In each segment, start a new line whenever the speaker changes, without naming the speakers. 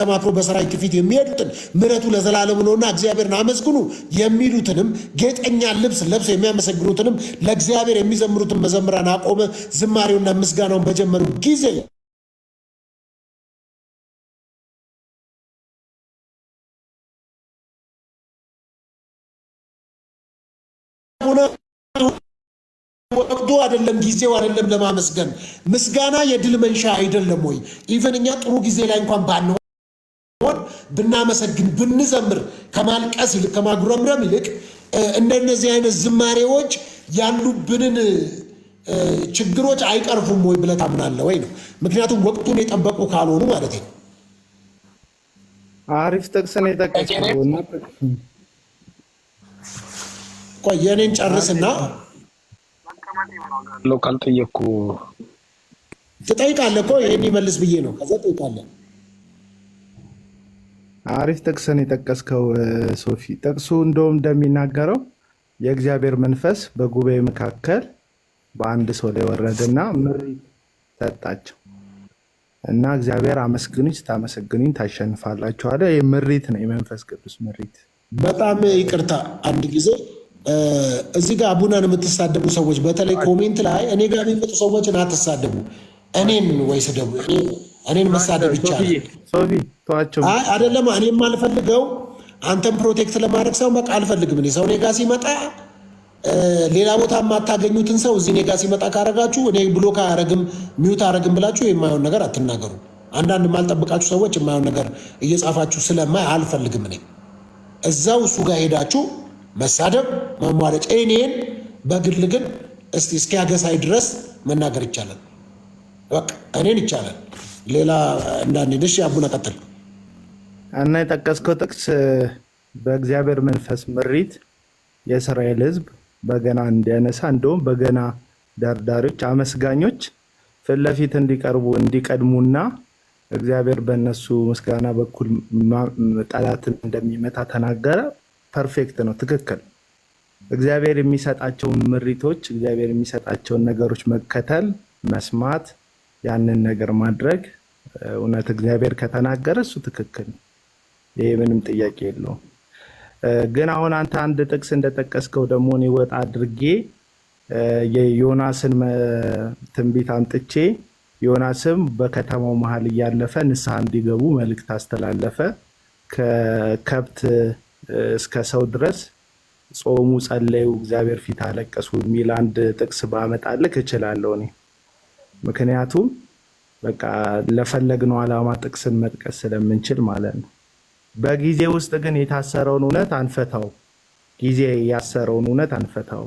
ተማክሮ በሰራዊት ፊት የሚሄዱትን ምሕረቱ ለዘላለም ነውና እግዚአብሔርን አመስግኑ የሚሉትንም ጌጠኛ ልብስ ለብሰው የሚያመሰግኑትንም ለእግዚአብሔር የሚዘምሩትን መዘምራን አቆመ። ዝማሬውና ምስጋናውን በጀመሩ ጊዜ ወቅቱ አይደለም፣ ጊዜው አይደለም ለማመስገን። ምስጋና የድል መንሻ አይደለም ወይ? ኢቨን እኛ ጥሩ ጊዜ ላይ እንኳን ባንሆን ብናመሰግን ብንዘምር ከማልቀስ ይልቅ ከማጉረምረም ይልቅ እንደነዚህ አይነት ዝማሬዎች ያሉብንን ችግሮች አይቀርፉም ወይ ብለህ ታምናለህ ወይ ነው? ምክንያቱም ወቅቱን የጠበቁ ካልሆኑ ማለት ነው።
አሪፍ ጥቅስ ነው የጠቀስከው።
ቆይ የኔን ጨርስና
ካልጠየቅኩ
ትጠይቃለህ እኮ ይሄን ይመልስ ብዬ ነው። ከዛ ትጠይቃለህ።
አሪፍ ጥቅስ ነው የጠቀስከው ሶፊ። ጥቅሱ እንደውም እንደሚናገረው የእግዚአብሔር መንፈስ በጉባኤ መካከል በአንድ ሰው ላይ ወረደና ምሪት ሰጣቸው እና እግዚአብሔር አመስግኑኝ ስታመሰግኑኝ ታሸንፋላችሁ አለ። ይህ ምሪት ነው፣ የመንፈስ ቅዱስ ምሪት።
በጣም ይቅርታ አንድ ጊዜ እዚህ ጋር አቡናን የምትሳደቡ ሰዎች በተለይ ኮሜንት ላይ እኔ ጋር የሚመጡ ሰዎችን አትሳደቡ። እኔን ወይ ስደቡ። እኔን መሳደብ ይቻላል አይደለም። እኔ የማልፈልገው አንተን ፕሮቴክት ለማድረግ ሰው በቃ አልፈልግም። እኔ ሰው እኔ ጋር ሲመጣ ሌላ ቦታ የማታገኙትን ሰው እዚህ እኔ ጋር ሲመጣ ካረጋችሁ እኔ ብሎክ አያረግም ሚውት አያረግም ብላችሁ የማይሆን ነገር አትናገሩ። አንዳንድ የማልጠብቃችሁ ሰዎች የማይሆን ነገር እየጻፋችሁ ስለማይ አልፈልግም። እኔ እዛው እሱ ጋር ሄዳችሁ መሳደብ መሟለጭ። እኔን በግል ግን እስቲ እስኪያገሳይ ድረስ መናገር ይቻላል። በቃ እኔን ይቻላል። ሌላ እንዳንሄድ። እሺ አቡነ ቀጥል።
እና የጠቀስከው ጥቅስ በእግዚአብሔር መንፈስ ምሪት የእስራኤል ሕዝብ በገና እንዲያነሳ እንደውም በገና ደርዳሪዎች አመስጋኞች ፊት ለፊት እንዲቀርቡ እንዲቀድሙና እግዚአብሔር በእነሱ ምስጋና በኩል ጠላትን እንደሚመታ ተናገረ። ፐርፌክት ነው፣ ትክክል። እግዚአብሔር የሚሰጣቸውን ምሪቶች፣ እግዚአብሔር የሚሰጣቸውን ነገሮች መከተል፣ መስማት፣ ያንን ነገር ማድረግ እውነት እግዚአብሔር ከተናገረ እሱ ትክክል ነው። ይሄ ምንም ጥያቄ የለውም። ግን አሁን አንተ አንድ ጥቅስ እንደጠቀስከው ደግሞ እኔ ወጣ አድርጌ የዮናስን ትንቢት አምጥቼ ዮናስም በከተማው መሀል እያለፈ ንስሐ እንዲገቡ መልእክት አስተላለፈ። ከከብት እስከ ሰው ድረስ ጾሙ፣ ጸለዩ፣ እግዚአብሔር ፊት አለቀሱ የሚል አንድ ጥቅስ ባመጣልህ እችላለሁ እኔ። ምክንያቱም በቃ ለፈለግነው ዓላማ ጥቅስን መጥቀስ ስለምንችል ማለት ነው። በጊዜ ውስጥ ግን የታሰረውን እውነት አንፈታው፣ ጊዜ ያሰረውን እውነት አንፈታው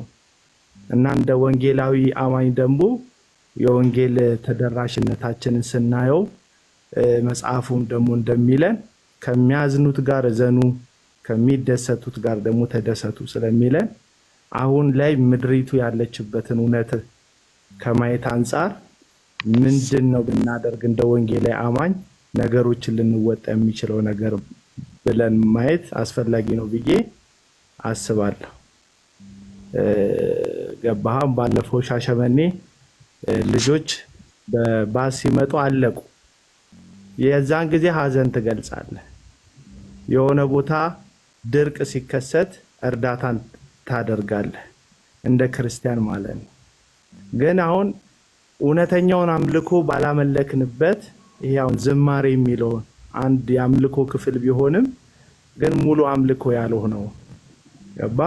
እና እንደ ወንጌላዊ አማኝ ደግሞ የወንጌል ተደራሽነታችንን ስናየው መጽሐፉም ደግሞ እንደሚለን ከሚያዝኑት ጋር እዘኑ ከሚደሰቱት ጋር ደግሞ ተደሰቱ ስለሚለን አሁን ላይ ምድሪቱ ያለችበትን እውነት ከማየት አንጻር ምንድን ነው ብናደርግ እንደ ወንጌላዊ አማኝ ነገሮችን ልንወጣ የሚችለው ነገር ብለን ማየት አስፈላጊ ነው ብዬ አስባለሁ። ገባህም? ባለፈው ሻሸመኔ ልጆች በባስ ሲመጡ አለቁ። የዛን ጊዜ ሀዘን ትገልጻለህ። የሆነ ቦታ ድርቅ ሲከሰት እርዳታን ታደርጋለህ እንደ ክርስቲያን ማለት ነው። ግን አሁን እውነተኛውን አምልኮ ባላመለክንበት ይሄ አሁን ዝማሬ የሚለውን አንድ የአምልኮ ክፍል ቢሆንም ግን ሙሉ አምልኮ ያልሆነው ገባ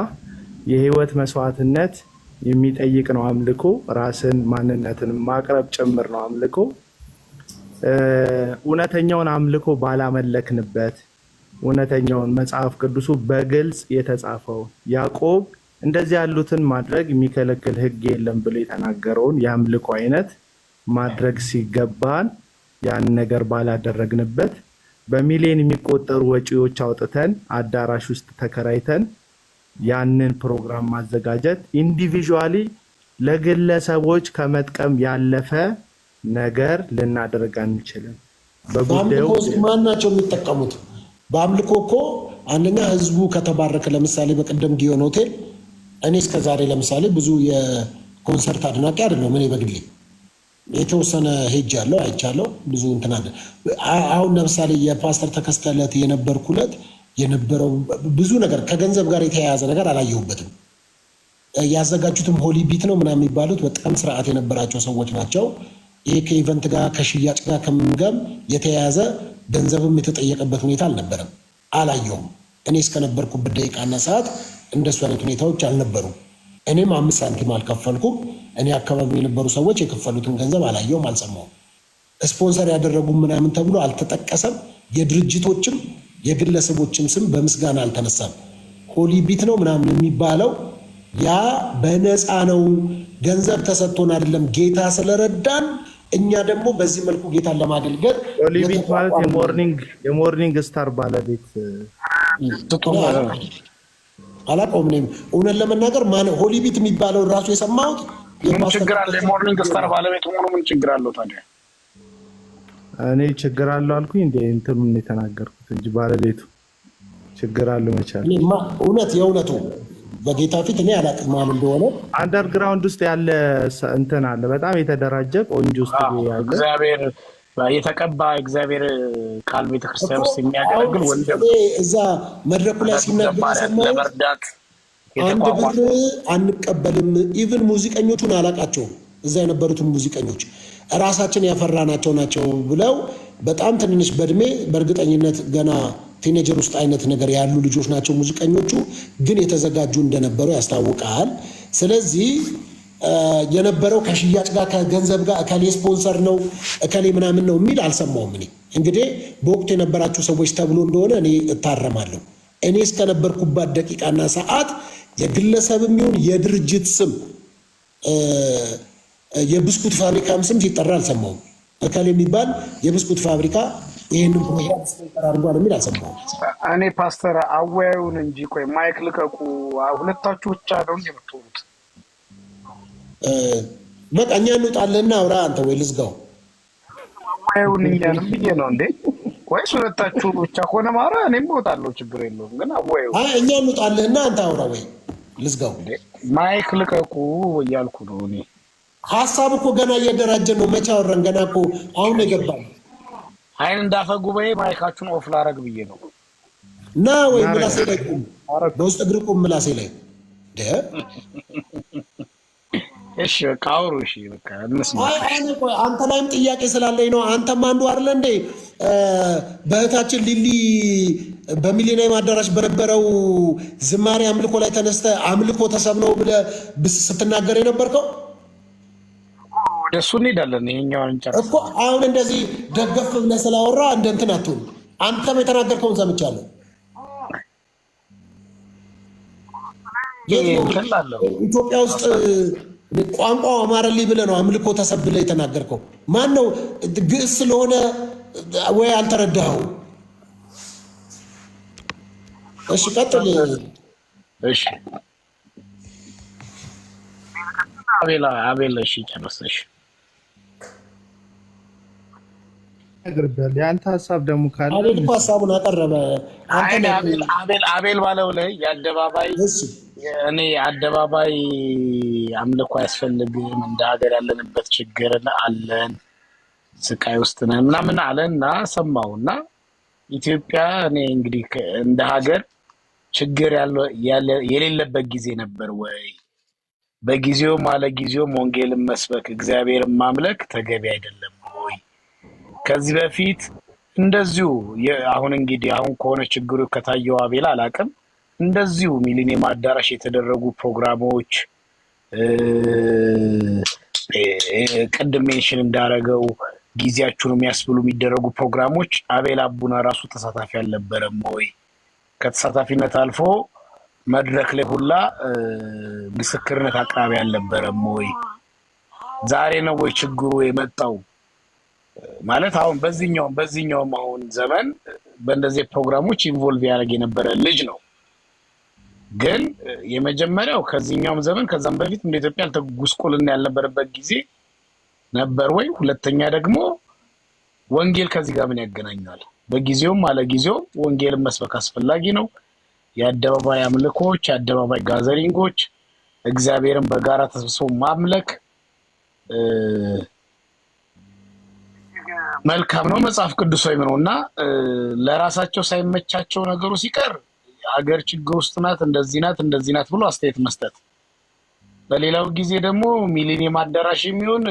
የህይወት መስዋዕትነት የሚጠይቅ ነው አምልኮ። ራስን ማንነትን ማቅረብ ጭምር ነው አምልኮ። እውነተኛውን አምልኮ ባላመለክንበት እውነተኛውን መጽሐፍ ቅዱሱ በግልጽ የተጻፈው ያዕቆብ እንደዚህ ያሉትን ማድረግ የሚከለክል ሕግ የለም ብሎ የተናገረውን የአምልኮ አይነት ማድረግ ሲገባን ያን ነገር ባላደረግንበት በሚሊዮን የሚቆጠሩ ወጪዎች አውጥተን አዳራሽ ውስጥ ተከራይተን ያንን ፕሮግራም ማዘጋጀት ኢንዲቪዥዋሊ ለግለሰቦች ከመጥቀም ያለፈ ነገር ልናደርግ አንችልም።
በጉዳዩ ማን ናቸው የሚጠቀሙት? በአምልኮ እኮ አንደኛ ህዝቡ ከተባረከ፣ ለምሳሌ በቀደም ጊዮን ሆቴል እኔ እስከዛሬ ለምሳሌ ብዙ የኮንሰርት አድናቂ አይደለሁም እኔ በግሌ የተወሰነ ሄጅ ያለው አይቻለው ብዙ እንትን አለ። አሁን ለምሳሌ የፓስተር ተከስተለት የነበርኩለት የነበረው ብዙ ነገር ከገንዘብ ጋር የተያያዘ ነገር አላየሁበትም። ያዘጋጁትም ሆሊ ቢት ነው ምናምን የሚባሉት በጣም ስርዓት የነበራቸው ሰዎች ናቸው። ይሄ ከኢቨንት ጋር ከሽያጭ ጋር ከምንገም የተያያዘ ገንዘብም የተጠየቀበት ሁኔታ አልነበረም፣ አላየሁም። እኔ እስከነበርኩበት ደቂቃና ሰዓት እንደሱ አይነት ሁኔታዎች አልነበሩም። እኔም 5 ሳንቲም አልከፈልኩም። እኔ አካባቢ የነበሩ ሰዎች የከፈሉትን ገንዘብ አላየውም፣ አልሰማውም። ስፖንሰር ያደረጉ ምናምን ተብሎ አልተጠቀሰም። የድርጅቶችም የግለሰቦችም ስም በምስጋና አልተነሳም። ሆሊ ቢት ነው ምናምን የሚባለው ያ በነፃ ነው፣ ገንዘብ ተሰጥቶን አይደለም፣ ጌታ ስለረዳን እኛ ደግሞ በዚህ መልኩ ጌታን ለማገልገል
ሆሊ ቢት ማለት የሞርኒንግ ስታር ባለቤት
አላውቀውም። እኔም እውነት ለመናገር ሆሊ ቢት የሚባለው ራሱ የሰማሁት
ምን ችግር አለ? የሞርኒንግ ስታር ባለቤት ሆኖ ምን ችግር አለው ታዲያ?
እኔ ችግር አለው አልኩኝ እንዴ? እንትኑን የተናገርኩት እንጂ ባለቤቱ ችግር አለው መቻል።
እውነት የእውነቱ በጌታ ፊት እኔ አላውቅም ማለት እንደሆነ።
አንደርግራውንድ ውስጥ ያለ እንትን አለ፣ በጣም የተደራጀ ቆንጆ ውስጥ ያለ
እግዚአብሔር የተቀባ እግዚአብሔር ቃል ቤተክርስቲያን ውስጥ የሚያገለግል ወንድም
እዛ መድረኩ ላይ ሲናገር ሰማሁት። አንድ ብር አንቀበልም። ኢቭን ሙዚቀኞቹን አላውቃቸውም። እዛ የነበሩትን ሙዚቀኞች እራሳችን ያፈራናቸው ናቸው ብለው በጣም ትንንሽ በእድሜ በእርግጠኝነት ገና ቲኔጀር ውስጥ አይነት ነገር ያሉ ልጆች ናቸው ሙዚቀኞቹ፣ ግን የተዘጋጁ እንደነበሩ ያስታውቃል። ስለዚህ የነበረው ከሽያጭ ጋር ከገንዘብ ጋር እከሌ ስፖንሰር ነው እከሌ ምናምን ነው የሚል አልሰማውም። እኔ እንግዲህ በወቅቱ የነበራችሁ ሰዎች ተብሎ እንደሆነ እኔ እታረማለሁ። እኔ እስከነበርኩባት ደቂቃና ሰዓት የግለሰብም ይሁን የድርጅት ስም የብስኩት ፋብሪካም ስም ሲጠራ አልሰማውም። እከሌ የሚባል የብስኩት ፋብሪካ ይህንን ፕሮግራም ስፖንሰር አድርጓል የሚል አልሰማውም።
እኔ ፓስተር አወያዩን እንጂ ቆይ ማይክ ልቀቁ። ሁለታችሁ ብቻ ነው የምትወሩት።
በቃ እኛ እንውጣለና አውራ አንተ ወይ ልዝጋው።
አወያዩን እኛንም ብዬ ነው እንዴ? ወይስ ሁለታችሁ ብቻ ከሆነ ማራ እኔም እወጣለሁ፣ ችግር የለውም። ግን አወያዩ
እኛ እንውጣለና አንተ አውራ ወይ ልዝጋው።
ማይክ ልቀቁ እያልኩ ነው እኔ።
ሀሳብ እኮ ገና እየደራጀን ነው። መቼ አወራን? ገና እኮ አሁን የገባን።
አይን እንዳፈ ጉባኤ ማይካችሁን ኦፍ ላረግ ብዬ ነው።
ና ወይ ምላሴ ላይ ቁም፣ በውስጥ እግር ቁም ምላሴ ላይ
እሺ በቃ አውሩ። እሺ በቃ እንስማ።
አንተ ላይም ጥያቄ ስላለኝ ነው። አንተም አንዱ አይደለ እንዴ በእህታችን ሊሊ በሚሊኒየም አዳራሽ በነበረው ዝማሬ አምልኮ ላይ ተነስተ አምልኮ ተሰብነው ብለህ ስትናገር የነበርከው?
ወደሱ እንሄዳለን። ይሄኛውን እንጨርስ
እኮ አሁን እንደዚህ ደገፍ ብለህ ስላወራ እንደ እንትን አትሁን። አንተም የተናገርከውን ሰምቻለሁ። ኢትዮጵያ ውስጥ ቋንቋው አማረልኝ ብለህ ነው አምልኮ ተሰብ ብለህ የተናገርከው። ማን ነው? ግዕዝ ስለሆነ ወይ አልተረዳኸው? እሺ ቀጥል።
እሺ አቤላ እሺ ጨርሰሽ
የአንተ ሀሳብ ደግሞ ካለ
አቤል እኮ ሀሳቡን አቀረበ።
አቤል ባለው ላይ የአደባባይ እኔ አደባባይ አምልኮ አያስፈልግም፣ እንደ ሀገር ያለንበት ችግር አለን፣ ስቃይ ውስጥ ነን ምናምን አለና ሰማውና ኢትዮጵያ እኔ እንግዲህ እንደ ሀገር ችግር የሌለበት ጊዜ ነበር ወይ? በጊዜውም አለ ጊዜውም ወንጌልን መስበክ እግዚአብሔርን ማምለክ ተገቢ አይደለም ወይ? ከዚህ በፊት እንደዚሁ አሁን እንግዲህ አሁን ከሆነ ችግሩ ከታየው አቤል አላቅም እንደዚሁ ሚሊኒየም አዳራሽ የተደረጉ ፕሮግራሞች ቅድም ሜንሽን እንዳረገው ጊዜያችሁን የሚያስብሉ የሚደረጉ ፕሮግራሞች አቤል አቡና ራሱ ተሳታፊ አልነበረም ወይ? ከተሳታፊነት አልፎ መድረክ ላይ ሁላ ምስክርነት አቅራቢ አልነበረም ወይ? ዛሬ ነው ወይ ችግሩ የመጣው? ማለት አሁን በዚህኛውም አሁን ዘመን በእንደዚህ ፕሮግራሞች ኢንቮልቭ ያደርግ የነበረ ልጅ ነው። ግን የመጀመሪያው ከዚህኛውም ዘመን ከዛም በፊት እንደ ኢትዮጵያ አልተጉስቁልና ያልነበረበት ጊዜ ነበር ወይ? ሁለተኛ ደግሞ ወንጌል ከዚህ ጋር ምን ያገናኛል? በጊዜውም አለ ጊዜው ወንጌልን መስበክ አስፈላጊ ነው። የአደባባይ አምልኮች፣ የአደባባይ ጋዘሪንጎች፣ እግዚአብሔርን በጋራ ተሰብስቦ ማምለክ መልካም ነው መጽሐፍ ቅዱሳዊ ነውና ለራሳቸው ሳይመቻቸው ነገሩ ሲቀር ሀገር ችግር ውስጥ ናት እንደዚህ ናት ብሎ አስተያየት መስጠት፣ በሌላው ጊዜ ደግሞ ሚሊኒየም አዳራሽ የሚሆን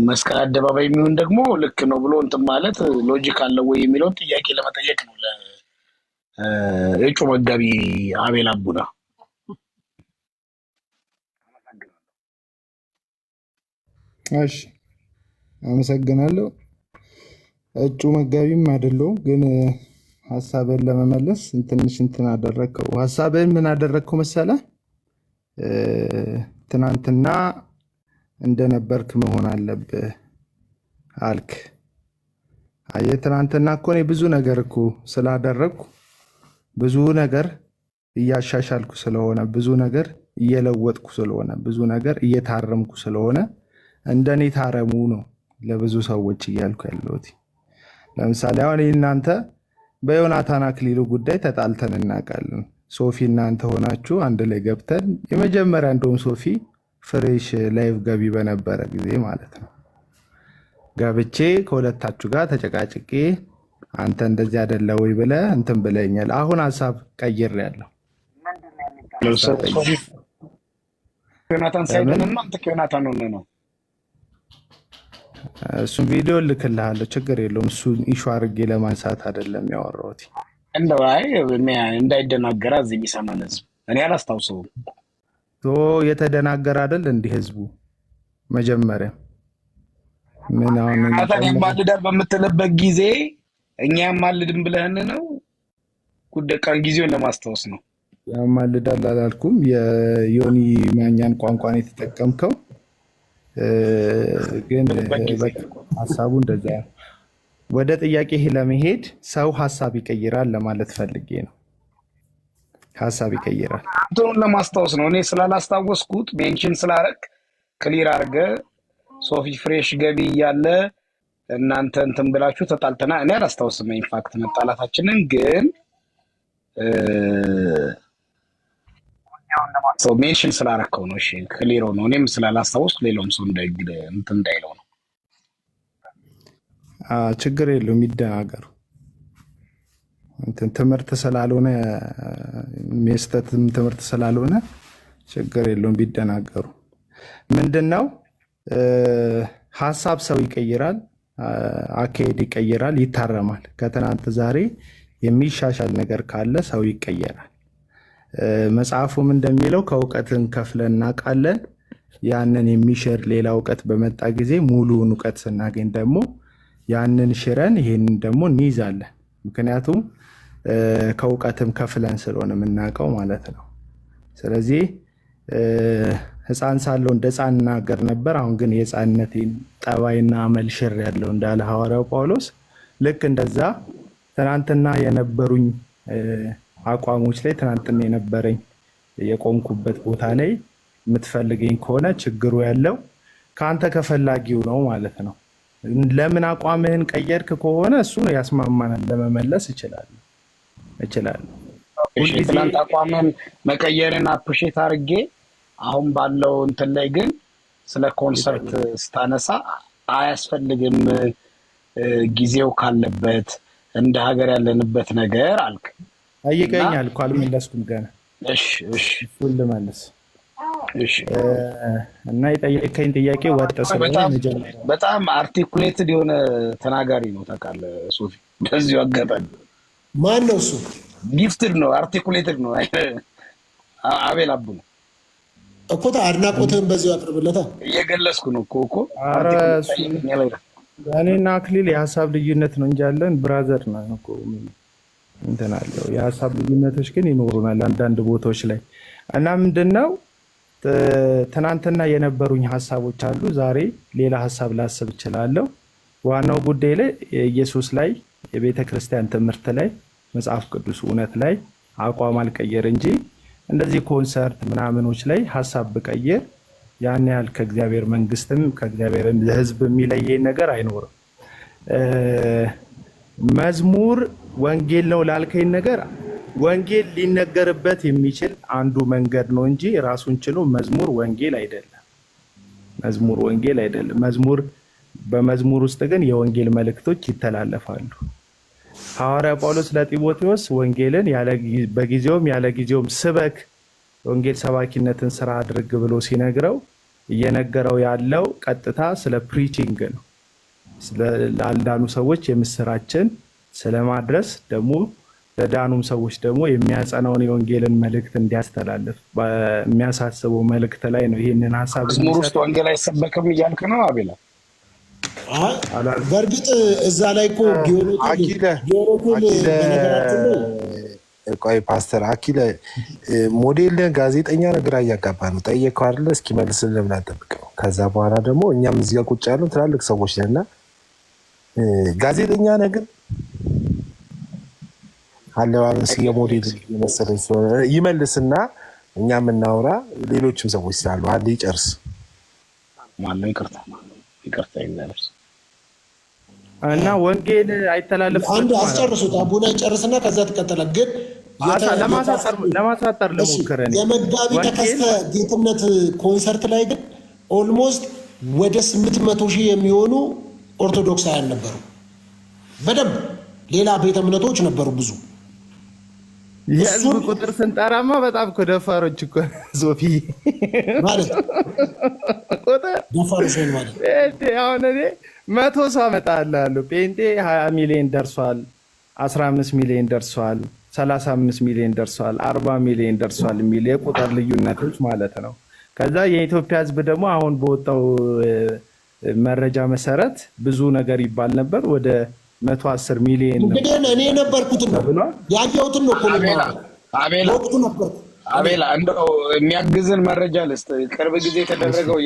መስቀል አደባባይ የሚሆን ደግሞ ልክ ነው ብሎ እንትን ማለት ሎጂክ አለው ወይ የሚለውን ጥያቄ ለመጠየቅ ነው ለእጩ መጋቢ አቤል አቡና።
እሺ አመሰግናለሁ። እጩ መጋቢም አይደለሁም፣ ግን ሀሳብን ለመመለስ ትንሽ እንትን አደረግከው። ሀሳብን ምን አደረግከው መሰለህ? ትናንትና እንደነበርክ መሆን አለብህ አልክ። አየህ ትናንትና እኮ እኔ ብዙ ነገር እኮ ስላደረግኩ ብዙ ነገር እያሻሻልኩ ስለሆነ ብዙ ነገር እየለወጥኩ ስለሆነ ብዙ ነገር እየታረምኩ ስለሆነ እንደኔ ታረሙ ነው ለብዙ ሰዎች እያልኩ ያለሁት። ለምሳሌ አሁን እናንተ በዮናታን አክሊሉ ጉዳይ ተጣልተን እናውቃለን። ሶፊ እናንተ ሆናችሁ አንድ ላይ ገብተን የመጀመሪያ እንደውም ሶፊ ፍሬሽ ላይቭ ገቢ በነበረ ጊዜ ማለት ነው ገብቼ ከሁለታችሁ ጋር ተጨቃጭቄ አንተ እንደዚህ አይደለ ወይ ብለህ እንትን ብለኛል። አሁን ሀሳብ ቀይሬያለሁ።
ዮናታን ሳይሆንና አንተ ከዮናታን ሆነ ነው።
እሱን ቪዲዮ ልክልሃለሁ፣ ችግር የለውም። እሱን ኢሹ አድርጌ ለማንሳት አይደለም ያወራሁት።
እንደው አይ እንዳይደናገራ እዚህ የሚሰማን ህዝብ እኔ አላስታውሰውም።
የተደናገረ አይደል እንዲህ ህዝቡ መጀመሪያ ምን አሁን
ያማልዳል በምትልበት ጊዜ እኛ ያማልድም ብለህን ነው ጉዳይ ቀን ጊዜውን ለማስታወስ ነው።
ያማልዳል አላልኩም። የዮኒ ማኛን ቋንቋን የተጠቀምከው ግን ሀሳቡ እንደዛ ነው። ወደ ጥያቄ ለመሄድ ሰው ሀሳብ ይቀይራል ለማለት ፈልጌ ነው። ሀሳብ ይቀይራል
አንተን ለማስታወስ ነው። እኔ ስላላስታወስኩት ሜንሽን ስላረክ ክሊር አድርገ ሶፊ ፍሬሽ ገቢ እያለ እናንተ እንትን ብላችሁ ተጣልተና እኔ አላስታውስም። ኢንፋክት መጣላታችንን ግን ሰው ሜንሽን ስላረከው ነው። እሺ ክሊር ነው። እኔም ስላላስታወስኩ ሌላውም ሰው እንትን እንዳይለው ነው።
ችግር የለውም ይደናገሩ። ትምህርት ስላልሆነ የስተትም ትምህርት ስላልሆነ ችግር የለውም ቢደናገሩ። ምንድነው ሀሳብ ሰው ይቀይራል፣ አካሄድ ይቀይራል፣ ይታረማል። ከትናንት ዛሬ የሚሻሻል ነገር ካለ ሰው ይቀየራል። መጽሐፉም እንደሚለው ከእውቀትን ከፍለን እናውቃለን። ያንን የሚሽር ሌላ እውቀት በመጣ ጊዜ ሙሉውን እውቀት ስናገኝ ደግሞ ያንን ሽረን ይሄንን ደግሞ እንይዛለን። ምክንያቱም ከእውቀትም ከፍለን ስለሆነ የምናውቀው ማለት ነው። ስለዚህ ሕፃን ሳለሁ እንደ ሕፃን እናገር ነበር፣ አሁን ግን የሕፃንነቴን ጠባይና አመል ሽር ያለው እንዳለ ሐዋርያው ጳውሎስ ልክ እንደዛ ትናንትና የነበሩኝ አቋሞች ላይ ትናንትና የነበረኝ የቆምኩበት ቦታ ላይ የምትፈልገኝ ከሆነ ችግሩ ያለው ከአንተ ከፈላጊው ነው ማለት ነው። ለምን አቋምህን ቀየርክ ከሆነ እሱ ያስማማናል፣ ለመመለስ እችላለሁ።
ትናንት አቋምህን መቀየርን አፕሪሼት አድርጌ አሁን ባለው እንትን ላይ ግን ስለ ኮንሰርት ስታነሳ አያስፈልግም ጊዜው ካለበት እንደ ሀገር ያለንበት ነገር አልክ።
ጠይቀኛል እኮ አልመለስኩም ገና።
እሺ
እሱን ልመልስ እና የጠየቀኝ ጥያቄ ወጥ ስለሆነ
በጣም አርቲኩሌትድ የሆነ ተናጋሪ ነው ታውቃለህ ሶፊ። በዚሁ አጋጣሚ
ማን ነው እሱ?
ጊፍትድ ነው፣ አርቲኩሌትድ ነው። አቤል አቡ ነው
እኮ። አድናቆትህን በዚሁ አቅርብለታ።
እየገለጽኩ ነው እኮ
እኔና አክሊል የሀሳብ ልዩነት ነው እንጂ ያለን ብራዘር ነው እኮ እንትን አለው። የሀሳብ ልዩነቶች ግን ይኖሩናል አንዳንድ ቦታዎች ላይ እና ምንድነው ትናንትና የነበሩኝ ሀሳቦች አሉ፣ ዛሬ ሌላ ሀሳብ ላስብ እችላለሁ። ዋናው ጉዳይ ላይ ኢየሱስ ላይ የቤተ ክርስቲያን ትምህርት ላይ መጽሐፍ ቅዱስ እውነት ላይ አቋም አልቀየር እንጂ እንደዚህ ኮንሰርት ምናምኖች ላይ ሀሳብ ብቀይር ያን ያህል ከእግዚአብሔር መንግስትም ከእግዚአብሔር ለሕዝብ የሚለየኝ ነገር አይኖርም። መዝሙር ወንጌል ነው ላልከኝ ነገር ወንጌል ሊነገርበት የሚችል አንዱ መንገድ ነው እንጂ ራሱን ችሎ መዝሙር ወንጌል አይደለም። መዝሙር ወንጌል አይደለም። መዝሙር በመዝሙር ውስጥ ግን የወንጌል መልእክቶች ይተላለፋሉ። ሐዋርያ ጳውሎስ ለጢሞቴዎስ ወንጌልን በጊዜውም ያለ ጊዜውም ስበክ፣ ወንጌል ሰባኪነትን ስራ አድርግ ብሎ ሲነግረው እየነገረው ያለው ቀጥታ ስለ ፕሪቺንግ ነው። ለአልዳኑ ሰዎች የምስራችን ስለማድረስ ደግሞ ለዳኑም ሰዎች ደግሞ የሚያጸናውን የወንጌልን መልእክት እንዲያስተላልፍ በሚያሳስበው መልእክት ላይ ነው ይህንን ሀሳብ።
መዝሙር ውስጥ ወንጌል አይሰበክም እያልክ ነው አቤላ?
በእርግጥ እዛ ላይ እኮ
ቆይ ፓስተር አኪለ ሞዴል ጋዜጠኛ ግራ እያጋባ ነው። ጠየቀው አይደለ? እስኪ መልስልን ለምን አጠብቀው። ከዛ በኋላ ደግሞ እኛም እዚህ ጋር ቁጭ ያለው ትላልቅ ሰዎች ነን እና ጋዜጠኛ ነህ ግን አለባበስ የሞዴል መሰለኝ ስለሆነ ይመልስና እኛ የምናወራ ሌሎችም ሰዎች ስላሉ አንዴ ይጨርስ።
ማነው? ይቅርታ ይመለስ
እና ወንጌል አይተላለፍም።
አንድ አስጨርሱት፣ አቡና ይጨርስና ከዛ ትቀጥላል። ግን
ለማሳጠር ልሞክር።
የመጋቢ ተከስተ ጌትነት ኮንሰርት ላይ ግን ኦልሞስት ወደ 800,000 የሚሆኑ ኦርቶዶክሳውያን ነበሩ። በደንብ ሌላ ቤተ እምነቶች ነበሩ ብዙ።
የህዝብ ቁጥር ስንጠራማ በጣም እኮ ደፋሮች እኮ ሶፊ
ማለት ደፋሮች ማለት
አሁን እኔ 100 ሰው አመጣልሃለሁ። ጴንጤ 20 ሚሊዮን ደርሷል፣ 15 ሚሊዮን ደርሷል፣ 35 ሚሊዮን ደርሷል፣ 40 ሚሊዮን ደርሷል የሚል የቁጥር ልዩነቶች ማለት ነው። ከዛ የኢትዮጵያ ህዝብ ደግሞ አሁን በወጣው መረጃ መሰረት ብዙ ነገር ይባል ነበር ወደ 110 ሚሊዮን ነው።
እንግዲህ እኔ ነበርኩት ነው ያየሁትን ነው።
አቤላ እንደው የሚያግዝን መረጃ ልስጥ። ቅርብ ጊዜ የተደረገው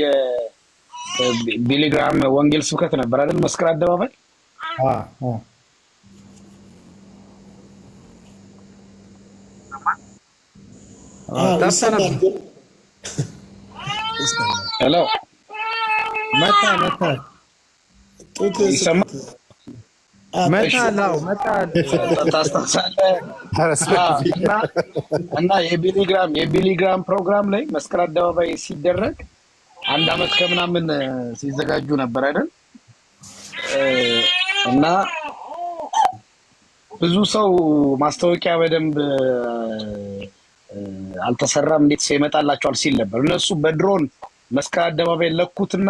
የቢሊግራም ወንጌል ስብከት ነበር አይደል? መስቀል አደባባይ ሄሎ
መጣ
እና የቢሊግራም ፕሮግራም ላይ መስቀል አደባባይ ሲደረግ 1 ዓመት ከምናምን ሲዘጋጁ ነበር አይደል? እና ብዙ ሰው ማስታወቂያ በደንብ አልተሰራም፣ እንዴት ሰው ይመጣላቸዋል ሲል ነበር። እነሱ በድሮን መስቀል አደባባይ ለኩትና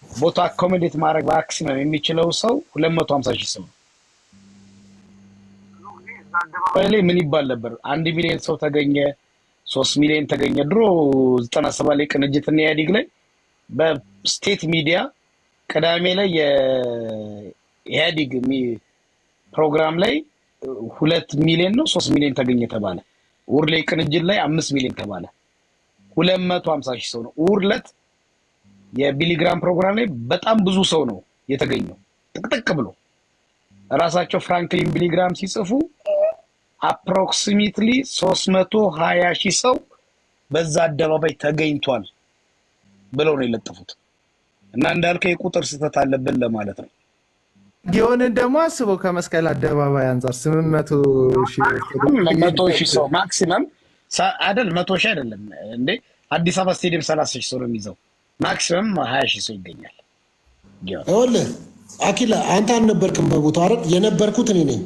ቦታ አኮሞዴት ማድረግ ማክሲመም የሚችለው ሰው 250,000 ሰው ነው። ምን ይባል ነበር? 1 ሚሊዮን ሰው ተገኘ፣ 3 ሚሊዮን ተገኘ። ድሮ 97 ላይ ቅንጅትና ኢህአዴግ ላይ በስቴት ሚዲያ ቅዳሜ ላይ የኢህአዴግ ፕሮግራም ላይ 2 ሚሊዮን ነው 3 ሚሊዮን ተገኘ ተባለ። ውር ላይ ቅንጅት ላይ 5 ሚሊዮን ተባለ። 250,000 ሰው ነው ውርለት የቢሊግራም ፕሮግራም ላይ በጣም ብዙ ሰው ነው የተገኘው። ጥቅጥቅ ብሎ ራሳቸው ፍራንክሊን ቢሊግራም ሲጽፉ አፕሮክሲሜትሊ 320,000 ሰው በዛ አደባባይ ተገኝቷል ብለው ነው የለጠፉት። እና እንዳልከው የቁጥር ስህተት አለብን ለማለት ነው።
ጊዮንን ደግሞ አስበው ከመስቀል አደባባይ አንጻር 800,000
ሰው ማክሲመም አይደል? 100,000 አይደለም እንዴ? አዲስ አበባ ስቴዲየም 30,000 ሰው ነው የሚይዘው። ማክሲመም 20,000 ሰው ይገኛል።
ይኸውልህ አኪላ አንተ አልነበርክም በቦታው አይደል? የነበርኩት እኔ ነኝ።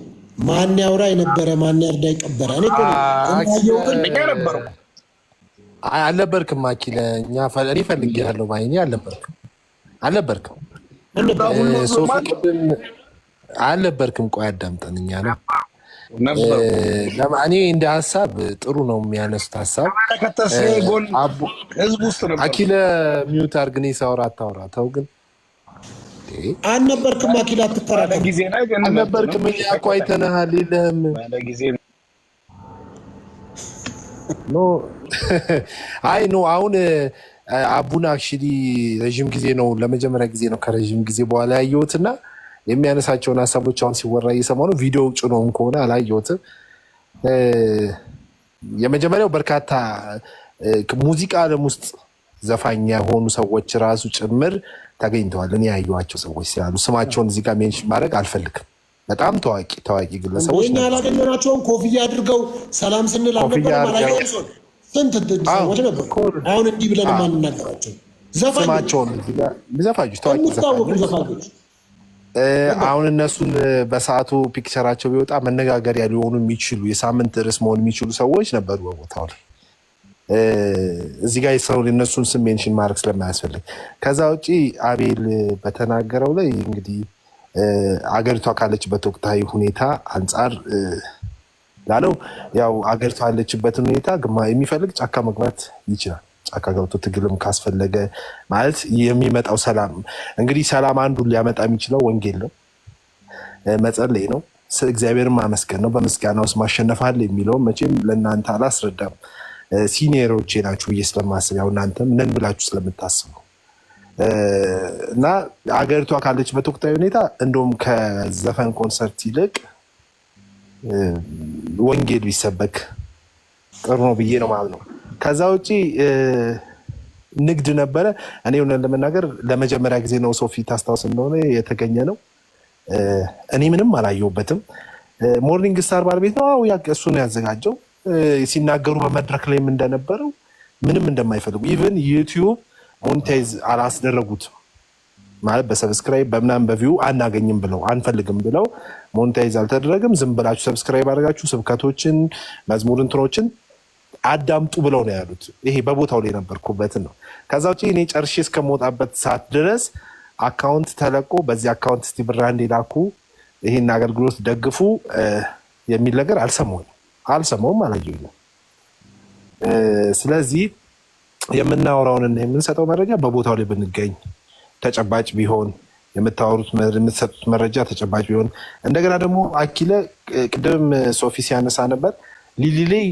ማን ያውራ የነበረ ማን ያርዳ ይቀበረ? እኔ እኮ
ነበርኩ።
አልነበርክም አኪለ። እኔ ፈልጌሃለሁ ባይኔ አልነበርክም። አልነበርክም። ቆይ አዳምጠን እኛ ነው እኔ እንደ ሀሳብ ጥሩ ነው የሚያነሱት ሀሳብ። አኪለ ሚዩት አድርግ። እኔ ሳወራ አታውራ ተው። ግን
አልነበርክም አኪለ አትከራከር።
አልነበርክም። እኛ እኮ አይተንሃል። የለህም አይ ኖ አሁን አቡና አክቹዋሊ ረዥም ጊዜ ነው ለመጀመሪያ ጊዜ ነው ከረዥም ጊዜ በኋላ ያየሁትና የሚያነሳቸውን ሀሳቦች አሁን ሲወራ እየሰማሁ ነው። ቪዲዮ ጭኖም ከሆነ አላየሁትም። የመጀመሪያው በርካታ ሙዚቃ ዓለም ውስጥ ዘፋኝ የሆኑ ሰዎች ራሱ ጭምር ተገኝተዋል። እኔ ያየኋቸው ሰዎች ስላሉ ስማቸውን እዚህ ጋር ሜንሽን ማድረግ አልፈልግም። በጣም ታዋቂ ግለሰቦች
ናቸው። ያላገኘናቸውን ኮፍያ አድርገው ሰላም ስንል አልነበረም? ስንት ሰዎች ነበሩ። አሁን እንዲህ ብለን ማንናገራቸው
ስማቸውን ዘፋኞች ታዋቂ ዘፋኞች አሁን እነሱን በሰዓቱ ፒክቸራቸው ቢወጣ መነጋገሪያ ሊሆኑ የሚችሉ የሳምንት ርዕስ መሆን የሚችሉ ሰዎች ነበሩ በቦታው ላይ። እዚህ ጋር የሰውን የእነሱን ስም ሜንሽን ማድረግ ስለማያስፈልግ፣ ከዛ ውጭ አቤል በተናገረው ላይ እንግዲህ አገሪቷ ካለችበት ወቅታዊ ሁኔታ አንጻር ላለው ያው አገሪቷ ያለችበትን ሁኔታ የሚፈልግ ጫካ መግባት ይችላል። ጫካ ገብቶ ትግልም ካስፈለገ ማለት የሚመጣው ሰላም እንግዲህ ሰላም አንዱን ሊያመጣ የሚችለው ወንጌል ነው፣ መጸለይ ነው፣ እግዚአብሔርን ማመስገን ነው። በምስጋና ውስጥ ማሸነፍ አለ የሚለውም መቼም ለእናንተ አላስረዳም። ሲኒየሮቼ ናችሁ ብዬ ስለማስብ ያው እናንተም ነን ብላችሁ ስለምታስቡ እና አገሪቷ ካለችበት ወቅታዊ ሁኔታ እንደውም ከዘፈን ኮንሰርት ይልቅ ወንጌል ቢሰበክ ጥሩ ነው ብዬ ነው ማለት ነው። ከዛ ውጭ ንግድ ነበረ። እኔ ሆነን ለመናገር ለመጀመሪያ ጊዜ ነው ሶፊ ታስታውስ እንደሆነ የተገኘ ነው። እኔ ምንም አላየሁበትም። ሞርኒንግ ስታር ባር ቤት ነው እሱ ነው ያዘጋጀው። ሲናገሩ በመድረክ ላይም እንደነበረው ምንም እንደማይፈልጉ ኢቨን ዩቲዩብ ሞኔታይዝ አላስደረጉትም ማለት በሰብስክራይብ በምናምን በቪው አናገኝም ብለው አንፈልግም ብለው ሞኔታይዝ አልተደረገም። ዝም ብላችሁ ሰብስክራይብ አድርጋችሁ ስብከቶችን መዝሙር እንትኖችን አዳምጡ ብለው ነው ያሉት። ይሄ በቦታው ላይ ነበርኩበትን ነው። ከዛ ውጭ እኔ ጨርሼ እስከመውጣበት ሰዓት ድረስ አካውንት ተለቆ በዚህ አካውንት እስቲ ብር አንዴ ላኩ ይሄን አገልግሎት ደግፉ የሚል ነገር አልሰማውም አላየሁም። ስለዚህ የምናወራውንና የምንሰጠው መረጃ በቦታው ላይ ብንገኝ ተጨባጭ ቢሆን የምትሰጡት መረጃ ተጨባጭ ቢሆን እንደገና ደግሞ አኪለ ቅድም ሶፊ ሲያነሳ ነበር ሊሊ ላይ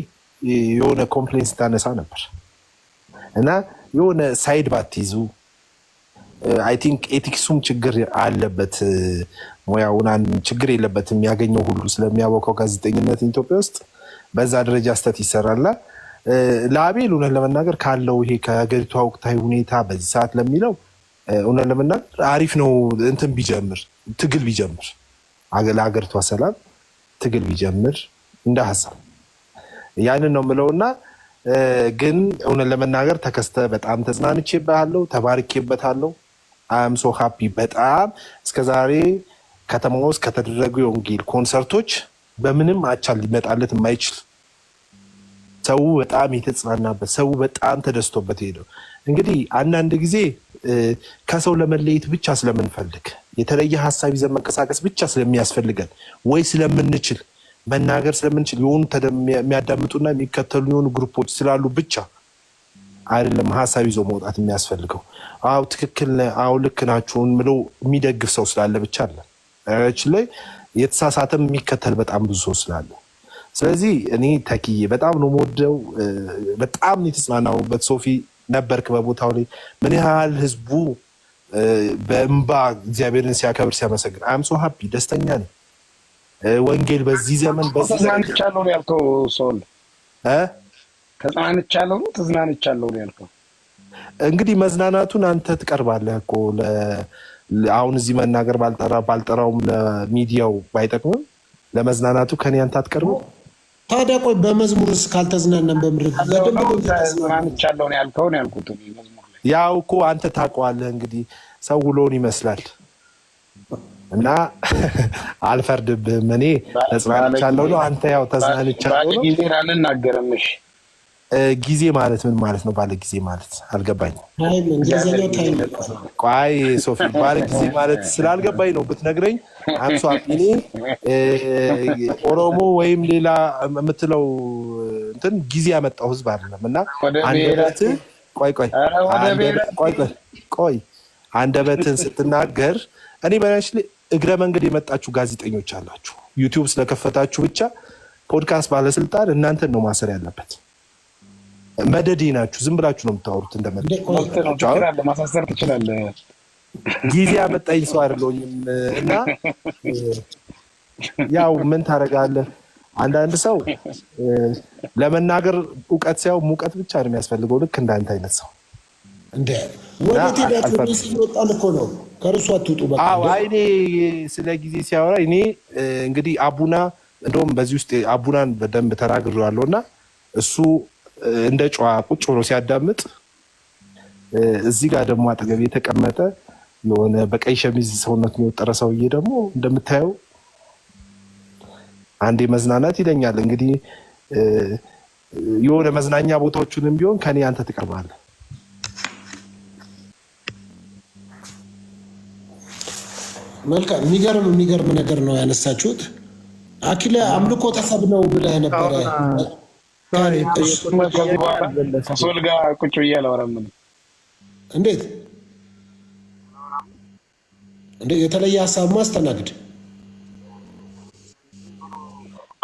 የሆነ ኮምፕሌንስ ታነሳ ነበር እና የሆነ ሳይድ ባትይዙ አይ ቲንክ ኤቲክሱም ችግር አለበት፣ ሙያውን ችግር የለበትም። ያገኘው ሁሉ ስለሚያወቀው ጋዜጠኝነት ኢትዮጵያ ውስጥ በዛ ደረጃ ስተት ይሰራልና ለአቤል እውነት ለመናገር ካለው ይሄ ከሀገሪቷ ወቅታዊ ሁኔታ በዚህ ሰዓት ለሚለው እውነት ለመናገር አሪፍ ነው። እንትን ቢጀምር ትግል ቢጀምር ለሀገሪቷ ሰላም ትግል ቢጀምር እንደ ሀሳብ ያንን ነው የምለውና ግን እውነት ለመናገር ተከስተ በጣም ተጽናንቼበታለሁ፣ ተባርኬበታለሁ። አም ሶ ሃፒ በጣም እስከዛሬ ከተማ ውስጥ ከተደረጉ የወንጌል ኮንሰርቶች በምንም አቻ ሊመጣለት የማይችል ሰው በጣም የተጽናናበት ሰው በጣም ተደስቶበት ሄደው። እንግዲህ አንዳንድ ጊዜ ከሰው ለመለየት ብቻ ስለምንፈልግ የተለየ ሀሳብ ይዘን መንቀሳቀስ ብቻ ስለሚያስፈልገን ወይ ስለምንችል መናገር ስለምንችል የሆኑ የሚያዳምጡና የሚከተሉ የሆኑ ግሩፖች ስላሉ ብቻ አይደለም ሀሳብ ይዞ መውጣት የሚያስፈልገው። አዎ ትክክል፣ አዎ ልክ ናችሁን ብለው የሚደግፍ ሰው ስላለ ብቻ አለ ላይ የተሳሳተም የሚከተል በጣም ብዙ ሰው ስላለ። ስለዚህ እኔ ተክዬ በጣም ነው የምወደው፣ በጣም የተጽናናሁበት። ሶፊ ነበርክ በቦታው ላይ ምን ያህል ህዝቡ በእንባ እግዚአብሔርን ሲያከብር ሲያመሰግን አም ሶ ሃፒ ደስተኛ ነኝ። ወንጌል በዚህ ዘመን
ተዝናንቻለሁ ነው ያልከው። ሰውል ተዝናንቻለሁ ነው ያልከው።
እንግዲህ መዝናናቱን አንተ ትቀርባለህ እኮ አሁን እዚህ መናገር ባልጠራውም ለሚዲያው ባይጠቅምም ለመዝናናቱ ከኔ አንተ አትቀርበው።
ታዲያ ቆይ በመዝሙርስ ካልተዝናናን በምድር
ተዝናንቻለሁ ነው ያልከው ነው ያልኩት። መዝሙር ላይ
ያው እኮ አንተ ታውቀዋለህ። እንግዲህ ሰው ውሎን ይመስላል እና አልፈርድብህም። እኔ ተጽናንቻለሁ ነው፣ አንተ ያው ተዝናንቻለሁ ነው።
ጊዜ አልናገርም። እሺ
ጊዜ ማለት ምን ማለት ነው? ባለ ጊዜ ማለት አልገባኝም። ቆይ ሶፊ ባለ ጊዜ ማለት ስላልገባኝ ነው ብትነግረኝ። አንሷ እኔ ኦሮሞ ወይም ሌላ የምትለው እንትን ጊዜ ያመጣው ህዝብ አይደለም እና አንደበትህ ቆይ አንደበትህን ስትናገር እኔ በነሽ እግረ መንገድ የመጣችሁ ጋዜጠኞች አላችሁ። ዩቲዩብ ስለከፈታችሁ ብቻ ፖድካስት ባለስልጣን እናንተን ነው ማሰር ያለበት። መደዴ ናችሁ። ዝም ብላችሁ ነው የምታወሩት።
ማሳሰር ትችላለህ።
ጊዜ ያመጣኝ ሰው አይደለሁም እና ያው ምን ታደርጋለህ። አንዳንድ ሰው ለመናገር እውቀት ሳይሆን ሙቀት ብቻ ነው የሚያስፈልገው። ልክ እንዳንተ አይነት ሰው እኔ ስለ ጊዜ ሲያወራ እኔ እንግዲህ አቡና እንደውም በዚህ ውስጥ አቡናን በደንብ ተናግሬዋለሁ እና እሱ እንደ ጨዋ ቁጭ ብሎ ሲያዳምጥ እዚህ ጋር ደግሞ አጠገብ የተቀመጠ የሆነ በቀይ ሸሚዝ ሰውነቱ የወጠረ ሰውዬ ደግሞ እንደምታየው አንዴ መዝናናት ይለኛል። እንግዲህ የሆነ መዝናኛ ቦታዎቹንም ቢሆን ከኔ አንተ ትቀርባለህ።
መልካም የሚገርም ነገር ነው ያነሳችሁት። አኪለ አምልኮ ተሰብ ነው ብለህ ነበረ።
ከሶል ጋር ቁጭ ብዬ አላወራም።
እንዴት የተለየ ሀሳብ ማስተናግድ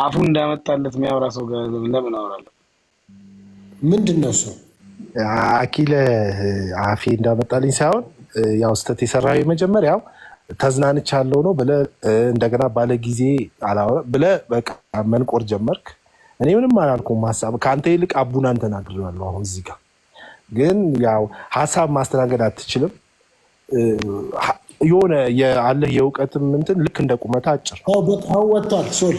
አፉ እንዳመጣለት የሚያወራ ሰው ጋር ለምን አወራለሁ?
ምንድን ነው እሱ?
አኪለ አፌ እንዳመጣልኝ ሳይሆን ያው ስተት የሰራ የመጀመሪያው ተዝናንቻለሁ ነው ብለህ እንደገና ባለ ጊዜ አላወራም ብለህ በቃ መንቆር ጀመርክ። እኔ ምንም አላልኩም። ሀሳብ ከአንተ ይልቅ አቡናን ተናግሬዋለሁ። አሁን እዚህ ጋር ግን ያው ሀሳብ ማስተናገድ አትችልም። የሆነ ያለህ የእውቀትም እንትን ልክ እንደ ቁመታ አጭር
አሁን ወጥቷል። ሶል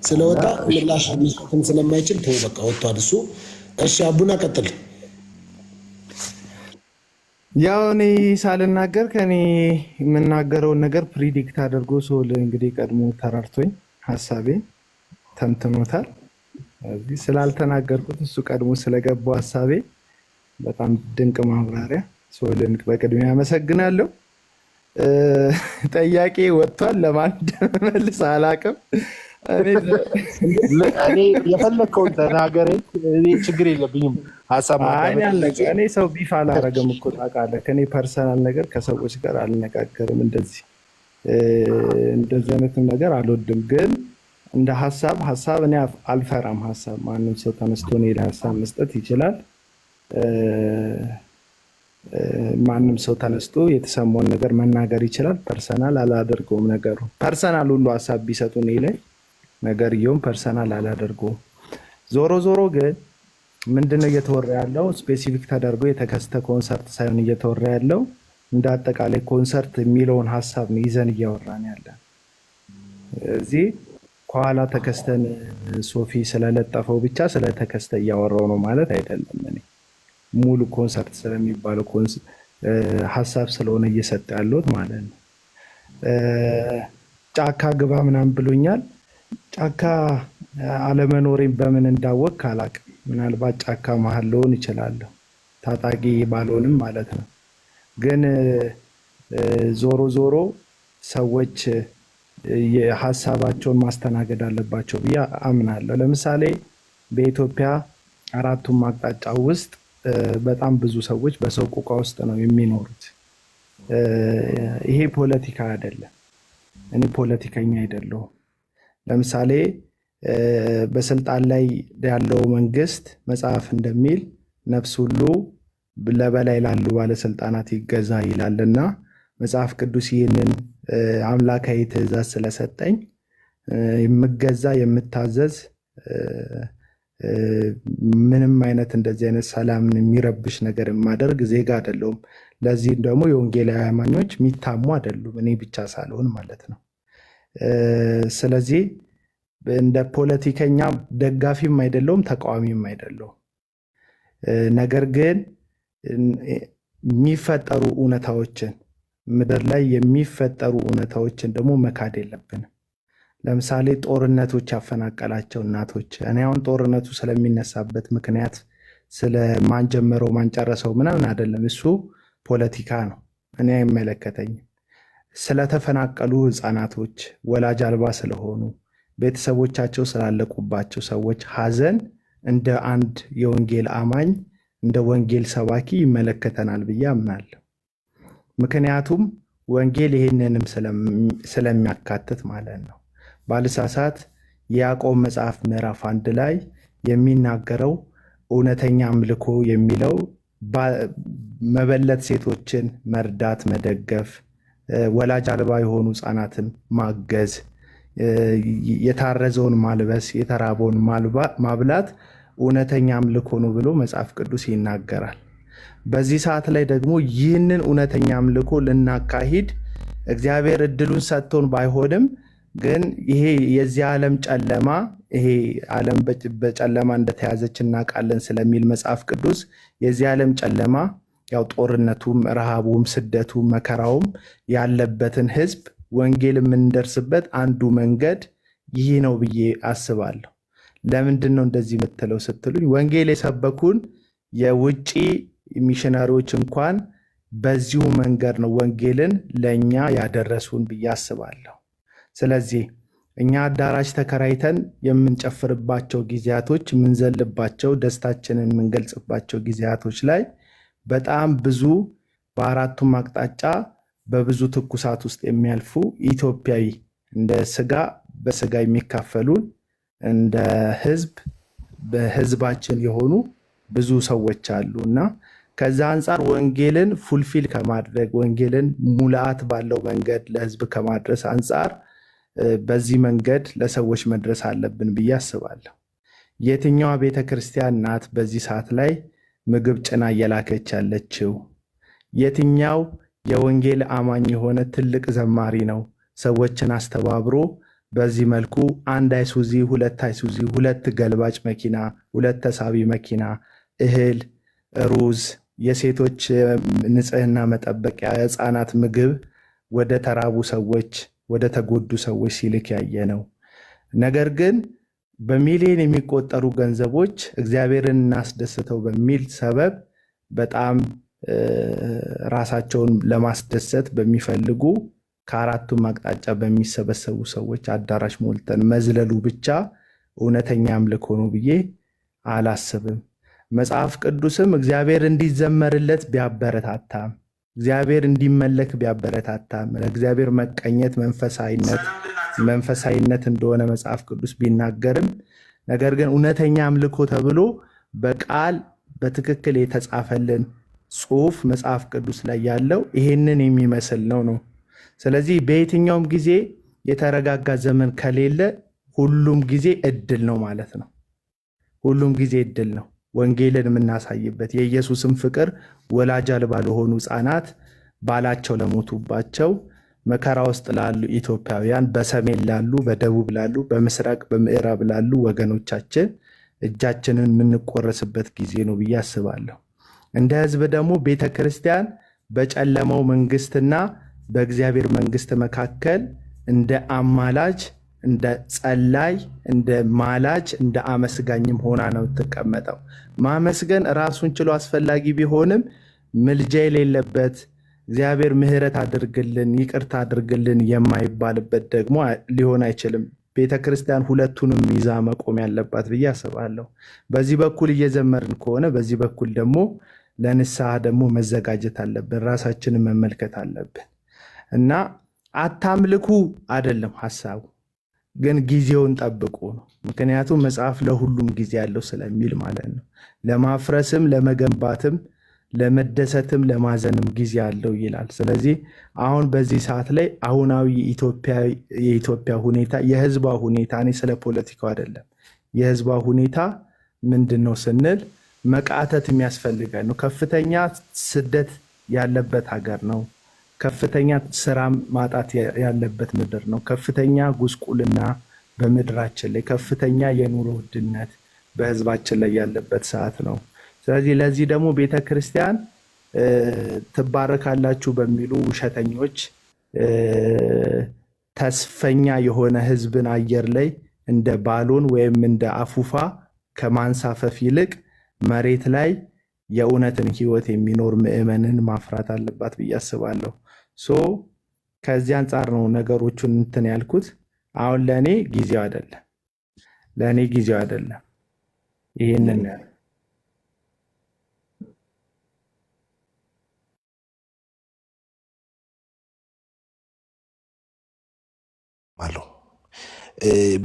ስለወጣ ምላሽ መስጠትም ስለማይችል ተው በቃ ወጥቷል እሱ። እሺ አቡና ቀጥል።
ያው እኔ ሳልናገር ከኔ የምናገረውን ነገር ፕሪዲክት አድርጎ ሶል እንግዲህ ቀድሞ ተራርቶኝ ሀሳቤን ተንትኖታል። እዚህ ስላልተናገርኩት እሱ ቀድሞ ስለገባው ሀሳቤ በጣም ድንቅ ማብራሪያ ሶልን በቅድሚያ አመሰግናለሁ። ጥያቄ ወጥቷል። ለማን እንደምመልስ አላውቅም።
እኔ የፈለግከውን ተናገር፣ ችግር የለብኝም። ሀሳብ
እኔ ሰው ቢፍ አላረገም እኮ ታውቃለህ። ከኔ ፐርሰናል ነገር ከሰዎች ጋር አልነጋገርም። እንደዚህ አይነትም ነገር አልወድም። ግን እንደ ሀሳብ እኔ አልፈራም። ሀሳብ ማንም ሰው ተነስቶ እኔ ለሀሳብ መስጠት ይችላል። ማንም ሰው ተነስቶ የተሰማውን ነገር መናገር ይችላል። ፐርሰናል አላደርገውም። ነገሩ ፐርሰናል ሁሉ ሀሳብ ቢሰጡ እኔ ላይ ነገርየውም ፐርሰናል አላደርገውም። ዞሮ ግን ምንድነው እየተወራ ያለው? ስፔሲፊክ ተደርጎ የተከሰተ ኮንሰርት ሳይሆን እየተወራ ያለው እንደ አጠቃላይ ኮንሰርት የሚለውን ሀሳብ ነው ይዘን እያወራን ያለን። እዚህ ከኋላ ተከስተን ሶፊ ስለለጠፈው ብቻ ስለተከስተ እያወራው ነው ማለት አይደለም። እኔ ሙሉ ኮንሰርት ስለሚባለው ሀሳብ ስለሆነ እየሰጠ ያለሁት ማለት ነው። ጫካ ግባ ምናምን ብሎኛል። ጫካ አለመኖሬን በምን እንዳወቅ አላውቅም። ምናልባት ጫካ መሀል ልሆን ይችላለሁ፣ ታጣቂ ባልሆንም ማለት ነው። ግን ዞሮ ሰዎች ሀሳባቸውን ማስተናገድ አለባቸው ብዬ አምናለሁ። ለምሳሌ በኢትዮጵያ አራቱም አቅጣጫ ውስጥ በጣም ብዙ ሰዎች በሰው ቁቃ ውስጥ ነው የሚኖሩት። ይሄ ፖለቲካ አይደለም። እኔ ፖለቲከኛ አይደለሁም። ለምሳሌ በስልጣን ላይ ያለው መንግስት መጽሐፍ እንደሚል ነፍስ ሁሉ ለበላይ ላሉ ባለስልጣናት ይገዛ ይላልና መጽሐፍ ቅዱስ ይህንን አምላካዊ ትእዛዝ ስለሰጠኝ የምገዛ የምታዘዝ ምንም አይነት እንደዚህ አይነት ሰላምን የሚረብሽ ነገር የማደርግ ዜጋ አይደለሁም። ለዚህም ደግሞ የወንጌላዊ አማኞች የሚታሙ አይደሉም፣ እኔ ብቻ ሳልሆን ማለት ነው። ስለዚህ እንደ ፖለቲከኛ ደጋፊም አይደለሁም፣ ተቃዋሚም አይደለሁም። ነገር ግን የሚፈጠሩ እውነታዎችን ምድር ላይ የሚፈጠሩ እውነታዎችን ደግሞ መካድ የለብንም። ለምሳሌ ጦርነቶች ያፈናቀላቸው እናቶች፣ እኔ አሁን ጦርነቱ ስለሚነሳበት ምክንያት ስለማንጀመረው ማንጨረሰው ምናምን አይደለም፣ እሱ ፖለቲካ ነው፣ እኔ አይመለከተኝም። ስለተፈናቀሉ ህፃናቶች፣ ወላጅ አልባ ስለሆኑ ቤተሰቦቻቸው ስላለቁባቸው ሰዎች ሀዘን እንደ አንድ የወንጌል አማኝ እንደ ወንጌል ሰባኪ ይመለከተናል ብዬ አምናለሁ። ምክንያቱም ወንጌል ይህንንም ስለሚያካትት ማለት ነው። ባልሳሳት የያዕቆብ መጽሐፍ ምዕራፍ 1 ላይ የሚናገረው እውነተኛ አምልኮ የሚለው መበለት ሴቶችን መርዳት፣ መደገፍ፣ ወላጅ አልባ የሆኑ ህፃናትን ማገዝ፣ የታረዘውን ማልበስ፣ የተራበውን ማብላት እውነተኛ አምልኮ ነው ብሎ መጽሐፍ ቅዱስ ይናገራል። በዚህ ሰዓት ላይ ደግሞ ይህንን እውነተኛ አምልኮ ልናካሂድ እግዚአብሔር እድሉን ሰጥቶን ባይሆንም ግን ይሄ የዚህ ዓለም ጨለማ ይሄ ዓለም በጨለማ እንደተያዘች እናውቃለን ስለሚል መጽሐፍ ቅዱስ የዚህ ዓለም ጨለማ ያው ጦርነቱም ረሃቡም ስደቱም መከራውም ያለበትን ህዝብ ወንጌል የምንደርስበት አንዱ መንገድ ይህ ነው ብዬ አስባለሁ። ለምንድን ነው እንደዚህ የምትለው ስትሉኝ ወንጌል የሰበኩን የውጭ ሚሽነሪዎች እንኳን በዚሁ መንገድ ነው ወንጌልን ለእኛ ያደረሱን ብዬ አስባለሁ። ስለዚህ እኛ አዳራሽ ተከራይተን የምንጨፍርባቸው ጊዜያቶች፣ የምንዘልባቸው፣ ደስታችንን የምንገልጽባቸው ጊዜያቶች ላይ በጣም ብዙ በአራቱም አቅጣጫ በብዙ ትኩሳት ውስጥ የሚያልፉ ኢትዮጵያዊ እንደ ስጋ በስጋ የሚካፈሉን እንደ ህዝብ በህዝባችን የሆኑ ብዙ ሰዎች አሉ እና ከዛ አንጻር ወንጌልን ፉልፊል ከማድረግ ወንጌልን ሙላአት ባለው መንገድ ለህዝብ ከማድረስ አንጻር በዚህ መንገድ ለሰዎች መድረስ አለብን ብዬ አስባለሁ። የትኛዋ ቤተክርስቲያን ናት በዚህ ሰዓት ላይ ምግብ ጭና እየላከች ያለችው? የትኛው የወንጌል አማኝ የሆነ ትልቅ ዘማሪ ነው ሰዎችን አስተባብሮ በዚህ መልኩ አንድ አይሱዚ፣ ሁለት አይሱዚ፣ ሁለት ገልባጭ መኪና፣ ሁለት ተሳቢ መኪና፣ እህል፣ ሩዝ፣ የሴቶች ንጽህና መጠበቂያ፣ የህፃናት ምግብ ወደ ተራቡ ሰዎች ወደ ተጎዱ ሰዎች ሲልክ ያየ ነው። ነገር ግን በሚሊዮን የሚቆጠሩ ገንዘቦች እግዚአብሔርን እናስደስተው በሚል ሰበብ በጣም ራሳቸውን ለማስደሰት በሚፈልጉ ከአራቱም አቅጣጫ በሚሰበሰቡ ሰዎች አዳራሽ ሞልተን መዝለሉ ብቻ እውነተኛ አምልኮ ነው ብዬ አላስብም። መጽሐፍ ቅዱስም እግዚአብሔር እንዲዘመርለት ቢያበረታታም እግዚአብሔር እንዲመለክ ቢያበረታታም ለእግዚአብሔር መቀኘት መንፈሳዊነት እንደሆነ መጽሐፍ ቅዱስ ቢናገርም ነገር ግን እውነተኛ አምልኮ ተብሎ በቃል በትክክል የተጻፈልን ጽሑፍ መጽሐፍ ቅዱስ ላይ ያለው ይሄንን የሚመስል ነው። ስለዚህ በየትኛውም ጊዜ የተረጋጋ ዘመን ከሌለ ሁሉም ጊዜ እድል ነው ማለት ነው። ሁሉም ጊዜ እድል ነው። ወንጌልን የምናሳይበት የኢየሱስን ፍቅር ወላጅ አልባ ለሆኑ ሕፃናት ባላቸው ለሞቱባቸው መከራ ውስጥ ላሉ ኢትዮጵያውያን፣ በሰሜን ላሉ፣ በደቡብ ላሉ፣ በምስራቅ በምዕራብ ላሉ ወገኖቻችን እጃችንን የምንቆረስበት ጊዜ ነው ብዬ አስባለሁ። እንደ ህዝብ ደግሞ ቤተክርስቲያን በጨለማው መንግስትና በእግዚአብሔር መንግስት መካከል እንደ አማላጅ፣ እንደ ጸላይ፣ እንደ ማላጅ፣ እንደ አመስጋኝም ሆና ነው የምትቀመጠው። ማመስገን ራሱን ችሎ አስፈላጊ ቢሆንም ምልጃ የሌለበት እግዚአብሔር ምህረት አድርግልን ይቅርታ አድርግልን የማይባልበት ደግሞ ሊሆን አይችልም። ቤተክርስቲያን ሁለቱንም ይዛ መቆም ያለባት ብዬ አስባለሁ። በዚህ በኩል እየዘመርን ከሆነ በዚህ በኩል ደግሞ ለንስሐ ደግሞ መዘጋጀት አለብን፣ ራሳችንን መመልከት አለብን እና አታምልኩ አይደለም ሐሳቡ፣ ግን ጊዜውን ጠብቁ ነው። ምክንያቱም መጽሐፍ ለሁሉም ጊዜ ያለው ስለሚል ማለት ነው። ለማፍረስም ለመገንባትም ለመደሰትም ለማዘንም ጊዜ አለው ይላል። ስለዚህ አሁን በዚህ ሰዓት ላይ አሁናዊ የኢትዮጵያ ሁኔታ የህዝቧ ሁኔታ እኔ ስለ ፖለቲካው አይደለም፣ የህዝቧ ሁኔታ ምንድን ነው ስንል መቃተት የሚያስፈልገን ነው። ከፍተኛ ስደት ያለበት ሀገር ነው። ከፍተኛ ስራ ማጣት ያለበት ምድር ነው። ከፍተኛ ጉስቁልና በምድራችን ላይ፣ ከፍተኛ የኑሮ ውድነት በህዝባችን ላይ ያለበት ሰዓት ነው። ስለዚህ ለዚህ ደግሞ ቤተክርስቲያን ትባረካላችሁ በሚሉ ውሸተኞች ተስፈኛ የሆነ ህዝብን አየር ላይ እንደ ባሎን ወይም እንደ አፉፋ ከማንሳፈፍ ይልቅ መሬት ላይ የእውነትን ህይወት የሚኖር ምዕመንን ማፍራት አለባት ብዬ አስባለሁ። ከዚህ አንጻር ነው ነገሮቹን እንትን ያልኩት። አሁን ለእኔ ጊዜው አይደለም። ይህንን
አለው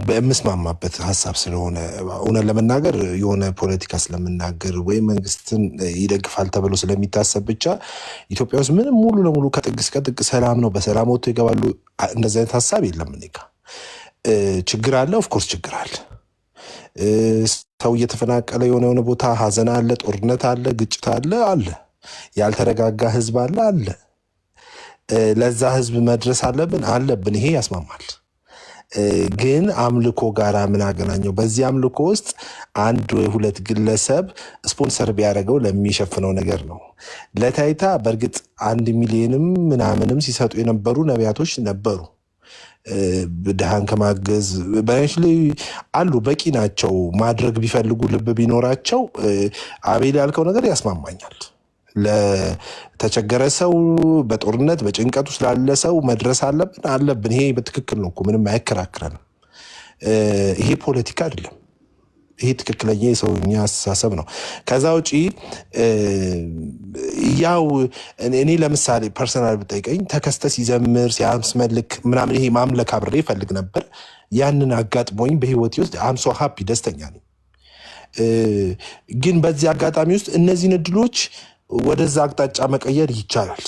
በምስማማበት ሀሳብ ስለሆነ እውነት ለመናገር የሆነ ፖለቲካ ስለምናገር ወይም መንግስትን ይደግፋል ተብሎ ስለሚታሰብ ብቻ ኢትዮጵያ ውስጥ ምንም ሙሉ ለሙሉ ከጥግ እስከ ጥግ ሰላም ነው፣ በሰላም ወጥቶ ይገባሉ፣ እንደዚህ አይነት ሀሳብ የለም። እኔ ጋ ችግር አለ፣ ኦፍኮርስ ችግር አለ። ሰው እየተፈናቀለ የሆነ ቦታ ሀዘን አለ፣ ጦርነት አለ፣ ግጭት አለ። ያልተረጋጋ ህዝብ አለ። ለዛ ህዝብ መድረስ አለብን። ይሄ ያስማማል። ግን አምልኮ ጋር ምን አገናኘው? በዚህ አምልኮ ውስጥ አንድ ወይ ሁለት ግለሰብ ስፖንሰር ቢያደርገው ለሚሸፍነው ነገር ነው። ለታይታ በእርግጥ 1 ሚሊዮንም ምናምንም ሲሰጡ የነበሩ ነቢያቶች ነበሩ። ድሃን ከማገዝ በነች ላይ አሉ፣ በቂ ናቸው። ማድረግ ቢፈልጉ ልብ ቢኖራቸው አቤል ያልከው ነገር ያስማማኛል። ለተቸገረ ሰው በጦርነት በጭንቀቱ ስላለ ሰው መድረስ አለብን። ይሄ በትክክል ነው እኮ ምንም አያከራክረንም። ይሄ ፖለቲካ አይደለም። ይሄ ትክክለኛ የሰውኛ አስተሳሰብ ነው። ከዛ ውጪ ያው እኔ ለምሳሌ ፐርሰናል ብጠይቀኝ ተከስተ ሲዘምር ሲያስመልክ ምናምን ይሄ ማምለክ አብሬ ይፈልግ ነበር። ያንን አጋጥሞኝ በህይወቴ ውስጥ አምሶ ሀፒ ደስተኛ ነኝ። ግን በዚህ አጋጣሚ ውስጥ እነዚህን እድሎች ወደዛ አቅጣጫ መቀየር ይቻላል።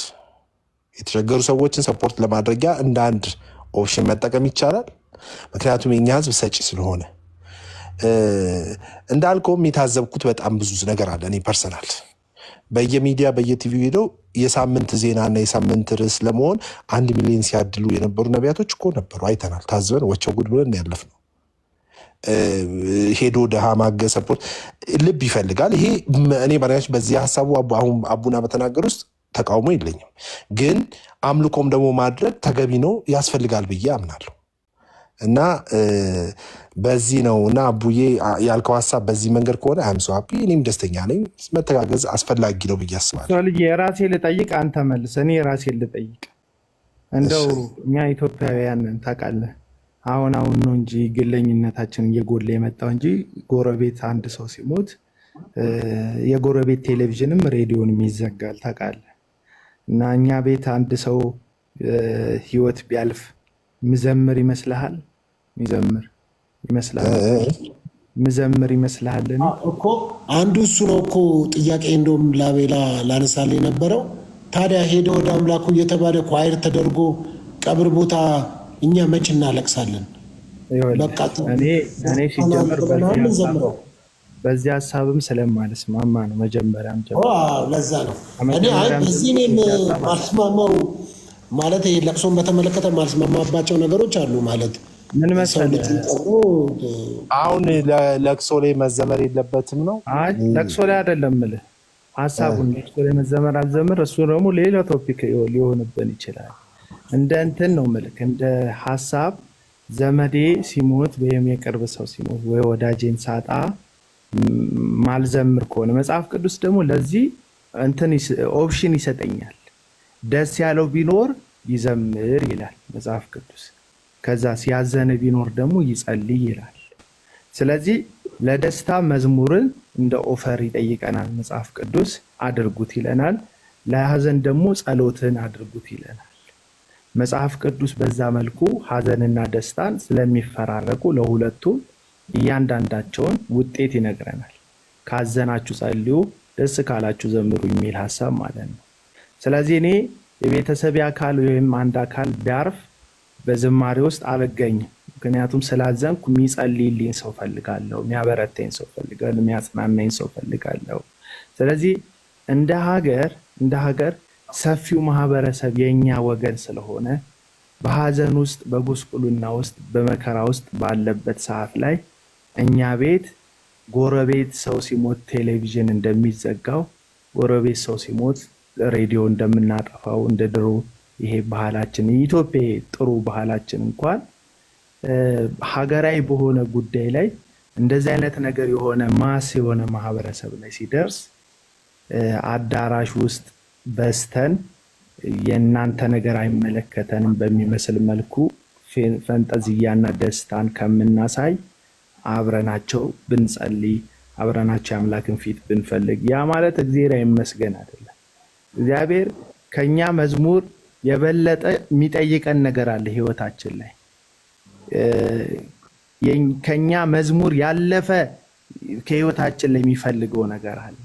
የተቸገሩ ሰዎችን ሰፖርት ለማድረጊያ እንደ አንድ ኦፕሽን መጠቀም ይቻላል። ምክንያቱም የኛ ህዝብ ሰጪ ስለሆነ እንዳልከውም የታዘብኩት በጣም ብዙ ነገር አለ። እኔ ፐርሰናል በየሚዲያ በየቲቪ ሄደው የሳምንት ዜናና የሳምንት ርዕስ ለመሆን 1 ሚሊዮን ሲያድሉ የነበሩ ነቢያቶች እኮ ነበሩ። አይተናል፣ ታዝበን ወቸው ጉድ ብለን ያለፍነው። ሄዶ ድሃ ማገዝ ሰፖርት ልብ ይፈልጋል። ይሄ እኔ ባሪያች በዚህ ሀሳቡ አሁን አቡና በተናገር ውስጥ ተቃውሞ የለኝም። ግን አምልኮም ደግሞ ማድረግ ተገቢ ነው ያስፈልጋል ብዬ አምናለሁ። እና በዚህ ነው እና አቡዬ ያልከው ሀሳብ በዚህ መንገድ ከሆነ አምሶ ሀፒ እኔም ደስተኛ ነኝ። መተጋገዝ አስፈላጊ ነው ብዬ አስባለሁ።
ልጅ የራሴ ልጠይቅ፣ አንተ መልስ። እኔ የራሴ ልጠይቅ። እንደው እኛ ኢትዮጵያውያን ታውቃለህ፣ አሁን ነው እንጂ ግለኝነታችን እየጎላ የመጣው እንጂ ጎረቤት አንድ ሰው ሲሞት የጎረቤት ቴሌቪዥንም ሬዲዮንም ይዘጋል ታውቃለህ። እና እኛ ቤት አንድ ሰው ህይወት ቢያልፍ ምዘምር ይመስልሃል? ምዘምር ይመስልሃል?
እኮ አንዱ እሱ ነው እኮ ጥያቄ። እንደውም ላቤላ ላነሳል የነበረው ታዲያ ሄደ ወደ አምላኩ እየተባለ ኳይር ተደርጎ ቀብር ቦታ እኛ መች እናለቅሳለን?
እኔ ሲጀምር በዚህ ሀሳብም ስለማልስማማ ነው። መጀመሪያም
ለዛ ነው እኔ በዚህ እኔም ማልስማማው። ማለት ለቅሶን በተመለከተ ማልስማማባቸው ነገሮች አሉ። ማለት
ምን መሰለህ፣
አሁን ለቅሶ ላይ መዘመር የለበትም ነው።
ለቅሶ ላይ አይደለም የምልህ ሀሳቡን። ለቅሶ ላይ መዘመር አልዘምር፣ እሱ ደግሞ ሌላ ቶፒክ ሊሆንብን ይችላል። እንደ እንትን ነው የምልህ፣ እንደ ሀሳብ ዘመዴ ሲሞት ወይም የቅርብ ሰው ሲሞት ወይ ወዳጄን ሳጣ ማልዘምር ከሆነ መጽሐፍ ቅዱስ ደግሞ ለዚህ እንትን ኦፕሽን ይሰጠኛል። ደስ ያለው ቢኖር ይዘምር ይላል መጽሐፍ ቅዱስ። ከዛ ሲያዘነ ቢኖር ደግሞ ይጸልይ ይላል። ስለዚህ ለደስታ መዝሙርን እንደ ኦፈር ይጠይቀናል መጽሐፍ ቅዱስ፣ አድርጉት ይለናል። ለሐዘን ደግሞ ጸሎትን አድርጉት ይለናል መጽሐፍ ቅዱስ። በዛ መልኩ ሐዘንና ደስታን ስለሚፈራረቁ ለሁለቱም እያንዳንዳቸውን ውጤት ይነግረናል። ካዘናችሁ ጸልዩ፣ ደስ ካላችሁ ዘምሩ የሚል ሀሳብ ማለት ነው። ስለዚህ እኔ የቤተሰብ አካል ወይም አንድ አካል ቢያርፍ በዝማሬ ውስጥ አልገኝም። ምክንያቱም ስላዘንኩ የሚጸልይልኝ ሰው ፈልጋለሁ፣ የሚያበረታኝ ሰው ፈልጋለሁ፣ የሚያጽናናኝ ሰው ፈልጋለሁ። ስለዚህ እንደ ሀገር ሰፊው ማህበረሰብ የኛ ወገን ስለሆነ በሐዘን ውስጥ በጉስቁልና ውስጥ በመከራ ውስጥ ባለበት ሰዓት ላይ እኛ ቤት ጎረቤት ሰው ሲሞት ቴሌቪዥን እንደሚዘጋው ጎረቤት ሰው ሲሞት ሬዲዮ እንደምናጠፋው እንደ ድሮ ይሄ ባህላችን የኢትዮጵያ ጥሩ ባህላችን እንኳን ሀገራዊ በሆነ ጉዳይ ላይ እንደዚህ አይነት ነገር የሆነ ማስ የሆነ ማህበረሰብ ላይ ሲደርስ አዳራሽ ውስጥ በስተን የእናንተ ነገር አይመለከተንም በሚመስል መልኩ ፈንጠዝያና ደስታን ከምናሳይ አብረናቸው ብንጸልይ አብረናቸው የአምላክን ፊት ብንፈልግ ያ ማለት እግዚአብሔር አይመስገን አይደለም። እግዚአብሔር ከኛ መዝሙር የበለጠ የሚጠይቀን ነገር አለ ህይወታችን ላይ። ከኛ መዝሙር ያለፈ ከህይወታችን ላይ የሚፈልገው ነገር አለ።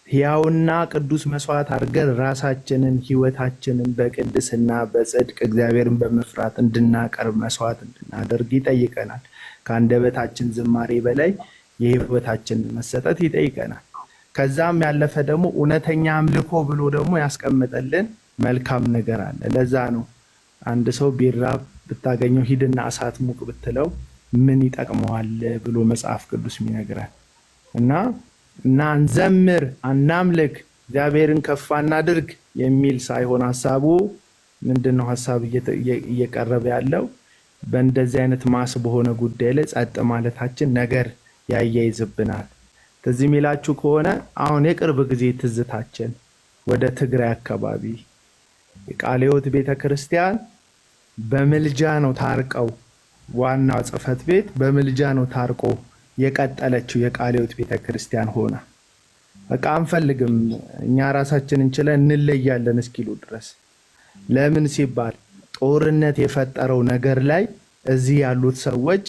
ሕያውና ቅዱስ መስዋዕት አድርገን ራሳችንን ህይወታችንን በቅድስና በጽድቅ እግዚአብሔርን በመፍራት እንድናቀርብ መስዋዕት እንድናደርግ ይጠይቀናል። ከአንደበታችን ዝማሬ በላይ የህይወታችን መሰጠት ይጠይቀናል። ከዛም ያለፈ ደግሞ እውነተኛ አምልኮ ብሎ ደግሞ ያስቀምጠልን መልካም ነገር አለ። ለዛ ነው አንድ ሰው ቢራብ ብታገኘው ሂድና እሳት ሙቅ ብትለው ምን ይጠቅመዋል ብሎ መጽሐፍ ቅዱስ የሚነግረን እና እንዘምር፣ አናምልክ፣ እግዚአብሔርን ከፍ እናድርግ የሚል ሳይሆን ሀሳቡ ምንድነው? ሀሳብ እየቀረበ ያለው በእንደዚህ አይነት ማስ በሆነ ጉዳይ ላይ ጸጥ ማለታችን ነገር ያያይዝብናል። ትዝ የሚላችሁ ከሆነ አሁን የቅርብ ጊዜ ትዝታችን ወደ ትግራይ አካባቢ የቃለ ሕይወት ቤተክርስቲያን በምልጃ ነው ታርቀው፣ ዋናው ጽሕፈት ቤት በምልጃ ነው ታርቆ የቀጠለችው የቃለ ሕይወት ቤተክርስቲያን ሆና በቃ አንፈልግም እኛ ራሳችን እንችለን እንለያለን እስኪሉ ድረስ። ለምን ሲባል ጦርነት የፈጠረው ነገር ላይ እዚህ ያሉት ሰዎች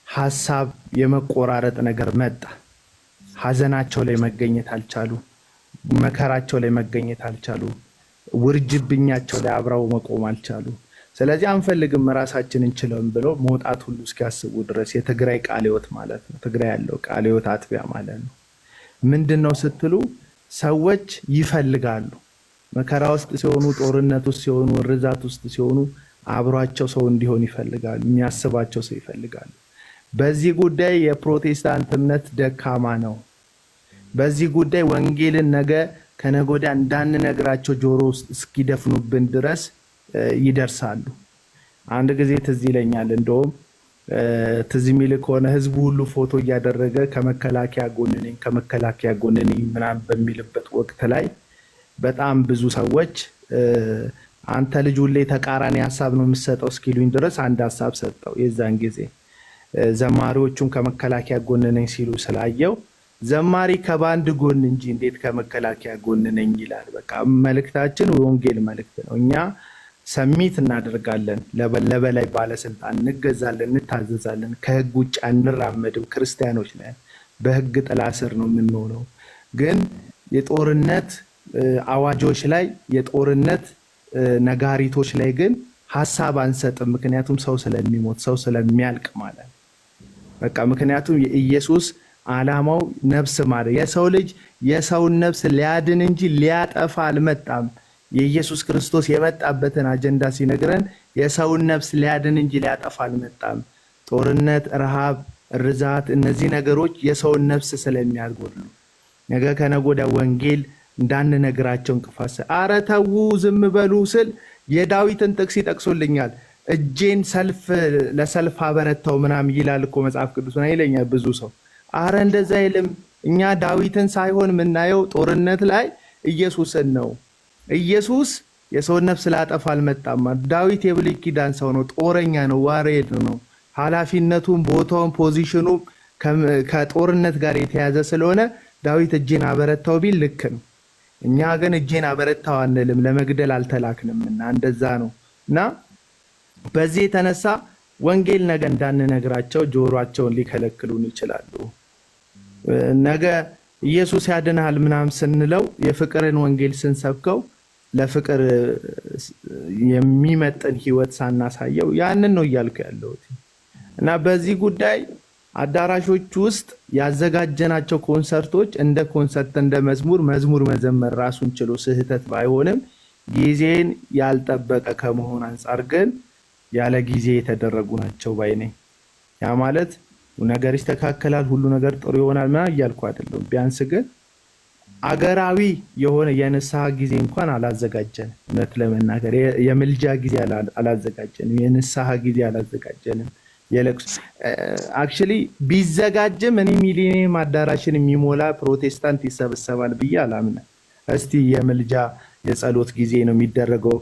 ሀሳብ የመቆራረጥ ነገር መጣ። ሀዘናቸው ላይ መገኘት አልቻሉ፣ መከራቸው ላይ መገኘት አልቻሉ፣ ውርጅብኛቸው ላይ አብረው መቆም አልቻሉ። ስለዚህ አንፈልግም ራሳችን እንችለን ብለው መውጣት ሁሉ እስኪያስቡ ድረስ የትግራይ ቃለ ሕይወት ማለት ነው። ትግራይ ያለው ቃለ ሕይወት አጥቢያ ማለት ነው። ምንድነው ስትሉ ሰዎች ይፈልጋሉ መከራ ውስጥ ሲሆኑ፣ ጦርነት ውስጥ ሲሆኑ፣ ርዛት ውስጥ ሲሆኑ አብሯቸው ሰው እንዲሆን ይፈልጋሉ፣ የሚያስባቸው ሰው ይፈልጋሉ። በዚህ ጉዳይ የፕሮቴስታንት እምነት ደካማ ነው። በዚህ ጉዳይ ወንጌልን ነገ ከነገ ወዲያ እንዳንነግራቸው ጆሮ ውስጥ እስኪደፍኑብን ድረስ ይደርሳሉ። አንድ ጊዜ ትዝ ይለኛል፣ እንደውም ትዝ የሚል ከሆነ ህዝቡ ሁሉ ፎቶ እያደረገ ከመከላከያ ጎን ነኝ ከመከላከያ ጎን ነኝ ምናምን በሚልበት ወቅት ላይ በጣም ብዙ ሰዎች አንተ ልጅ ሁሌ ተቃራኒ ሀሳብ ነው የምትሰጠው እስኪሉኝ ድረስ አንድ ሀሳብ ሰጠው። የዛን ጊዜ ዘማሪዎቹም ከመከላከያ ጎን ነኝ ሲሉ ስላየው ዘማሪ ከባንድ ጎን እንጂ እንዴት ከመከላከያ ጎን ነኝ ይላል። በቃ መልእክታችን ወንጌል መልእክት ነው። እኛ ሰሚት እናደርጋለን፣ ለበላይ ባለስልጣን እንገዛለን፣ እንታዘዛለን። ከህግ ውጭ አንራመድም። ክርስቲያኖች ነን። በህግ ጥላ ስር ነው የምንሆነው። ግን የጦርነት አዋጆች ላይ የጦርነት ነጋሪቶች ላይ ግን ሀሳብ አንሰጥም። ምክንያቱም ሰው ስለሚሞት ሰው ስለሚያልቅ ማለት ነው። በቃ ምክንያቱም የኢየሱስ ዓላማው ነፍስ ማለት የሰው ልጅ የሰውን ነፍስ ሊያድን እንጂ ሊያጠፋ አልመጣም። የኢየሱስ ክርስቶስ የመጣበትን አጀንዳ ሲነግረን የሰውን ነፍስ ሊያድን እንጂ ሊያጠፋ አልመጣም። ጦርነት፣ ረሃብ፣ ርዛት እነዚህ ነገሮች የሰውን ነፍስ ስለሚያጎድሉ ነገ ከነገ ወዲያ ወንጌል እንዳንነግራቸው እንቅፋት አረ ተው ዝም በሉ ስል የዳዊትን ጥቅስ ይጠቅሱልኛል። እጄን ለሰልፍ አበረታው ምናምን ይላል እኮ መጽሐፍ ቅዱስ ነው ይለኛል ብዙ ሰው። አረ እንደዛ አይልም። እኛ ዳዊትን ሳይሆን የምናየው ጦርነት ላይ ኢየሱስን ነው። ኢየሱስ የሰውን ነፍስ ላጠፋ አልመጣም። ዳዊት የብሉይ ኪዳን ሰው ነው፣ ጦረኛ ነው፣ ዋሬድ ነው። ኃላፊነቱም ቦታውን ፖዚሽኑ ከጦርነት ጋር የተያዘ ስለሆነ ዳዊት እጄን አበረታው ቢል ልክ ነው። እኛ ግን እጄን አበረታው አንልም፣ ለመግደል አልተላክንምና እንደዛ ነው። እና በዚህ የተነሳ ወንጌል ነገ እንዳንነግራቸው ጆሮአቸውን ሊከለክሉን ይችላሉ። ነገ ኢየሱስ ያድናል ምናምን ስንለው የፍቅርን ወንጌል ስንሰብከው ለፍቅር የሚመጥን ህይወት ሳናሳየው ያንን ነው እያልኩ ያለሁት። እና በዚህ ጉዳይ አዳራሾች ውስጥ ያዘጋጀናቸው ኮንሰርቶች እንደ ኮንሰርት እንደ መዝሙር መዘመር ራሱን ችሎ ስህተት ባይሆንም ጊዜን ያልጠበቀ ከመሆን አንጻር ግን ያለ ጊዜ የተደረጉ ናቸው ባይ ነኝ። ያ ማለት ነገር ይስተካከላል፣ ሁሉ ነገር ጥሩ ይሆናል ምናምን እያልኩ አይደለም። ቢያንስ ግን አገራዊ የሆነ የንስሐ ጊዜ እንኳን አላዘጋጀንም። እውነት ለመናገር የምልጃ ጊዜ አላዘጋጀንም፣ የንስሐ ጊዜ አላዘጋጀንም። አክቹሊ ቢዘጋጅም እኔ ሚሊኒየም አዳራሽን የሚሞላ ፕሮቴስታንት ይሰበሰባል ብዬ አላምንም። እስቲ የምልጃ የጸሎት ጊዜ ነው የሚደረገው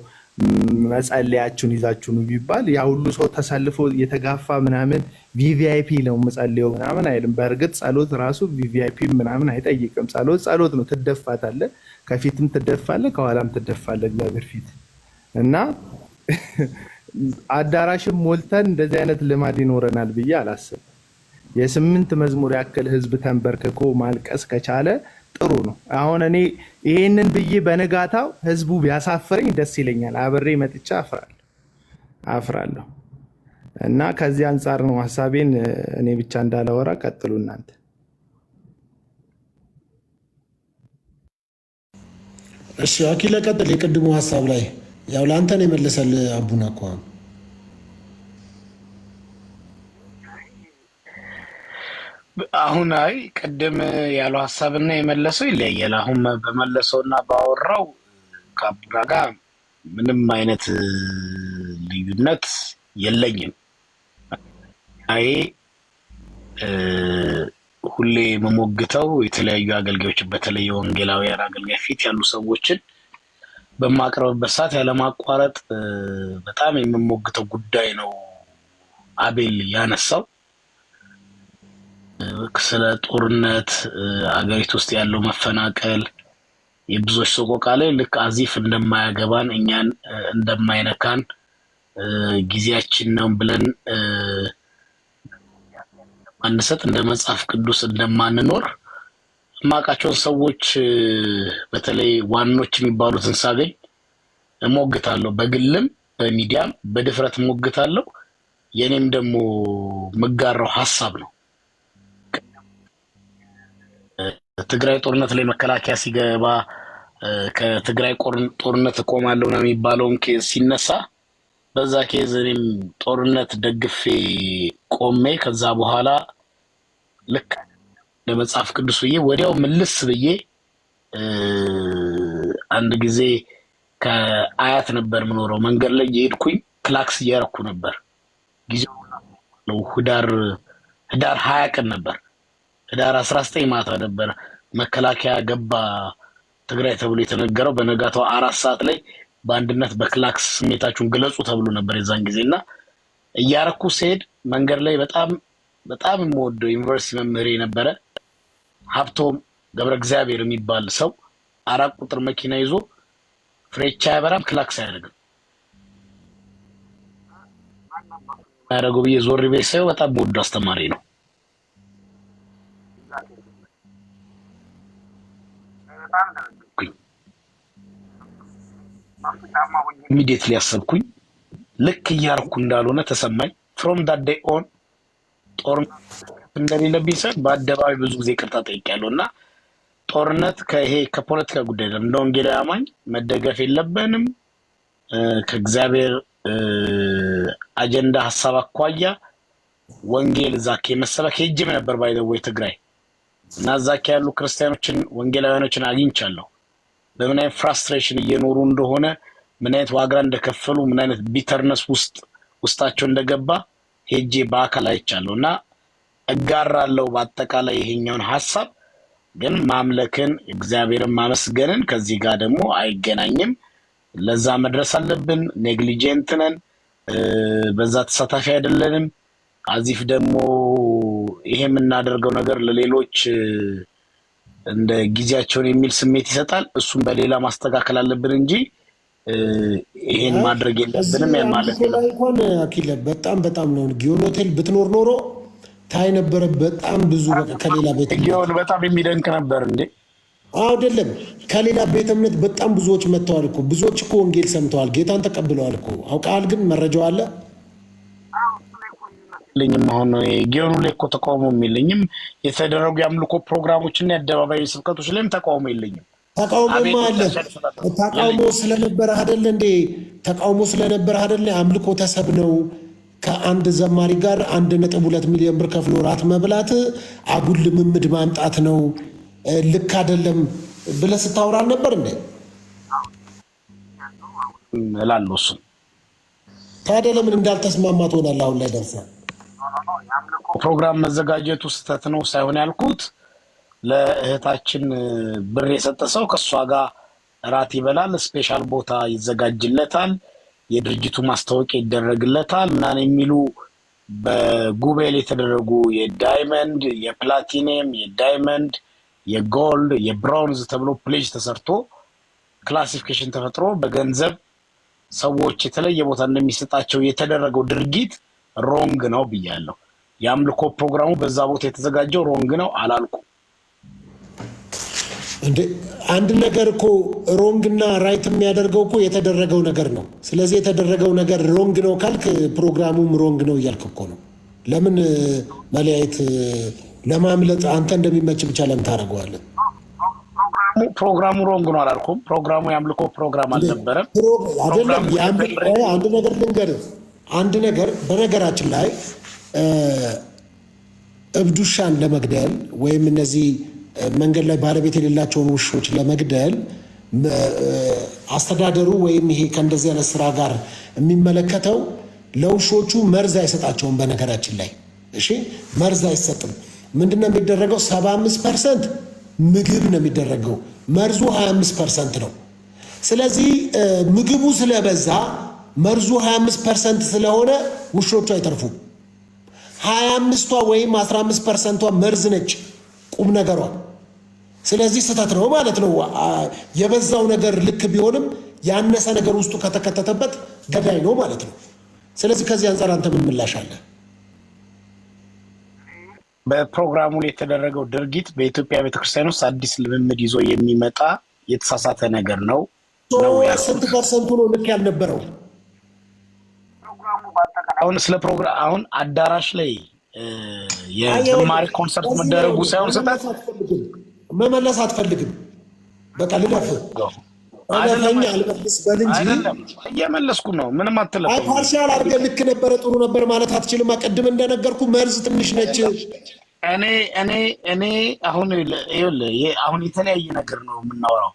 መጸለያችሁን ይዛችሁ ነው ቢባል ያ ሁሉ ሰው ተሰልፎ የተጋፋ ምናምን ቪቪአይፒ ነው መጸለዩ ምናምን አይልም። በእርግጥ ጸሎት ራሱ ቪቪአይፒ ምናምን አይጠይቅም። ጸሎት ነው። ትደፋታለህ፣ ከፊትም ትደፋለህ፣ ከኋላም ትደፋለህ እግዚአብሔር ፊት። እና አዳራሽም ሞልተን እንደዚህ አይነት ልማድ ይኖረናል ብዬ አላስብም። የ8 መዝሙር ያክል ህዝብ ተንበርክኮ ማልቀስ ከቻለ ጥሩ ነው። አሁን እኔ ይሄንን ብዬ በነጋታው ህዝቡ ቢያሳፍረኝ ደስ ይለኛል። አብሬ መጥቻ አፍራለሁ። እና ከዚህ አንጻር ነው ሐሳቤን እኔ ብቻ እንዳላወራ። ቀጥሉ እናንተ።
እሺ አኪለ ቀጥል። የቅድሙ ሐሳብ ላይ ያው ለአንተ ነው የመለሰልህ አቡና እኮ
አሁን አይ ቅድም ያለው ሀሳብና የመለሰው ይለያያል። አሁን በመለሰውና ባወራው ከአቡና ጋር ምንም አይነት ልዩነት የለኝም። አይ ሁሌ የምሞግተው የተለያዩ አገልጋዮች በተለይ የወንጌላውያን አገልጋይ ፊት ያሉ ሰዎችን በማቅረብበት ሰዓት ያለማቋረጥ በጣም የምሞግተው ጉዳይ ነው። አቤል ያነሳው ስለ ጦርነት፣ አገሪቱ ውስጥ ያለው መፈናቀል፣ የብዙዎች ሰቆቃ ላይ ልክ አዚፍ እንደማያገባን እኛን እንደማይነካን ጊዜያችን ነው ብለን አንሰጥ እንደ መጽሐፍ ቅዱስ እንደማንኖር ማቃቸውን ሰዎች በተለይ ዋኖች የሚባሉትን ሳገኝ እሞግታለሁ። በግልም በሚዲያም በድፍረት እሞግታለሁ። የኔም ደግሞ መጋራው ሀሳብ ነው። ትግራይ ጦርነት ላይ መከላከያ ሲገባ ከትግራይ ጦርነት እቆማለሁ ነው የሚባለውን ኬዝ ሲነሳ በዛ ኬዝ እኔም ጦርነት ደግፌ ቆሜ ከዛ በኋላ ልክ ለመጽሐፍ ቅዱስ ብዬ ወዲያው ምልስ ብዬ አንድ ጊዜ ከአያት ነበር ምኖረው መንገድ ላይ የሄድኩኝ ክላክስ እያረኩ ነበር። ጊዜው ህዳር 20 ቀን ነበር። ህዳር 19 ማታ ነበር መከላከያ ገባ ትግራይ ተብሎ የተነገረው። በነጋታው 4 ሰዓት ላይ በአንድነት በክላክስ ስሜታችሁን ግለጹ ተብሎ ነበር የዛን ጊዜና እያረኩ ሲሄድ መንገድ ላይ በጣም የምወደው ዩኒቨርሲቲ መምህሬ ነበረ ሀብቶም ገብረ እግዚአብሔር የሚባል ሰው 4 ቁጥር መኪና ይዞ ፍሬቻ ያበራም ክላክስ አያደርግም ያደረገው ብዬ ዞር ቤት ሳየው በጣም የምወደው አስተማሪ ነው። ኢሚዲየትሊ ያሰብኩኝ ልክ እያርኩ እንዳልሆነ ተሰማኝ። ፍሮም ዳት ዴይ ኦን ጦርነት እንደሌለብኝ ሰው በአደባባይ ብዙ ጊዜ ይቅርታ ጠይቄያለሁ እና ጦርነት ከፖለቲካ ጉዳይ ነው። እንደ ወንጌላዊ አማኝ መደገፍ የለብንም። ከእግዚአብሔር አጀንዳ ሀሳብ አኳያ ወንጌል ዛኬ መሰበክ ሄጄም ነበር ባይዘው ትግራይ እና ዛኬ ያሉ ክርስቲያኖችን ወንጌላውያኖችን አግኝቻለሁ። በምን አይነት ፍራስትሬሽን እየኖሩ እንደሆነ ምን አይነት ዋጋ እንደከፈሉ ምን አይነት ቢተርነስ ውስጣቸው እንደገባ ሄጄ በአካል አይቻለሁ እና እጋራለሁ በአጠቃላይ ይሄኛውን ሀሳብ። ግን ማምለክን እግዚአብሔርን ማመስገንን ከዚህ ጋር ደግሞ አይገናኝም። ለዛ መድረስ አለብን። ኔግሊጀንት ነን፣ በዛ ተሳታፊ አይደለንም። አዚፍ ደግሞ ይሄ የምናደርገው ነገር ለሌሎች እንደ ጊዜያቸውን የሚል ስሜት ይሰጣል። እሱም በሌላ ማስተካከል አለብን እንጂ ይሄን ማድረግ የለብንም ማለት ነው።
እንኳን አኪለ በጣም ነው ጊዮን ሆቴል ብትኖር ኖሮ ታይ ነበረ። በጣም ብዙ ከሌላ ቤት
ጊዮን በጣም የሚደንቅ ነበር እንዴ?
አይደለም ከሌላ ቤተ እምነት በጣም ብዙዎች መጥተዋል እኮ። ብዙዎች እኮ ወንጌል ሰምተዋል፣ ጌታን ተቀብለዋል እኮ። አውቃል ግን መረጃው አለ
ልኝም አሁን ጊዮኑ ላይ እኮ ተቃውሞ የለኝም። የተደረጉ የአምልኮ ፕሮግራሞችና የአደባባይ ስብከቶች ላይም ተቃውሞ የለኝም።
ተቃውሞ አለ። ተቃውሞ ስለነበረ አይደለ እንዴ? ተቃውሞ ስለነበረ አይደለ? አምልኮ ተሰብ ነው። ከአንድ ዘማሪ ጋር 1.2 ሚሊዮን ብር ከፍሎ ራት መብላት አጉል ልምምድ ማምጣት ነው፣ ልክ አይደለም ብለህ ስታወራ ነበር እንዴ?
እላለሁ። እሱ
ታዲያ ለምን እንዳልተስማማ ትሆናለህ? አሁን ላይ ደርሰህ
ፕሮግራም መዘጋጀቱ ስህተት ነው ሳይሆን ያልኩት ለእህታችን ብር የሰጠ ሰው ከእሷ ጋር እራት ይበላል፣ ስፔሻል ቦታ ይዘጋጅለታል፣ የድርጅቱ ማስታወቂያ ይደረግለታል ምናምን የሚሉ በጉባኤ ላይ የተደረጉ የዳይመንድ የፕላቲኒየም የዳይመንድ የጎልድ የብሮንዝ ተብሎ ፕሌጅ ተሰርቶ ክላሲፊኬሽን ተፈጥሮ በገንዘብ ሰዎች የተለየ ቦታ እንደሚሰጣቸው የተደረገው ድርጊት ሮንግ ነው ብያለሁ። የአምልኮ ፕሮግራሙ በዛ ቦታ የተዘጋጀው ሮንግ ነው አላልኩም
እንዴ? አንድ ነገር እኮ ሮንግ እና ራይት የሚያደርገው እኮ የተደረገው ነገር ነው። ስለዚህ የተደረገው ነገር ሮንግ ነው ካልክ ፕሮግራሙም ሮንግ ነው እያልክ እኮ ነው። ለምን መለያየት ለማምለጥ አንተ እንደሚመች ብቻ ለምን ታደርገዋለህ?
ፕሮግራሙ ሮንግ ነው አላልኩም። ፕሮግራሙ ያምልኮ ፕሮግራም አልነበረም።
አይደለም አንድ ነገር ልንገርህ። አንድ ነገር በነገራችን ላይ እብድ ውሻን ለመግደል ወይም እነዚህ መንገድ ላይ ባለቤት የሌላቸውን ውሾች ለመግደል አስተዳደሩ ወይም ይሄ ከእንደዚህ አይነት ስራ ጋር የሚመለከተው ለውሾቹ መርዝ አይሰጣቸውም። በነገራችን ላይ እሺ፣ መርዝ አይሰጥም። ምንድነው የሚደረገው? 75% ምግብ ነው የሚደረገው። መርዙ 25% ነው። ስለዚህ ምግቡ ስለበዛ መርዙ 25% ስለሆነ ውሾቹ አይተርፉም። 25ቷ ወይም 15%ቷ መርዝ ነች ቁም ነገሯ። ስለዚህ ስህተት ነው ማለት ነው። የበዛው ነገር ልክ ቢሆንም ያነሰ ነገር ውስጡ ከተከተተበት ገዳይ ነው ማለት ነው። ስለዚህ ከዚህ አንጻር አንተ ምን ምላሽ አለ?
በፕሮግራሙ ላይ የተደረገው ድርጊት በኢትዮጵያ ቤተክርስቲያን ውስጥ አዲስ ልምምድ ይዞ የሚመጣ የተሳሳተ ነገር ነው።
ስንት ፐርሰንቱ ነው ልክ ያልነበረው?
አሁን ስለ ፕሮግራም አሁን አዳራሽ ላይ የዝማሬ ኮንሰርት መደረጉ ሳይሆን ስህተት
መመለስ አትፈልግም። በቃ ልለፍ አለፈኛ አልመልስ በል እንጂ
እየመለስኩ ነው። ምንም አትለፍ።
ፓርሻል አድርገህ ልክ ነበረ ጥሩ ነበር ማለት አትችልም። ቅድም እንደነገርኩ መርዝ ትንሽ ነች።
እኔ አሁን አሁን የተለያየ ነገር ነው የምናወራው።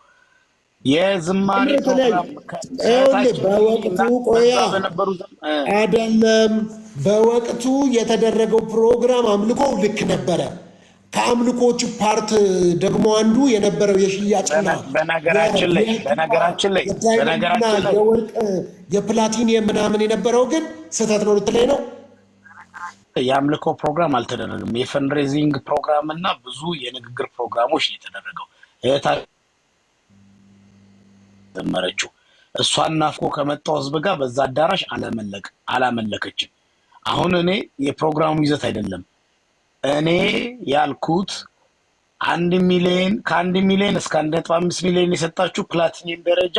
የዝማሬ ፕሮግራም
በወቅቱ ቆያ አይደለም። በወቅቱ የተደረገው ፕሮግራም አምልኮ ልክ ነበረ። ከአምልኮች ፓርት ደግሞ አንዱ የነበረው የሽያጭና
በነገራችን ላይ
የወርቅ የፕላቲኒየም ምናምን የነበረው ግን ስህተት ነው ልትለኝ ነው?
የአምልኮ ፕሮግራም አልተደረገም። የፈንድሬዚንግ ፕሮግራም እና ብዙ የንግግር ፕሮግራሞች የተደረገው ዘመረችው እሷን ናፍቆ ከመጣው ህዝብ ጋር በዛ አዳራሽ አላመለከችም። አሁን እኔ የፕሮግራሙ ይዘት አይደለም እኔ ያልኩት 1 ሚሊዮን ከ1 ሚሊዮን እስከ 1.5 ሚሊዮን የሰጣችሁ ፕላቲኒየም ደረጃ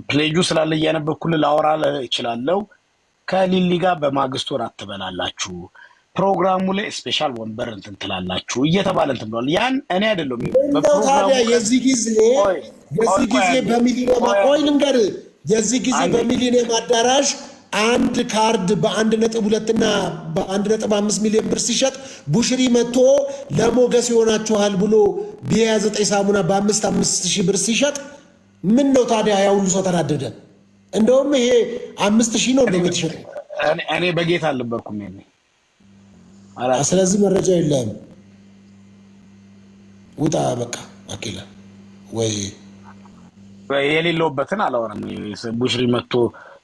ፕሌጁ ስላለ እያነበብኩልህ ላወራ እችላለሁ። ከሊሊ ጋር በማግስቱ እራት ትበላላችሁ፣ ፕሮግራሙ ላይ ስፔሻል ወንበር እንትን ትላላችሁ እየተባለ እንትን ብሏል። ያን እኔ አይደለም
በፕሮግራሙ የዚህ ጊዜ በሚሊዮን ቆይ ልንገርህ፣ የዚህ ጊዜ በሚሊዮን አዳራሽ አንድ ካርድ በ1.2 እና በ1.5 ሚሊዮን ብር ሲሸጥ ቡሽሪ መጥቶ ለሞገስ ይሆናችኋል ብሎ ቢያ 9 ሳሙና በ5 ሺህ ብር ሲሸጥ ምን ነው ታዲያ? ያ ሁሉ ሰው ተናደደ። እንደውም ይሄ 5,000 ነው እንደምትሸጥ
እኔ በጌታ አልነበርኩም።
ስለዚህ መረጃ የለም። ውጣ በቃ አኪላ ወይ
የሌለውበትን አላወራም። ቡሽሪ መጥቶ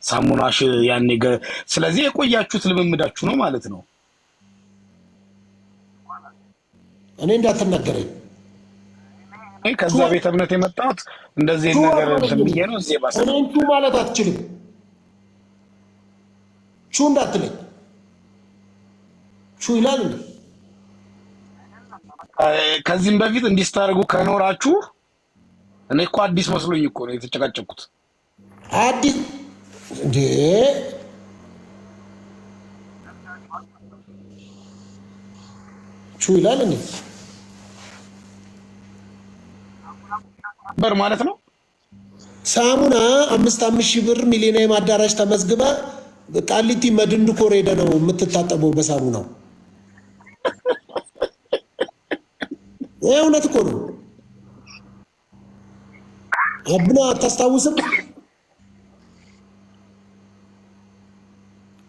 ሳሙናሽ ያኔ ስለዚህ የቆያችሁት ልምምዳችሁ ነው ማለት ነው።
እኔ እንዳትናገረኝ
ከዛ ቤተ እምነት የመጣሁት እንደዚህ ነገር ብዬ ነው። እዚህ ባሰ
እኔ ማለት አትችልም። እንዳትለኝ ይላል እንዴ?
ከዚህም በፊት እንዲስታርጉ ከኖራችሁ እኔ እኮ አዲስ መስሎኝ እኮ ነው የተጨቃጨቁት።
አዲስ እንዴ? ይላል እንዴ?
በር ማለት ነው።
ሳሙና 5,000 ብር ሚሊኒየም አዳራሽ ተመዝግበ ቃሊቲ መድንድ ኮሬደ ነው የምትታጠበው በሳሙናው። እውነት እኮ ነው። አብና አታስታውስም?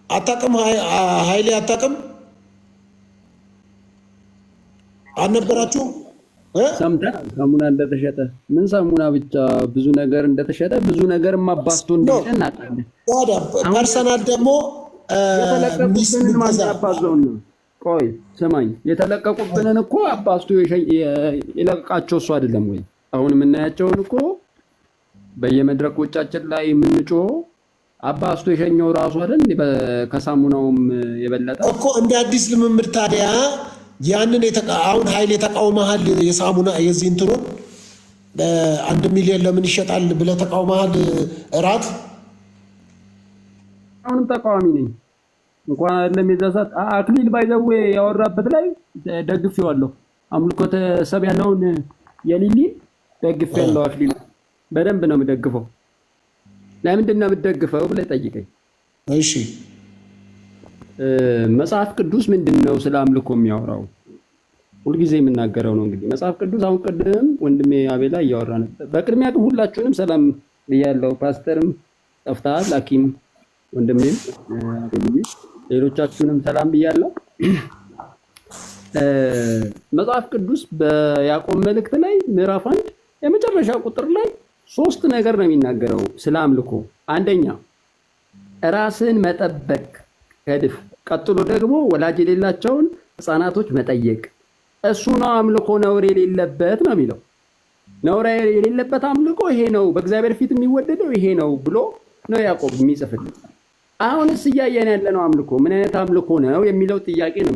አታውቅም? ኃይሌ አታውቅም? አልነበራችሁም?
ሰምተህ ሳሙና እንደተሸጠ ምን ሳሙና ብቻ ብዙ ነገር እንደተሸጠ ብዙ ነገር ማባስቶ እንደሸጠ እናውቃለን።
ፐርሰናል ደግሞ
የተለቀቁብንን ማባዛውን ነው። ቆይ ስማኝ፣ የተለቀቁብንን እኮ አባስቶ የለቃቸው እሱ አይደለም ወይ? አሁን የምናያቸውን እኮ በየመድረኮቻችን ላይ የምንጮህ አባስቶ የሸኘው ራሱ አይደል? ከሳሙናውም የበለጠ
እኮ እንደ አዲስ ልምምድ ታዲያ ያንን አሁን ኃይል የተቃውመሃል። የሳሙና የዚህ እንትኑን 1 ሚሊዮን ለምን ይሸጣል ብለህ ተቃውመሃል። እራት
አሁንም ተቃዋሚ ነኝ። እንኳን አይደለም የዛሳት አክሊል ባይዘው ያወራበት ላይ ደግፌዋለሁ። አምልኮተ ሰብ ያለውን የሊሊን ደግፌያለሁ። አክሊል በደንብ ነው የምደግፈው። ለምንድን ነው የምትደግፈው ብለህ ጠይቀኝ።
እሺ
መጽሐፍ ቅዱስ ምንድን ነው ስለ አምልኮ የሚያወራው? ሁልጊዜ የምናገረው ነው። እንግዲህ መጽሐፍ ቅዱስ አሁን ቅድም ወንድሜ አቤላ እያወራ ነበር። በቅድሚያ ግን ሁላችሁንም ሰላም ብያለሁ። ፓስተርም ጠፍተሃል፣ አኪም ወንድሜም ሌሎቻችሁንም ሰላም ብያለሁ። መጽሐፍ ቅዱስ በያዕቆብ መልእክት ላይ ምዕራፍ 1 የመጨረሻ ቁጥር ላይ 3 ነገር ነው የሚናገረው ስለ አምልኮ። አንደኛ ራስን መጠበቅ ከድፍ፣ ቀጥሎ ደግሞ ወላጅ የሌላቸውን ሕፃናቶች መጠየቅ። እሱ ነው አምልኮ ነውር የሌለበት ነው የሚለው። ነውር የሌለበት አምልኮ ይሄ ነው፣ በእግዚአብሔር ፊት የሚወደደው ይሄ ነው ብሎ ነው ያዕቆብ የሚጽፍልን። አሁንስ እያየን ያለነው አምልኮ ምን አይነት አምልኮ ነው የሚለው ጥያቄ ነው።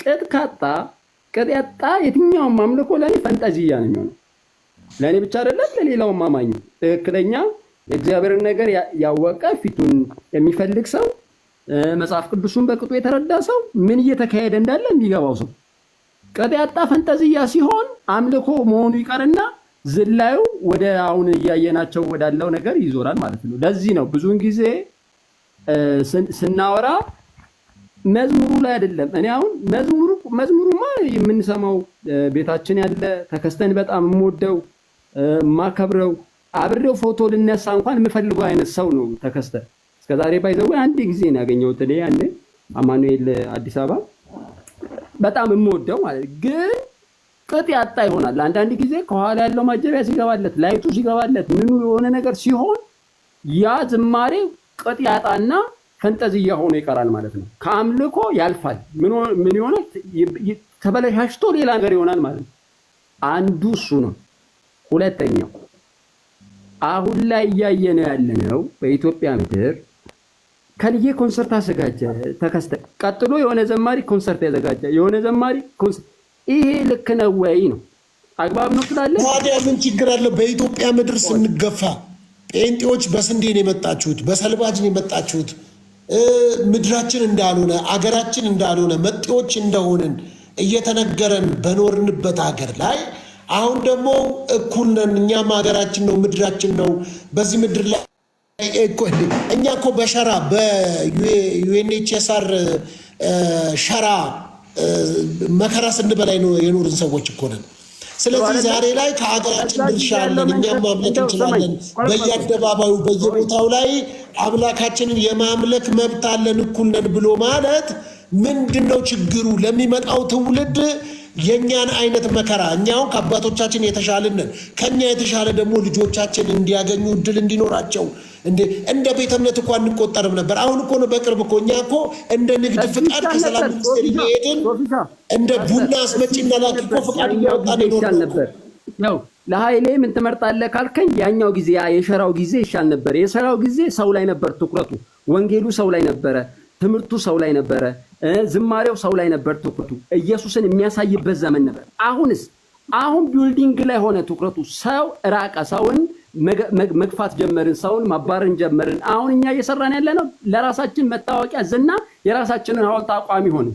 ቅጥ ያጣ የትኛውም አምልኮ ለእኔ ፈንጠዝያ ነው የሚሆነው። ለእኔ ብቻ አይደለም ለሌላውም አማኝ። ትክክለኛ የእግዚአብሔርን ነገር ያወቀ ፊቱን የሚፈልግ ሰው፣ መጽሐፍ ቅዱሱን በቅጡ የተረዳ ሰው፣ ምን እየተካሄደ እንዳለ የሚገባው ሰው። ቅጥ ያጣ ፈንጠዝያ ሲሆን አምልኮ መሆኑ ይቀርና ዝላዩ ወደ አሁን እያየናቸው ወዳለው ነገር ይዞራል ማለት ነው። ለዚህ ነው ብዙውን ጊዜ ስናወራ መዝሙሩ ላይ አይደለም። እኔ አሁን መዝሙሩማ የምንሰማው ቤታችን ያለ ተከስተን በጣም የምወደው የማከብረው አብሬው ፎቶ ልነሳ እንኳን የምፈልገው አይነት ሰው ነው ተከስተ። እስከዛሬ ባይዘው አንድ ጊዜ ነው ያገኘሁት እኔ ያኔ አማኑኤል አዲስ አበባ በጣም የምወደው ማለት ግን ቅጥ ያጣ ይሆናል። አንዳንድ ጊዜ ከኋላ ያለው ማጀቢያ ሲገባለት፣ ላይቱ ሲገባለት፣ ምኑ የሆነ ነገር ሲሆን ያ ዝማሬ ቅጥ ያጣና ፈንጠዝያ ሆኖ ይቀራል ማለት ነው። ከአምልኮ ያልፋል። ምን ይሆናል? ተበለሻሽቶ ሌላ ነገር ይሆናል ማለት ነው። አንዱ እሱ ነው። ሁለተኛው አሁን ላይ እያየነው ያለነው በኢትዮጵያ ምድር ከልዬ ኮንሰርት አዘጋጀ ተከስተ፣ ቀጥሎ የሆነ ዘማሪ ኮንሰርት ያዘጋጀ የሆነ ዘማሪ ኮንሰርት። ይሄ ልክ ነው ወይ ነው? አግባብ ነው ትላለህ?
ታዲያ ምን ችግር አለው? በኢትዮጵያ ምድር ስንገፋ ጴንጤዎች በስንዴ ነው የመጣችሁት፣ በሰልባጅ ነው የመጣችሁት፣ ምድራችን እንዳልሆነ አገራችን እንዳልሆነ መጤዎች እንደሆንን እየተነገረን በኖርንበት ሀገር ላይ አሁን ደግሞ እኩል ነን፣ እኛም ሀገራችን ነው ምድራችን ነው። በዚህ ምድር ላይ እኛ እኮ በሸራ በዩኤንኤችሲአር ሸራ መከራ ስንበላይ ነው የኖርን ሰዎች እኮ ነን። ስለዚህ ዛሬ ላይ ከሀገራችን ድርሻ አለን፣ እኛም ማምለክ እንችላለን። በየአደባባዩ በየቦታው ላይ አምላካችንን የማምለክ መብት አለን፣ እኩል ነን ብሎ ማለት ምንድን ነው ችግሩ? ለሚመጣው ትውልድ የእኛን አይነት መከራ እኛውን ከአባቶቻችን የተሻልንን ከኛ የተሻለ ደግሞ ልጆቻችን እንዲያገኙ እድል እንዲኖራቸው እንደ ቤተ እምነት እኮ አንቆጠርም ነበር። አሁን እኮ ነው በቅርብ እኮ እኛ እኮ እንደ ንግድ ፍቃድ ከሰላም ሚኒስቴር እየሄድን እንደ ቡና አስመጪና ላኪ እኮ ፍቃድ እያወጣን ይኖር ነበር።
ያው ለኃይሌ ምን ትመርጣለህ ካልከኝ ያኛው ጊዜ የሸራው ጊዜ ይሻል ነበር። የሸራው ጊዜ ሰው ላይ ነበር ትኩረቱ፣ ወንጌሉ ሰው ላይ ነበረ፣ ትምህርቱ ሰው ላይ ነበረ፣ ዝማሬው ሰው ላይ ነበር ትኩረቱ፣ ኢየሱስን የሚያሳይበት ዘመን ነበር። አሁን ቢልዲንግ ላይ ሆነ ትኩረቱ፣ ሰው ራቀ፣ ሰውን መግፋት ጀመርን፣ ሰውን ማባረን ጀመርን። አሁን እኛ እየሰራን ያለ ነው ለራሳችን መታወቂያ ዝና፣ የራሳችንን ሐውልት አቋሚ ሆነ።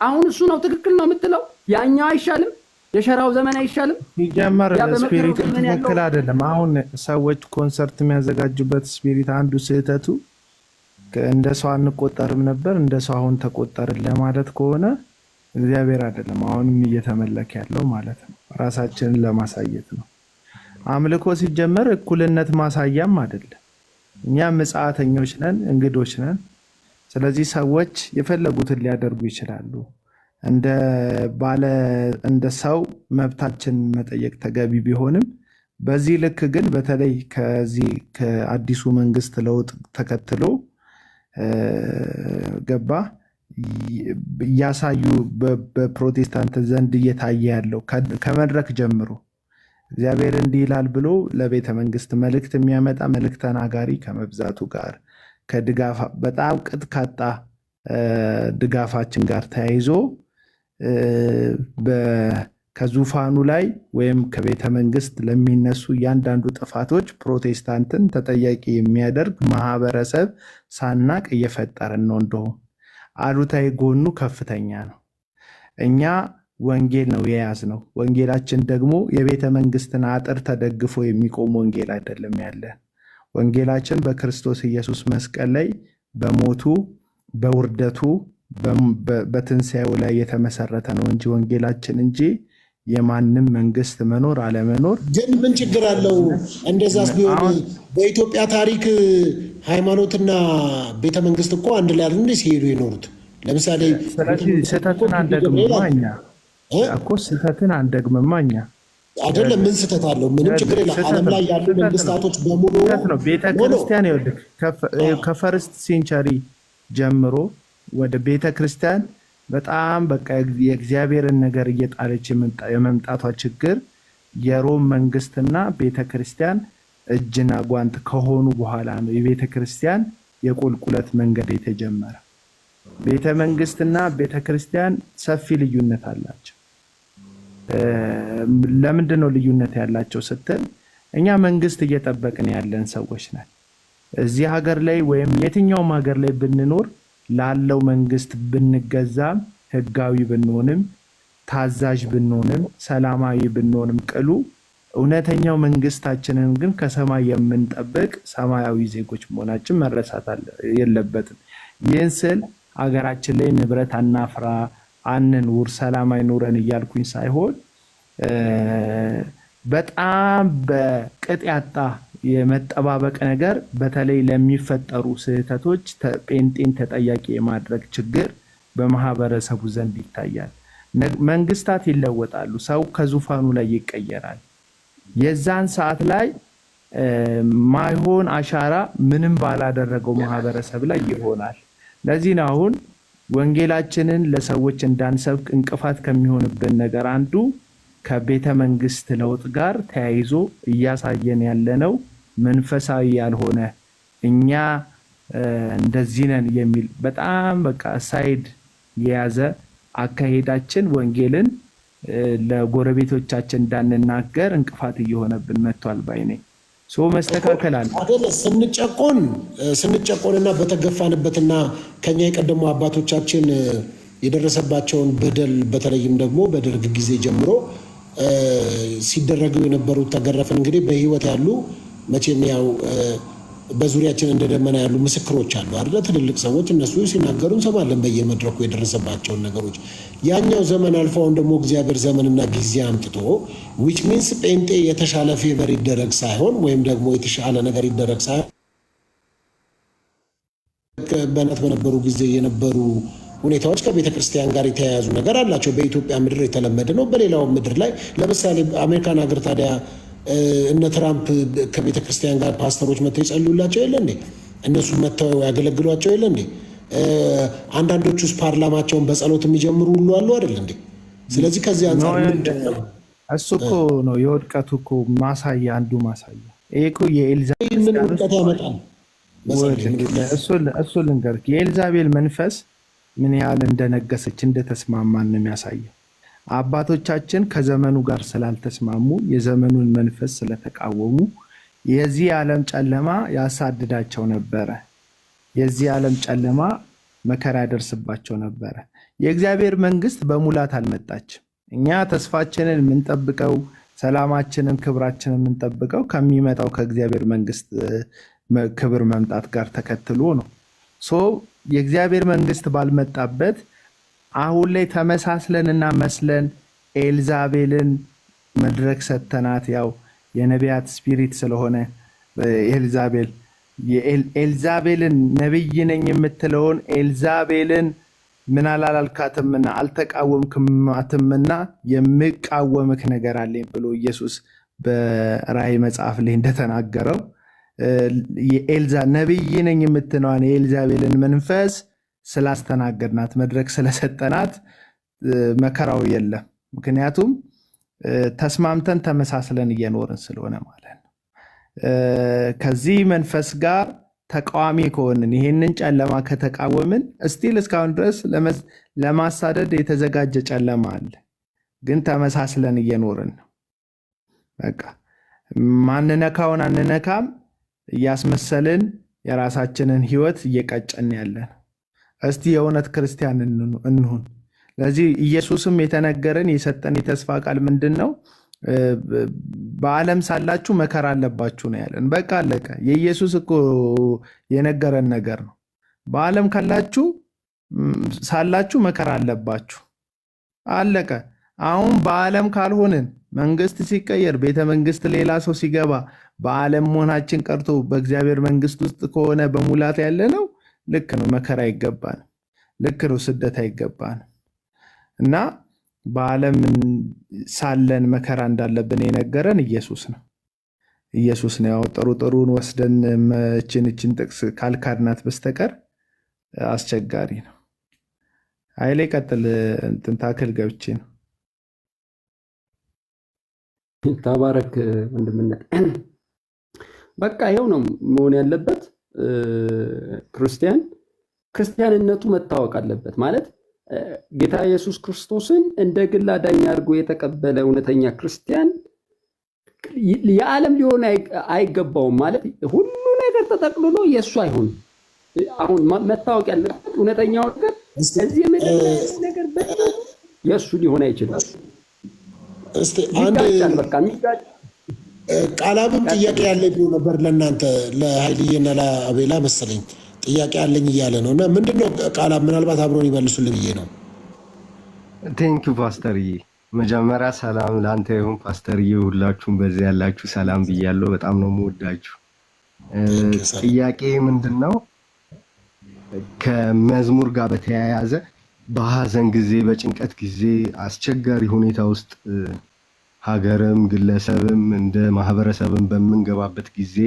አሁን እሱ ነው ትክክል ነው የምትለው? ያኛው አይሻልም? የሸራው ዘመን አይሻልም?
ይጀመር ስፒሪት ትክክል አይደለም። አሁን ሰዎች ኮንሰርት የሚያዘጋጁበት ስፒሪት አንዱ ስህተቱ እንደ ሰው አንቆጠርም ነበር እንደ ሰው አሁን ተቆጠርን ለማለት ከሆነ እግዚአብሔር አይደለም አሁንም እየተመለከ ያለው ማለት ነው። ራሳችንን ለማሳየት ነው። አምልኮ ሲጀመር እኩልነት ማሳያም አይደለም። እኛ ምጽአተኞች ነን፣ እንግዶች ነን። ስለዚህ ሰዎች የፈለጉትን ሊያደርጉ ይችላሉ። እንደ ሰው መብታችን መጠየቅ ተገቢ ቢሆንም በዚህ ልክ ግን በተለይ ከዚህ ከአዲሱ መንግስት ለውጥ ተከትሎ ገባ እያሳዩ በፕሮቴስታንት ዘንድ እየታየ ያለው ከመድረክ ጀምሮ እግዚአብሔር እንዲህ ይላል ብሎ ለቤተ መንግስት መልእክት የሚያመጣ መልእክት ተናጋሪ ከመብዛቱ ጋር ከድጋፍ በጣም ቅጥ ካጣ ድጋፋችን ጋር ተያይዞ ከዙፋኑ ላይ ወይም ከቤተ መንግስት ለሚነሱ እያንዳንዱ ጥፋቶች ፕሮቴስታንትን ተጠያቂ የሚያደርግ ማህበረሰብ ሳናቅ እየፈጠርን ነው። እንደውም አሉታዊ ጎኑ ከፍተኛ ነው። እኛ ወንጌል ነው የያዝነው። ወንጌላችን ደግሞ የቤተ መንግስትን አጥር ተደግፎ የሚቆም ወንጌል አይደለም ያለን። ወንጌላችን በክርስቶስ ኢየሱስ መስቀል ላይ በሞቱ በውርደቱ በትንሣኤው ላይ የተመሰረተ ነው እንጂ ወንጌላችን እንጂ የማንም መንግስት መኖር አለመኖር።
ግን ምን ችግር አለው? እንደዛስ ቢሆን በኢትዮጵያ ታሪክ ሃይማኖትና ቤተ መንግስት እኮ አንድ ላይ አይደል ሲሄዱ የኖሩት? ለምሳሌ
ስለዚህ ስህተትን አንደግምማ እኛ እኮ ስህተትን አንደግምማ እኛ
አይደለም። ምን ስህተት አለው? ምንም ችግር የለም። ዓለም ላይ ያሉ መንግስታቶች በሙሉ
ነው። ቤተክርስቲያን ይወልክ ከፈርስት ሴንቸሪ ጀምሮ ወደ ቤተክርስቲያን በጣም በቃ የእግዚአብሔርን ነገር እየጣለች የመምጣቷ ችግር የሮም መንግስትና ቤተክርስቲያን እጅና ጓንት ከሆኑ በኋላ ነው የቤተክርስቲያን የቁልቁለት መንገድ የተጀመረ። ቤተ መንግስትና ቤተክርስቲያን ሰፊ ልዩነት አላቸው። ለምንድን ነው ልዩነት ያላቸው ስትል እኛ መንግስት እየጠበቅን ያለን ሰዎች ነን። እዚህ ሀገር ላይ ወይም የትኛውም ሀገር ላይ ብንኖር ላለው መንግስት ብንገዛም ህጋዊ ብንሆንም ታዛዥ ብንሆንም ሰላማዊ ብንሆንም ቅሉ እውነተኛው መንግስታችንን ግን ከሰማይ የምንጠብቅ ሰማያዊ ዜጎች መሆናችን መረሳት የለበትም። ይህን ስል ሀገራችን ላይ ንብረት አናፍራ አንኑር ሰላም አይኑረን እያልኩኝ ሳይሆን በጣም በቅጥ ያጣ የመጠባበቅ ነገር በተለይ ለሚፈጠሩ ስህተቶች ጴንጤን ተጠያቂ የማድረግ ችግር በማህበረሰቡ ዘንድ ይታያል። መንግስታት ይለወጣሉ፣ ሰው ከዙፋኑ ላይ ይቀየራል። የዛን ሰዓት ላይ ማይሆን አሻራ ምንም ባላደረገው ማህበረሰብ ላይ ይሆናል። ለዚህ ነው አሁን ወንጌላችንን ለሰዎች እንዳንሰብክ እንቅፋት ከሚሆንብን ነገር አንዱ ከቤተ መንግስት ለውጥ ጋር ተያይዞ እያሳየን ያለነው መንፈሳዊ ያልሆነ እኛ እንደዚህ ነን የሚል በጣም በቃ ሳይድ የያዘ አካሄዳችን ወንጌልን ለጎረቤቶቻችን እንዳንናገር እንቅፋት እየሆነብን መጥቷል ባይኔ። መስተካከል አለ
አይደል? ስንጨቆንና በተገፋንበትና ከኛ የቀደሙ አባቶቻችን የደረሰባቸውን በደል በተለይም ደግሞ በደርግ ጊዜ ጀምሮ ሲደረጉ የነበሩት ተገረፍን። እንግዲህ በህይወት ያሉ መቼም ያው በዙሪያችን እንደ ደመና ያሉ ምስክሮች አሉ አይደል? ትልልቅ ሰዎች እነሱ ሲናገሩ እንሰማለን በየመድረኩ የደረሰባቸውን ነገሮች። ያኛው ዘመን አልፎ አሁን ደግሞ እግዚአብሔር ዘመንና ጊዜ አምጥቶ ዊች ሚንስ ጴንጤ የተሻለ ፌቨር ይደረግ ሳይሆን ወይም ደግሞ የተሻለ ነገር ይደረግ ሳይሆን በእናት በነበሩ ጊዜ የነበሩ ሁኔታዎች ከቤተ ክርስቲያን ጋር የተያያዙ ነገር አላቸው። በኢትዮጵያ ምድር የተለመደ ነው። በሌላው ምድር ላይ ለምሳሌ አሜሪካን ሀገር ታዲያ እነ ትራምፕ ከቤተ ክርስቲያን ጋር ፓስተሮች መጥተው ይጸልዩላቸው የለ እንዴ? እነሱ መጥተው ያገለግሏቸው የለ እንዴ? አንዳንዶቹስ ፓርላማቸውን በጸሎት የሚጀምሩ ሁሉ አሉ አይደል እንዴ? ስለዚህ ከዚህ አንፃር
እሱ እኮ ነው የውድቀቱ እኮ ማሳያ፣ አንዱ ማሳያ ይሄ እኮ የኤልዛቤል
ምን ውድቀት ያመጣል?
እሱ ልንገርህ፣ የኤልዛቤል መንፈስ ምን ያህል እንደነገሰች እንደተስማማን ነው የሚያሳየው። አባቶቻችን ከዘመኑ ጋር ስላልተስማሙ የዘመኑን መንፈስ ስለተቃወሙ የዚህ ዓለም ጨለማ ያሳድዳቸው ነበረ። የዚህ ዓለም ጨለማ መከራ ያደርስባቸው ነበረ። የእግዚአብሔር መንግስት በሙላት አልመጣችም። እኛ ተስፋችንን የምንጠብቀው ሰላማችንን፣ ክብራችንን የምንጠብቀው ከሚመጣው ከእግዚአብሔር መንግስት ክብር መምጣት ጋር ተከትሎ ነው። የእግዚአብሔር መንግስት ባልመጣበት አሁን ላይ ተመሳስለንና መስለን ኤልዛቤልን መድረክ ሰተናት። ያው የነቢያት ስፒሪት ስለሆነ ኤልዛቤልን ነብይ ነኝ የምትለውን ኤልዛቤልን ምን አላልካትምና አልተቃወምክማትምና የምቃወምክ ነገር አለኝ ብሎ ኢየሱስ በራእይ መጽሐፍ ላይ እንደተናገረው ነብይ ነኝ የምትለዋን የኤልዛቤልን መንፈስ ስላስተናገድናት መድረክ ስለሰጠናት መከራው የለም። ምክንያቱም ተስማምተን ተመሳስለን እየኖርን ስለሆነ ማለት ነው። ከዚህ መንፈስ ጋር ተቃዋሚ ከሆንን ይሄንን ጨለማ ከተቃወምን እስቲል እስካሁን ድረስ ለማሳደድ የተዘጋጀ ጨለማ አለ፣ ግን ተመሳስለን እየኖርን ነው። በቃ ማንነካውን አንነካም እያስመሰልን የራሳችንን ህይወት እየቀጨን ያለን። እስቲ የእውነት ክርስቲያን እንሁን። ስለዚህ ኢየሱስም የተነገረን የሰጠን የተስፋ ቃል ምንድን ነው? በዓለም ሳላችሁ መከራ አለባችሁ ነው ያለን። በቃ አለቀ። የኢየሱስ እኮ የነገረን ነገር ነው። በዓለም ካላችሁ ሳላችሁ መከራ አለባችሁ፣ አለቀ። አሁን በዓለም ካልሆንን መንግስት ሲቀየር ቤተ መንግስት ሌላ ሰው ሲገባ በዓለም መሆናችን ቀርቶ በእግዚአብሔር መንግስት ውስጥ ከሆነ በሙላት ያለ ነው። ልክ ነው፣ መከራ አይገባን። ልክ ነው፣ ስደት አይገባን። እና በዓለም ሳለን መከራ እንዳለብን የነገረን ኢየሱስ ነው። ኢየሱስ ነው። ያው ጥሩን ወስደን እችን ጥቅስ ካልካድናት በስተቀር አስቸጋሪ ነው። ኃይሌ ቀጥል። እንትን ታክል ገብቼ ነው።
ተባረክ ወንድምነት። በቃ ይኸው ነው መሆን ያለበት። ክርስቲያንነቱ መታወቅ አለበት። ማለት ጌታ ኢየሱስ ክርስቶስን እንደ ግል አዳኝ አድርጎ የተቀበለ እውነተኛ ክርስቲያን የዓለም ሊሆን አይገባውም። ማለት ሁሉ ነገር ተጠቅልሎ የእሱ አይሆንም። አሁን መታወቅ ያለበት እውነተኛው ነገር እዚህ ነገር የእሱ ሊሆን አይችልም።
እስቲ አንድ ቃላብም ጥያቄ ያለኝ ነበር ለእናንተ ለኃይልዬና ለአቤላ መሰለኝ ጥያቄ ያለኝ እያለ ነው። እና ምንድነው ቃላብ ምናልባት አብሮን ይመልሱልን ብዬ ነው።
ቴንኪው ፓስተርዬ። መጀመሪያ ሰላም ለአንተ ይሁን ፓስተርዬ፣ ሁላችሁም በዚህ ያላችሁ ሰላም ብያለሁ። በጣም ነው የምወዳችሁ። ጥያቄ ምንድን ነው? ከመዝሙር ጋር በተያያዘ በሀዘን ጊዜ፣ በጭንቀት ጊዜ፣ አስቸጋሪ ሁኔታ ውስጥ ሀገርም ግለሰብም እንደ ማህበረሰብም በምንገባበት ጊዜ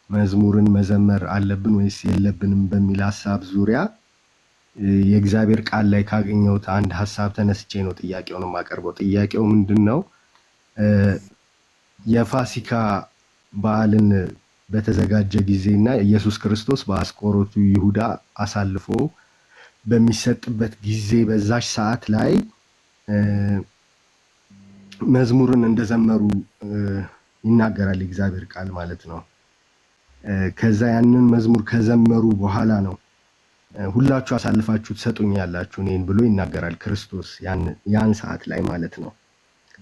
መዝሙርን መዘመር አለብን ወይስ የለብንም በሚል ሀሳብ ዙሪያ የእግዚአብሔር ቃል ላይ ካገኘሁት አንድ ሀሳብ ተነስቼ ነው ጥያቄውን የማቀርበው። ጥያቄው ምንድን ነው? የፋሲካ በዓልን በተዘጋጀ ጊዜና ኢየሱስ ክርስቶስ በአስቆሮቱ ይሁዳ አሳልፎ በሚሰጥበት ጊዜ በዛች ሰዓት ላይ መዝሙርን እንደዘመሩ ይናገራል የእግዚአብሔር ቃል ማለት ነው። ከዛ ያንን መዝሙር ከዘመሩ በኋላ ነው ሁላችሁ አሳልፋችሁ ትሰጡኛላችሁ እኔን ብሎ ይናገራል ክርስቶስ ያን ሰዓት ላይ ማለት ነው።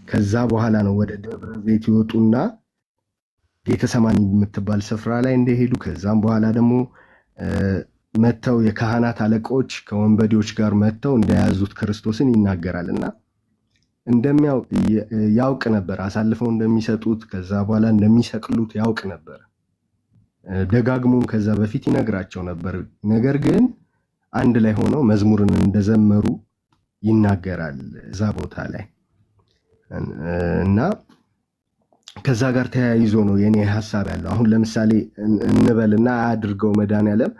ከዛ በኋላ ነው ወደ ደብረ ዘይት ይወጡና ጌተሰማኒ የምትባል ስፍራ ላይ እንደሄዱ፣ ከዛም በኋላ ደግሞ መተው የካህናት አለቆች ከወንበዴዎች ጋር መተው እንደያዙት ክርስቶስን ይናገራል። እና ያውቅ ነበር አሳልፈው እንደሚሰጡት፣ ከዛ በኋላ እንደሚሰቅሉት ያውቅ ነበር። ደጋግሞም ከዛ በፊት ይነግራቸው ነበር። ነገር ግን አንድ ላይ ሆነው መዝሙርን እንደዘመሩ ይናገራል እዛ ቦታ ላይ እና ከዛ ጋር ተያይዞ ነው የኔ ሐሳብ ያለው። አሁን ለምሳሌ እንበልና አድርገው መድኃኒዓለም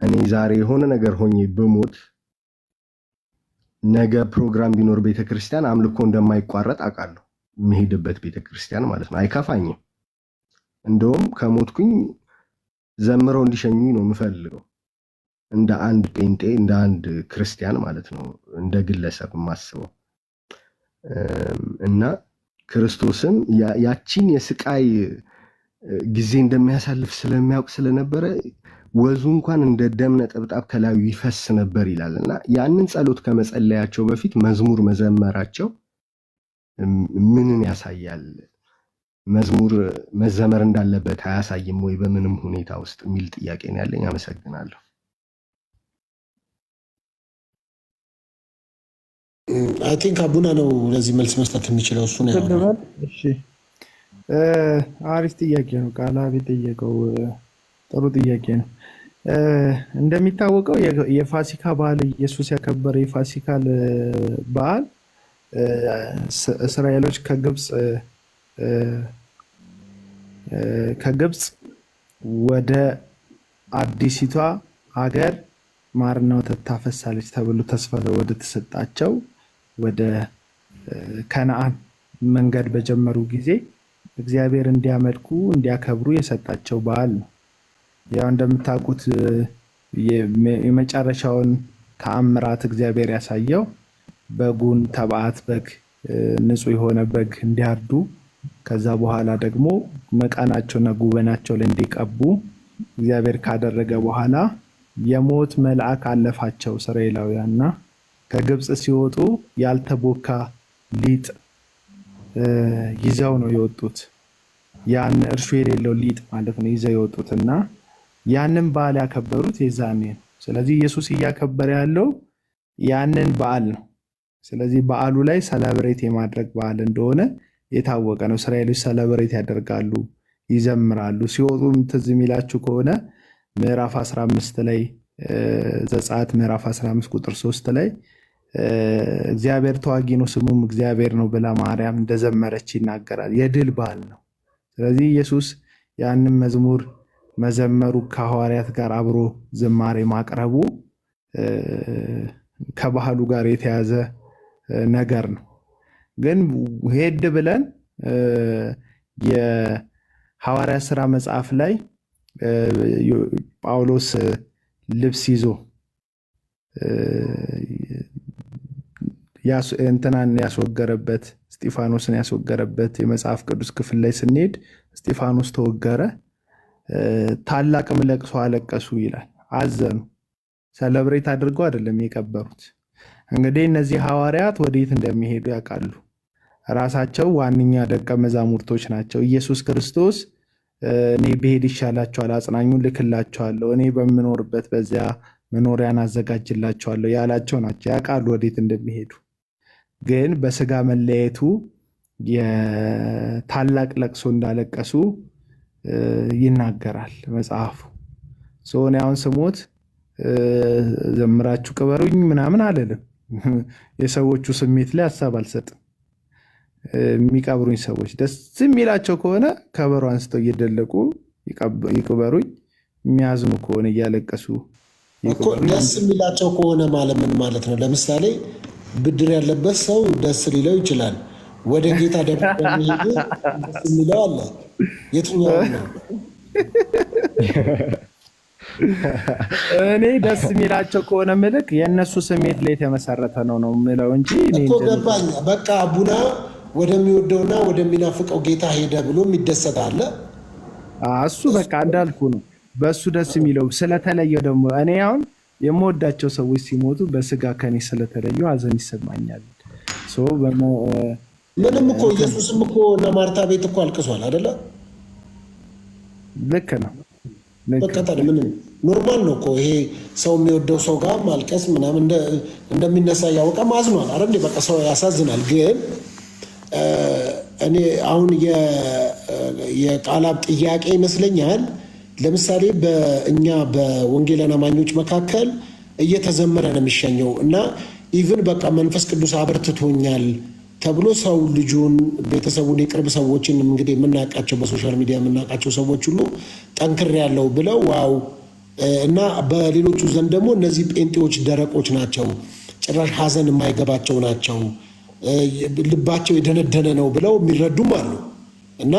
እኔ ዛሬ የሆነ ነገር ሆኜ ብሞት ነገ ፕሮግራም ቢኖር ቤተክርስቲያን አምልኮ እንደማይቋረጥ አውቃለሁ። የሚሄድበት ቤተክርስቲያን ማለት ነው። አይከፋኝም። እንደውም ከሞትኩኝ ዘምረው እንዲሸኙኝ ነው የምፈልገው። እንደ አንድ ጴንጤ፣ እንደ አንድ ክርስቲያን ማለት ነው፣ እንደ ግለሰብ የማስበው እና ክርስቶስም ያቺን የስቃይ ጊዜ እንደሚያሳልፍ ስለሚያውቅ ስለነበረ ወዙ እንኳን እንደ ደም ነጠብጣብ ከላዩ ይፈስ ነበር ይላል። እና ያንን ጸሎት ከመጸለያቸው በፊት መዝሙር መዘመራቸው ምንን ያሳያል? መዝሙር መዘመር እንዳለበት አያሳይም ወይ በምንም ሁኔታ ውስጥ የሚል ጥያቄ ነው ያለኝ። አመሰግናለሁ።
አይ ቲንክ አቡና ነው ለዚህ መልስ መስጠት የሚችለው እሱ ነው።
እሺ አሪፍ ጥያቄ ነው። ቃላብ የጠየቀው ጥሩ ጥያቄ ነው። እንደሚታወቀው የፋሲካ በዓል ኢየሱስ ያከበረ የፋሲካ በዓል እስራኤሎች ከግብፅ ወደ አዲሲቷ ሀገር ማርና ወተት ታፈሳለች ተብሎ ተስፋ ወደ ተሰጣቸው ወደ ከነዓን መንገድ በጀመሩ ጊዜ እግዚአብሔር እንዲያመልኩ እንዲያከብሩ የሰጣቸው በዓል ነው። ያው እንደምታውቁት የመጨረሻውን ተአምራት እግዚአብሔር ያሳየው በጉን ተባዓት በግ ንጹህ የሆነ በግ እንዲያርዱ ከዛ በኋላ ደግሞ መቃናቸውና ጉበናቸው ላይ እንዲቀቡ እግዚአብሔር ካደረገ በኋላ የሞት መልአክ አለፋቸው እስራኤላውያንና ከግብፅ ሲወጡ ያልተቦካ ሊጥ ይዘው ነው የወጡት። ያን እርሾ የሌለው ሊጥ ማለት ነው ይዘው የወጡት እና ያንን በዓል ያከበሩት የዛኔ ነው። ስለዚህ ኢየሱስ እያከበረ ያለው ያንን በዓል ነው። ስለዚህ በዓሉ ላይ ሰለብሬት የማድረግ በዓል እንደሆነ የታወቀ ነው። እስራኤሎች ሰለብሬት ያደርጋሉ፣ ይዘምራሉ። ሲወጡም ትዝ የሚላችሁ ከሆነ ምዕራፍ 15 ላይ ዘጸአት ምዕራፍ 15 ቁጥር 3 ላይ እግዚአብሔር ተዋጊ ነው ስሙም እግዚአብሔር ነው ብላ ማርያም እንደዘመረች ይናገራል። የድል በዓል ነው። ስለዚህ ኢየሱስ ያንን መዝሙር መዘመሩ ከሐዋርያት ጋር አብሮ ዝማሬ ማቅረቡ ከባህሉ ጋር የተያዘ ነገር ነው። ግን ሄድ ብለን የሐዋርያት ሥራ መጽሐፍ ላይ ጳውሎስ ልብስ ይዞ እንትናን ያስወገረበት እስጢፋኖስን ያስወገረበት የመጽሐፍ ቅዱስ ክፍል ላይ ስንሄድ እስጢፋኖስ ተወገረ፣ ታላቅም ለቅሶ አለቀሱ ይላል። አዘኑ። ሰለብሬት አድርገው አይደለም የቀበሩት። እንግዲህ እነዚህ ሐዋርያት ወዴት እንደሚሄዱ ያውቃሉ። ራሳቸው ዋነኛ ደቀ መዛሙርቶች ናቸው። ኢየሱስ ክርስቶስ እኔ ብሄድ ይሻላቸዋል፣ አጽናኙን ልክላቸዋለሁ፣ እኔ በምኖርበት በዚያ መኖሪያን አዘጋጅላቸዋለሁ ያላቸው ናቸው። ያውቃሉ ወዴት እንደሚሄዱ። ግን በስጋ መለየቱ የታላቅ ለቅሶ እንዳለቀሱ ይናገራል መጽሐፉ። እኔ አሁን ስሞት ዘምራችሁ ቅበሩኝ ምናምን አልልም። የሰዎቹ ስሜት ላይ ሀሳብ አልሰጥም። የሚቀብሩኝ ሰዎች ደስ የሚላቸው ከሆነ ከበሮ አንስተው እየደለቁ ይቅበሩኝ። የሚያዝኑ ከሆነ እያለቀሱ
ደስ የሚላቸው ከሆነ ማለት ምን ማለት ነው? ለምሳሌ ብድር ያለበት ሰው ደስ ሊለው ይችላል። ወደ ጌታ ደግሞ የሚሄዱ ደስ የሚለው አለ። የትኛው ነው?
እኔ ደስ የሚላቸው ከሆነ ምልክ የእነሱ ስሜት ላይ የተመሰረተ ነው ምለው እንጂ
እኮ ገባኝ። በቃ አቡና ወደሚወደውና ወደሚናፍቀው ጌታ ሄደ ብሎ የሚደሰት አለ።
እሱ በቃ እንዳልኩ ነው። በእሱ ደስ የሚለው ስለተለየው ደግሞ እኔ አሁን የምወዳቸው ሰዎች ሲሞቱ በስጋ ከኔ ስለተለዩ ሀዘን ይሰማኛል።
ምንም እኮ ኢየሱስም እኮ እና ማርታ ቤት እኮ አልቅሷል አይደለ?
ልክ ነው።
በቀጠል ምንም ኖርማል ነው እኮ ይሄ ሰው የሚወደው ሰው ጋር ማልቀስ ምናምን እንደሚነሳ ያወቀ ማዝኗል አይደል? በቃ ሰው ያሳዝናል። ግን እኔ አሁን የቃላብ ጥያቄ ይመስለኛል። ለምሳሌ በእኛ በወንጌላውያን አማኞች መካከል እየተዘመረ ነው የሚሸኘው እና ኢቭን በቃ መንፈስ ቅዱስ አበርትቶኛል ተብሎ ሰው ልጁን፣ ቤተሰቡን፣ የቅርብ ሰዎችን እንግዲህ የምናውቃቸው በሶሻል ሚዲያ የምናውቃቸው ሰዎች ሁሉ ጠንክር ያለው ብለው ዋው እና በሌሎቹ ዘንድ ደግሞ እነዚህ ጴንጤዎች ደረቆች ናቸው፣ ጭራሽ ሀዘን የማይገባቸው ናቸው፣ ልባቸው የደነደነ ነው ብለው የሚረዱም አሉ። እና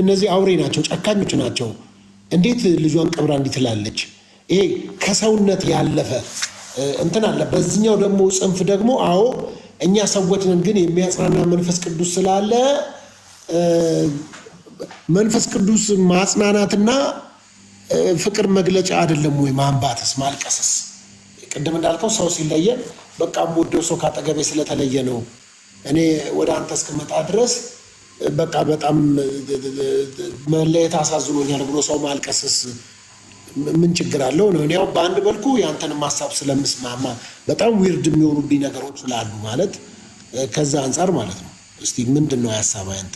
እነዚህ አውሬ ናቸው፣ ጨካኞች ናቸው። እንዴት ልጇን ቀብራ እንዲህ ትላለች? ይሄ ከሰውነት ያለፈ እንትን አለ። በዚህኛው ደግሞ ጽንፍ ደግሞ አዎ እኛ ሰዎች ነን፣ ግን የሚያጽናና መንፈስ ቅዱስ ስላለ መንፈስ ቅዱስ ማጽናናትና ፍቅር መግለጫ አይደለም ወይ? ማንባትስ ማልቀስስ? ቅድም እንዳልከው ሰው ሲለየን በቃ የምወደው ሰው ካጠገቤ ስለተለየ ነው እኔ ወደ አንተ እስክመጣ ድረስ በቃ በጣም መለየት አሳዝኖኛል ብሎ ሰው ማልቀስስ ምን ችግር አለው ነው? ያው በአንድ መልኩ ያንተንም ሀሳብ ስለምስማማ በጣም ዊርድ የሚሆኑብኝ ነገሮች ስላሉ ማለት ከዛ አንጻር ማለት ነው። እስቲ ምንድን ነው ሀሳብ ያንተ?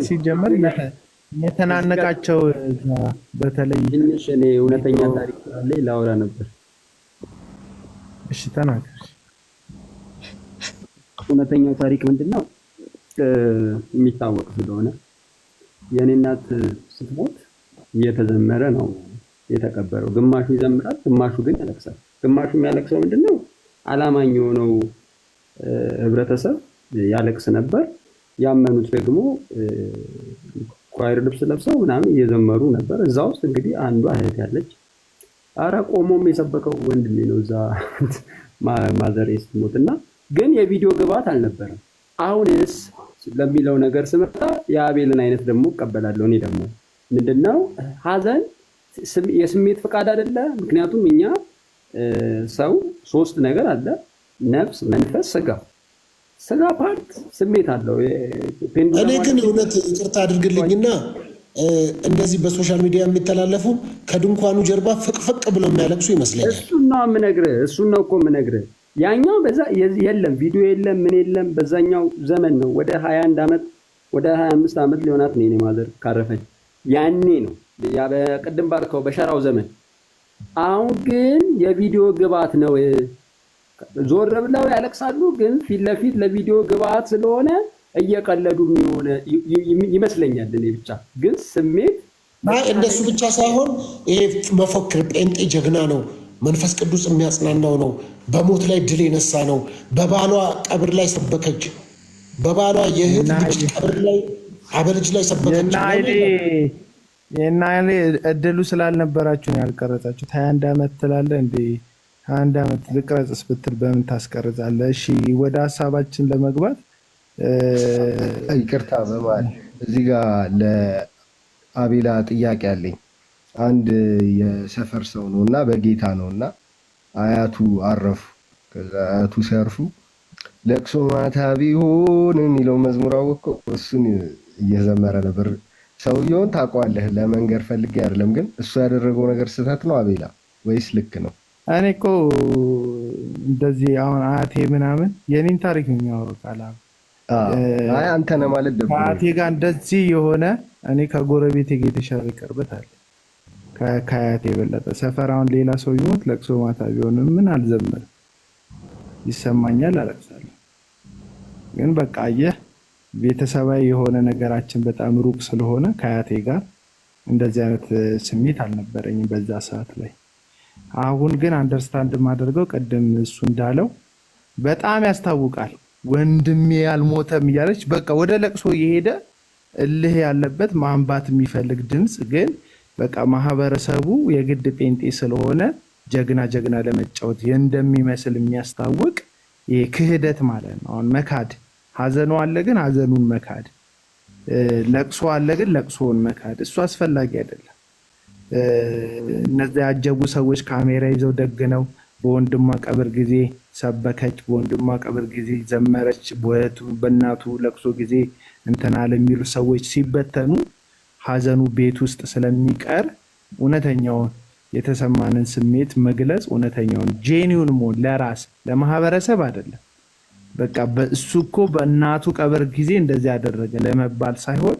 ሲጀመር የተናነቃቸው በተለይ
ትንሽ እኔ እውነተኛ ታሪክ ላይ ላውራ ነበር።
እሺ ተናገር።
እውነተኛው ታሪክ ምንድነው? የሚታወቅ ስለሆነ የኔ እናት ስትሞት እየተዘመረ ነው የተቀበረው። ግማሹ ይዘምራል፣ ግማሹ ግን ያለቅሳል። ግማሹ የሚያለቅሰው ምንድነው? አላማኝ የሆነው ህብረተሰብ ያለቅስ ነበር። ያመኑት ደግሞ ኳይር ልብስ ለብሰው ምናምን እየዘመሩ ነበር። እዛ ውስጥ እንግዲህ አንዷ እህት ያለች፣ አረ ቆሞም የሰበከው ወንድሜ ነው እዛ ማዘሬ ስትሞትና ግን የቪዲዮ ግብዓት አልነበረም። አሁንስ ለሚለው ነገር ስመጣ የአቤልን አይነት ደግሞ እቀበላለሁ። እኔ ደግሞ ምንድነው ሀዘን የስሜት ፈቃድ አይደለ? ምክንያቱም እኛ ሰው 3 ነገር አለ፣ ነፍስ፣ መንፈስ፣ ስጋ። ስጋ ፓርት ስሜት አለው።
እኔ ግን እውነት ይቅርታ አድርግልኝና እንደዚህ በሶሻል ሚዲያ የሚተላለፉ ከድንኳኑ ጀርባ ፍቅፍቅ ብለው የሚያለቅሱ ይመስለኛል።
እሱን ነው እኮ የምነግርህ። ያኛው በዛ የለም፣ ቪዲዮ የለም፣ ምን የለም። በዛኛው ዘመን ነው። ወደ 21 ዓመት ወደ 25 ዓመት ሊሆናት ነው የኔ ማዘር ካረፈኝ። ያኔ ነው ያ በቅድም ባልከው በሸራው ዘመን። አሁን ግን የቪዲዮ ግብአት ነው። ዞር ብለው ያለቅሳሉ፣ ግን ፊት ለፊት ለቪዲዮ ግብአት ስለሆነ እየቀለዱ የሆነ ይመስለኛል። እኔ ብቻ ግን ስሜት
እንደሱ ብቻ ሳይሆን ይሄ መፎክር ጴንጤ ጀግና ነው፣ መንፈስ ቅዱስ የሚያጽናናው ነው፣ በሞት ላይ ድል የነሳ ነው፣ በባሏ ቀብር ላይ ሰበከች፣ በባሏ የእህት ልጅ ቀብር ላይ አበልጅ ላይ ሰበከች።
የና እድሉ ስላልነበራችሁ ነው ያልቀረጻችሁት። 21 ዓመት ትላለህ እንዴ? 21 ዓመት ልቅረጽስ ብትል በምን ታስቀርጻለህ? እሺ ወደ ሀሳባችን ለመግባት
ይቅርታ በመሀል እዚህ ጋር ለአቤላ ጥያቄ አለኝ። አንድ የሰፈር ሰው ነው እና በጌታ ነው እና አያቱ አረፉ። ከዛ አያቱ ሲያርፉ ለቅሶ ማታ ቢሆን የሚለው መዝሙር አወቀው። እሱን እየዘመረ ነበር። ሰውየውን ታውቀዋለህ? ለመንገር ፈልጌ አይደለም፣ ግን እሱ ያደረገው ነገር ስህተት ነው አቤላ ወይስ ልክ ነው?
እኔ እኮ እንደዚህ አሁን አያቴ ምናምን የኔን ታሪክ ነው የሚያወሩት።
አይ አንተ ነህ ማለት ደግሞ
ከአያቴ ጋር እንደዚህ የሆነ እኔ ከጎረቤቴ ጋር የተሻለ ቅርበት አለ ከአያቴ የበለጠ። ሰፈር አሁን ሌላ ሰው ይሞት ለቅሶ ማታ ቢሆን ምን አልዘመርም፣ ይሰማኛል፣ አለቅሳለሁ። ግን በቃ አየህ ቤተሰባዊ የሆነ ነገራችን በጣም ሩቅ ስለሆነ ከአያቴ ጋር እንደዚህ አይነት ስሜት አልነበረኝም በዛ ሰዓት ላይ። አሁን ግን አንደርስታንድ ማደርገው ቅድም እሱ እንዳለው በጣም ያስታውቃል። ወንድሜ ያልሞተም እያለች በቃ ወደ ለቅሶ እየሄደ እልህ ያለበት ማንባት የሚፈልግ ድምፅ ግን በቃ ማህበረሰቡ የግድ ጴንጤ ስለሆነ ጀግና ለመጫወት እንደሚመስል የሚያስታውቅ ይሄ ክህደት ማለት ነው። አሁን መካድ፣ ሀዘኑ አለ ግን ሀዘኑን መካድ፣ ለቅሶ አለ ግን ለቅሶውን መካድ እሱ አስፈላጊ አይደለም። እነዚያ ያጀቡ ሰዎች ካሜራ ይዘው ደግነው በወንድሟ ቀብር ጊዜ ሰበከች፣ በወንድሟ ቀብር ጊዜ ዘመረች፣ በእናቱ ለቅሶ ጊዜ እንትና ለሚሉ ሰዎች ሲበተኑ ሀዘኑ ቤት ውስጥ ስለሚቀር እውነተኛውን የተሰማንን ስሜት መግለጽ እውነተኛውን ጄኒውን መሆን ለራስ ለማህበረሰብ አይደለም። በቃ እሱ እኮ በእናቱ ቀብር ጊዜ እንደዚህ ያደረገ ለመባል ሳይሆን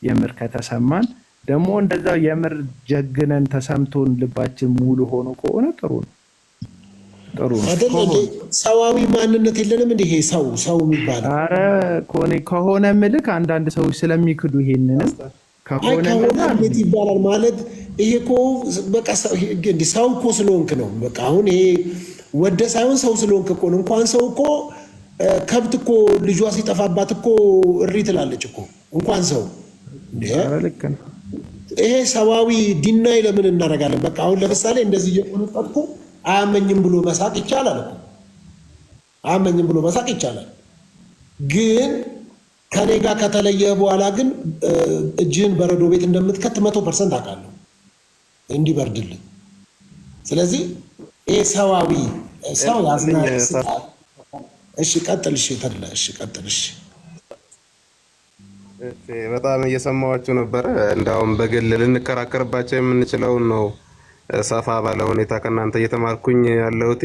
የምር ከተሰማን ደግሞ እንደዛው የምር ጀግነን ተሰምቶን ልባችን ሙሉ ሆኖ ከሆነ ጥሩ ነው። ጥሩ ነው
አይደል? ሰዋዊ ማንነት የለንም እንዴ? ይሄ ሰው የሚባል
አረ ከሆነ ምልክ አንዳንድ ሰዎች ስለሚክዱ ይሄንን ከሆነ
እንዴት ይባላል ማለት ይሄ እኮ በቃ ሰው እኮ ስለሆንክ ነው። በቃ አሁን ይሄ ወደ ሳይሆን ሰው ስለሆንክ እኮ ነው። እንኳን ሰው እኮ ከብት እኮ ልጇ ሲጠፋባት እኮ እሪ ትላለች እኮ እንኳን ሰው። ይሄ ሰዋዊ ዲናይ ለምን እናደርጋለን? በቃ አሁን ለምሳሌ እንደዚህ እየቆነጠጥኩ አያመኝም ብሎ መሳቅ ይቻላል እኮ አያመኝም ብሎ መሳቅ ይቻላል። ግን ከኔ ጋር ከተለየ በኋላ ግን እጅህን በረዶ ቤት እንደምትከት 100% አውቃለሁ እንዲበርድልኝ። ስለዚህ ይሄ ሰዋዊ ሰው ያዝናል። እሺ ቀጥል። እሺ ተድላ እሺ ቀጥል። እሺ
በጣም እየሰማኋችሁ ነበረ። እንዳውም በግል ልንከራከርባቸው የምንችለውን ነው ሰፋ ባለ ሁኔታ ከእናንተ እየተማርኩኝ ያለሁት።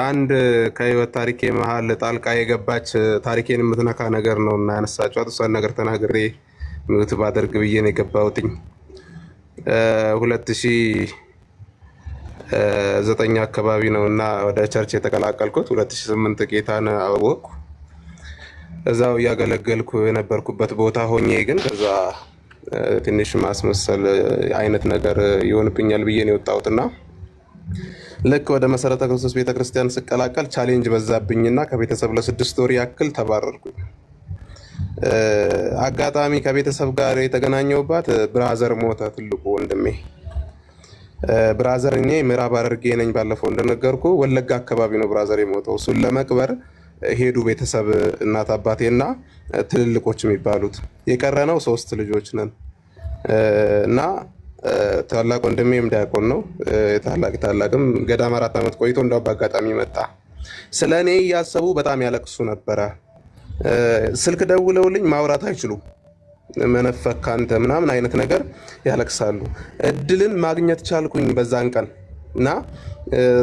አንድ ከህይወት ታሪኬ መሀል ጣልቃ የገባች ታሪኬን የምትነካ ነገር ነው እና ያነሳችኋት እሷን ነገር ተናግሬ ሚውት ባደርግ ብዬ ነው የገባሁትኝ። 2009 አካባቢ ነው እና ወደ ቸርች የተቀላቀልኩት። 2008 ጌታን አወቅኩ። እዛው እያገለገልኩ የነበርኩበት ቦታ ሆኜ ግን ከዛ ትንሽ ማስመሰል አይነት ነገር ይሆንብኛል ብዬ ነው የወጣሁትና ልክ ወደ መሰረተ ክርስቶስ ቤተክርስቲያን ስቀላቀል ቻሌንጅ በዛብኝና ከቤተሰብ ለ6 ወር ያክል ተባረርኩኝ። አጋጣሚ ከቤተሰብ ጋር የተገናኘውባት ብራዘር ሞተ፣ ትልቁ ወንድሜ ብራዘር። እኔ ምዕራብ ሐረርጌ ነኝ፣ ባለፈው እንደነገርኩ ወለጋ አካባቢ ነው ብራዘር የሞተው። እሱን ለመቅበር ሄዱ ቤተሰብ፣ እናት አባቴና ትልልቆች የሚባሉት። የቀረነው 3 ልጆች ነን እና ታላቅ ወንድሜም ዲያቆን ነው። ታላቅም ገዳም 4 ዓመት ቆይቶ እንዳው በአጋጣሚ መጣ። ስለ እኔ እያሰቡ በጣም ያለቅሱ ነበረ። ስልክ ደውለውልኝ ማውራት አይችሉም። መነፈክ አንተ ምናምን አይነት ነገር ያለቅሳሉ። እድልን ማግኘት ቻልኩኝ በዛን ቀን እና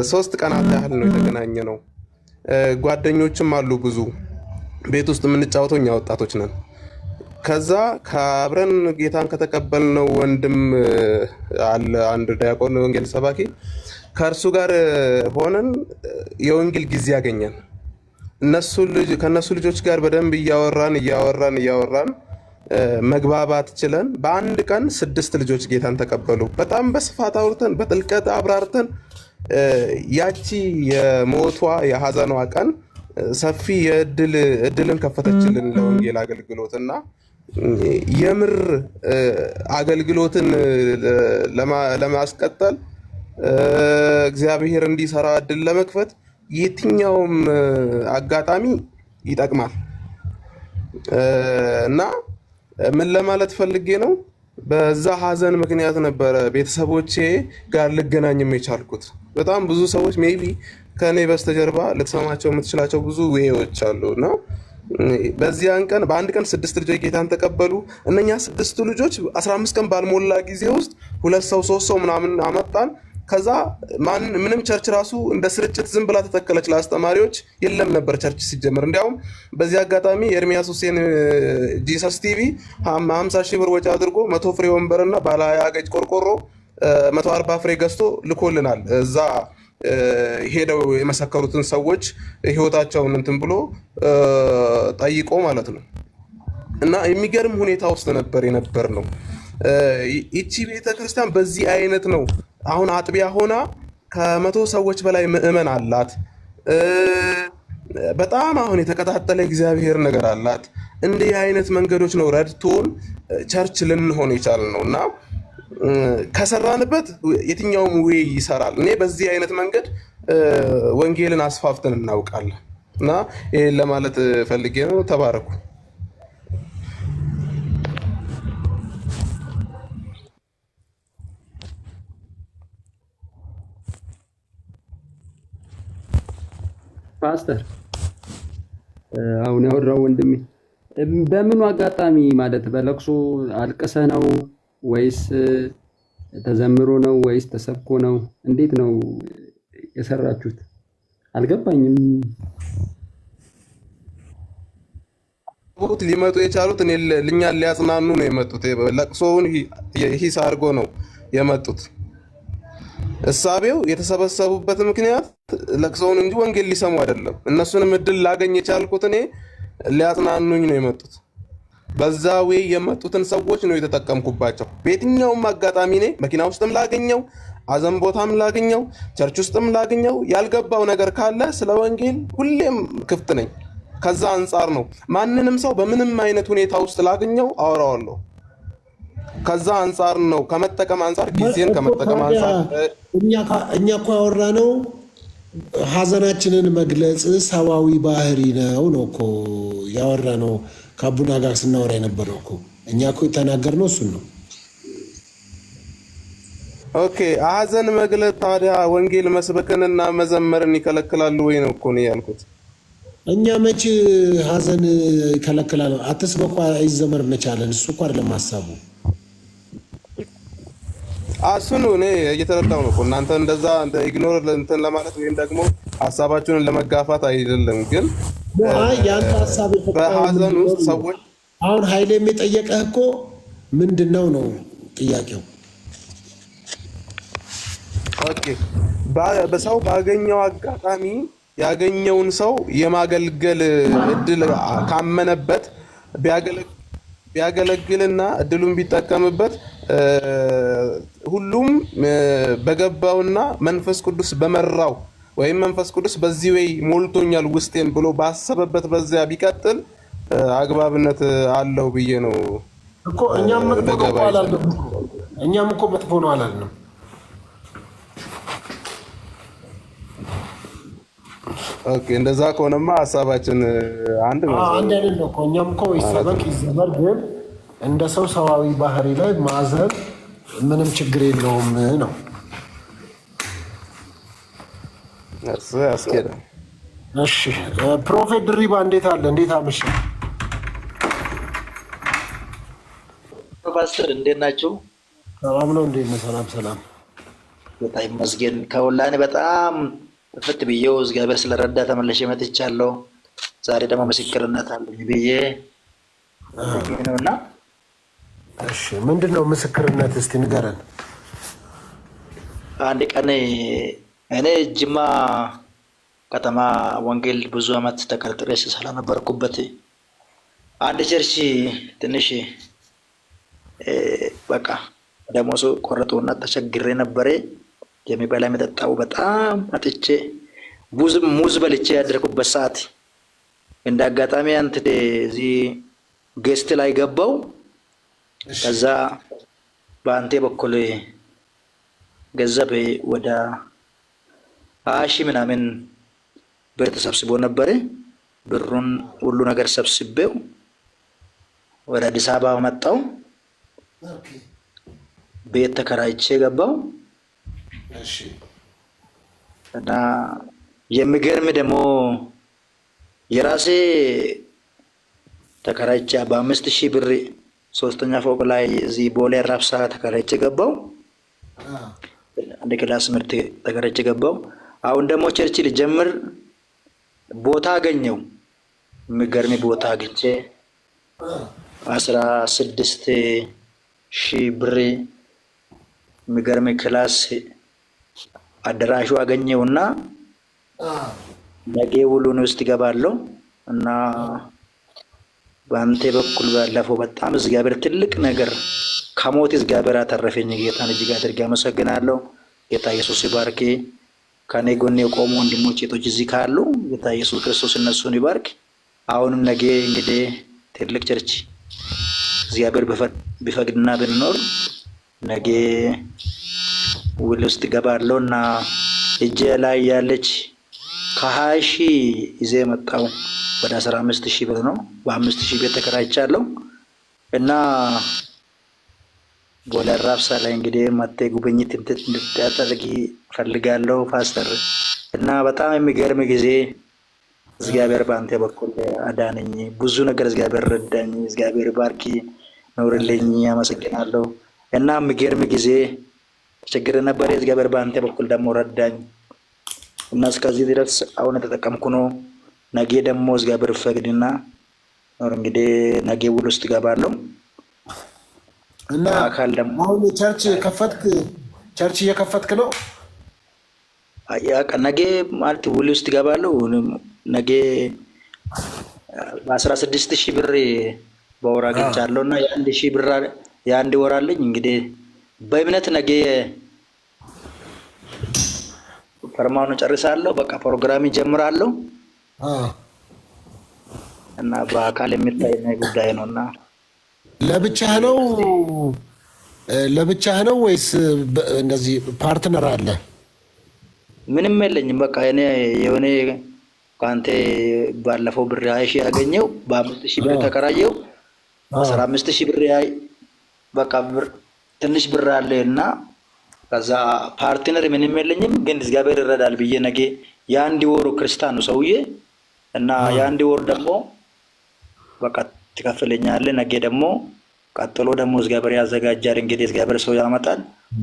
3 ቀናት ያህል ነው የተገናኘ ነው። ጓደኞችም አሉ ብዙ። ቤት ውስጥ የምንጫወተው እኛ ወጣቶች ነን። ከዛ ከአብረን ጌታን ከተቀበልነው ወንድም አለ አንድ ዲያቆን ወንጌል ሰባኪ፣ ከእርሱ ጋር ሆነን የወንጌል ጊዜ ያገኘን። ከነሱ ልጆች ጋር በደንብ እያወራን መግባባት ችለን በአንድ ቀን 6 ልጆች ጌታን ተቀበሉ። በጣም በስፋት አውርተን በጥልቀት አብራርተን ያቺ የሞቷ የሐዘኗ ቀን ሰፊ እድልን ከፈተችልን ለወንጌል አገልግሎትና የምር አገልግሎትን ለማስቀጠል እግዚአብሔር እንዲሰራ እድል ለመክፈት የትኛውም አጋጣሚ ይጠቅማል እና ምን ለማለት ፈልጌ ነው፣ በዛ ሐዘን ምክንያት ነበረ ቤተሰቦቼ ጋር ልገናኝም የቻልኩት። በጣም ብዙ ሰዎች ሜቢ ከኔ በስተጀርባ ልትሰማቸው የምትችላቸው ብዙ ዌዎች አሉና በዚያን ቀን በአንድ ቀን 6 ልጆች ጌታን ተቀበሉ። እነኛ 6 ልጆች 15 ቀን ባልሞላ ጊዜ ውስጥ 2 ሰው 3 ሰው ምናምን አመጣን። ከዛ ምንም ቸርች ራሱ እንደ ስርጭት ዝም ብላ ተተከለች። ለአስተማሪዎች የለም ነበር ቸርች ሲጀምር። እንዲያውም በዚህ አጋጣሚ ኤርሚያስ ሁሴን ጂሰስ ቲቪ 50,000 ብር ወጪ አድርጎ 100 ፍሬ ወንበርና ባለ 20 አገጭ ቆርቆሮ 140 ፍሬ ገዝቶ ልኮልናል። እዛ ሄደው የመሰከሩትን ሰዎች ህይወታቸውን እንትን ብሎ ጠይቆ ማለት ነው። እና የሚገርም ሁኔታ ውስጥ የነበር ነው። ይቺ ቤተክርስቲያን በዚህ አይነት ነው አሁን አጥቢያ ሆና ከ100 ሰዎች በላይ ምዕመን አላት። በጣም አሁን የተቀጣጠለ እግዚአብሔር ነገር አላት። እንዲህ አይነት መንገዶች ነው ረድቶን ቸርች ልንሆን የቻልነው እና ከሰራንበት የትኛውም ዌይ ይሰራል። እኔ በዚህ አይነት መንገድ ወንጌልን አስፋፍተን እናውቃለን እና ይሄን ለማለት ፈልጌ ነው። ተባረኩ።
ፓስተር አሁን ያወራው ወንድሜ በምኑ አጋጣሚ ማለት በለቅሶ አልቅሰህ ነው ወይስ ተዘምሮ ነው ወይስ ተሰብኮ ነው? እንዴት ነው የሰራችሁት? አልገባኝም።
ሊመጡ የቻሉት እኛን ሊያጽናኑ ነው የመጡት። ለቅሶውን ሂስ አድርጎ ነው የመጡት። እሳቤው የተሰበሰቡበት ምክንያት ለቅሶውን እንጂ ወንጌል ሊሰሙ አይደለም። እነሱንም እድል ላገኝ የቻልኩት እኔ ሊያጽናኑኝ ነው የመጡት። በዛ ዌይ የመጡትን ሰዎች ነው የተጠቀምኩባቸው። በየትኛውም አጋጣሚ እኔ መኪና ውስጥም ላገኘው፣ አዘን ቦታም ላገኘው፣ ቸርች ውስጥም ላገኘው ያልገባው ነገር ካለ ስለ ወንጌል ሁሌም ክፍት ነኝ። ከዛ አንጻር ነው ማንንም ሰው በምንም አይነት ሁኔታ ውስጥ ላገኘው አወራዋለሁ። ከዛ አንጻር ነው ከመጠቀም አንጻር ጊዜን ከመጠቀም አንጻር
እኛ እኮ ያወራነው ሐዘናችንን መግለጽ ሰዋዊ ባህሪ ነው እኮ ያወራነው። ከአቡና ጋር ስናወራ የነበረው እኮ እኛ እኮ የተናገርነው እሱን ነው።
ኦኬ፣ ሐዘን መግለጽ ታዲያ ወንጌል መስበክንና መዘመርን ይከለክላሉ ወይ ነው እኮ ነው ያልኩት።
እኛ መቼ ሐዘን ይከለክላል? አትስበኩ አይዘመር መቻለን። እሱ እኮ አይደለም ሐሳቡ።
እሱን እኔ እየተረዳው ነው እኮ እናንተ እንደዛ ኢግኖር እንትን ለማለት ወይም ደግሞ ሐሳባችሁን ለመጋፋት አይደለም። ግን
ያንተ ሐሳብ
በሐዘን ውስጥ ሰዎች
አሁን ኃይሌ የሚጠየቀህ እኮ ምንድነው ነው ጥያቄው?
ኦኬ፣ በሰው ባገኘው አጋጣሚ ያገኘውን ሰው የማገልገል እድል ካመነበት ቢያገለግልና እድሉን ቢጠቀምበት ሁሉም በገባውና መንፈስ ቅዱስ በመራው ወይም መንፈስ ቅዱስ በዚህ ወይ ሞልቶኛል ውስጤን ብሎ ባሰበበት በዚያ ቢቀጥል አግባብነት አለው ብዬ ነው
እኮ። እኛም እኮ መጥፎ ነው አላልንም።
ኦኬ፣ እንደዛ ከሆነማ ሐሳባችን አንድ ነው።
አንድ አይደለም እኮ። እኛም እኮ ይሰበክ ይዘመር፣ ግን እንደ ሰው ሰዋዊ ባህሪ ላይ ማዘን ምንም ችግር የለውም ነው።
እሱ ያስኬዳል።
እሺ ፕሮፌት ድሪባ እንዴት አለ? እንዴት አመሸ?
ፓስተር እንዴት ናችሁ?
ሰላም ነው። እንዴት ነው? ሰላም ሰላም፣
ጌታ ይመስገን። ከሁላኔ በጣም ፍት ብዬው እግዚአብሔር ስለረዳ ተመለሼ መጥቻለሁ። ዛሬ ደግሞ ምስክርነት አለኝ ብዬ ነውና፣
እሺ ምንድን ነው ምስክርነት? እስቲ ንገረን።
አንድ ቀን እኔ ጅማ ከተማ ወንጌል ብዙ አመት ተቀጥሬ ስሰራ ነበርኩበት አንድ ቸርች ትንሽ በቃ ደሞዙ ቆረጡና ተቸግሬ ነበረ። የሚበላ የሚጠጣው በጣም አጥቼ ሙዝ በልቼ ያደረኩበት ሰዓት እንደ አጋጣሚ አንተ እዚህ ጌስት ላይ ገባው። ከዛ በአንቴ በኩል ገንዘብ ወደ 20 ሺህ ምናምን ብር ተሰብስቦ ነበረ። ብሩን ሁሉ ነገር ሰብስቤው ወደ አዲስ አበባ መጣው። ቤት ተከራይቼ ገባው እና የሚገርም ደግሞ የራሴ ተከራይቼ በ5,000 ብር 3ኛ ፎቅ ላይ እዚህ ቦሌ ራብሳ ተከራይቼ ገባው። አንድ ክላስ ምርት ተከራይቼ ገባው። አሁን ደግሞ ቸርች ልጀምር ቦታ አገኘው። የሚገርም ቦታ አግኝቼ 16,000 ብር የሚገርም ክላስ አዳራሹ አገኘውና ነገ ውሉን ውስጥ ይገባለሁ እና በአንተ በኩል ባለፈው በጣም እግዚአብሔር ትልቅ ነገር ከሞት እግዚአብሔር አተረፈኝ። ጌታን እጅግ አድርጌ አመሰግናለሁ። ጌታ ኢየሱስ ይባርክ። ከኔ ጎን የቆሙ ወንድሞች እህቶች እዚህ ካሉ ጌታ ኢየሱስ ክርስቶስ እነሱን ይባርክ። አሁንም ነገ እንግዲህ ትልቅ ቸርች እግዚአብሔር ቢፈቅድና ብንኖር ነገ ውል ውስጥ ገባለሁ እና እጄ ላይ ያለች ከ20 ሺህ ይዤ የመጣው ወደ 15,000 ብር ነው። በ5,000 ቤት ተከራይቻለሁ እና ቦሌ ራብሳ ላይ እንግዲህ መጥቼ ጉብኝት እንድታደርጊ ፈልጋለሁ ፓስተር። እና በጣም የሚገርም ጊዜ እግዚአብሔር በአንተ በኩል አዳነኝ። ብዙ ነገር እግዚአብሔር ረዳኝ። እግዚአብሔር ባርኪ ኖርልኝ። አመሰግናለሁ። እና የሚገርም ጊዜ ችግር ነበር። እግዚአብሔር በአንተ በኩል ደግሞ ረዳኝ እና እስከዚህ ድረስ አሁን ተጠቀምኩ ነው። ነገ ደግሞ እግዚአብሔር ፈቅድና ኖር እንግዲህ ነገ ውል ውስጥ ገባለሁ
እና
አካል ደግሞ
አሁን ቸርች ከፈትክ? ቸርች እየከፈትክ ነው?
ነገ ማለት ውል ውስጥ ገባለሁ። ነገ 16,000 ብር በወር አግኝቻለሁ እና የ1,000 ብር የአንድ ወር አለኝ። እንግዲህ በእምነት ነገ ፈርማውን ጨርሳለሁ። በቃ ፕሮግራም ይጀምራለሁ እና በአካል የሚታይ ጉዳይ ነው። እና
ለብቻህ ነው ወይስ እንደዚህ ፓርትነር አለ?
ምንም የለኝም። በቃ እኔ የሆነ ከአንተ ባለፈው ብር 20 ሺህ ያገኘው በ5,000 ብር ተከራየው 15,000 ብር በቃ ትንሽ ብር አለ እና ከዛ ፓርትነር ምንም የለኝም። ግን እግዚአብሔር ይረዳል ብዬ ነገ የአንድ ወሩ ክርስቲያን ነው ሰውዬ እና የአንድ ወር ደግሞ በቃ ትከፍለኛለህ። ነገ ደግሞ ቀጥሎ ደግሞ እግዚአብሔር ያዘጋጃል። እንግዲህ እግዚአብሔር ሰው ያመጣል።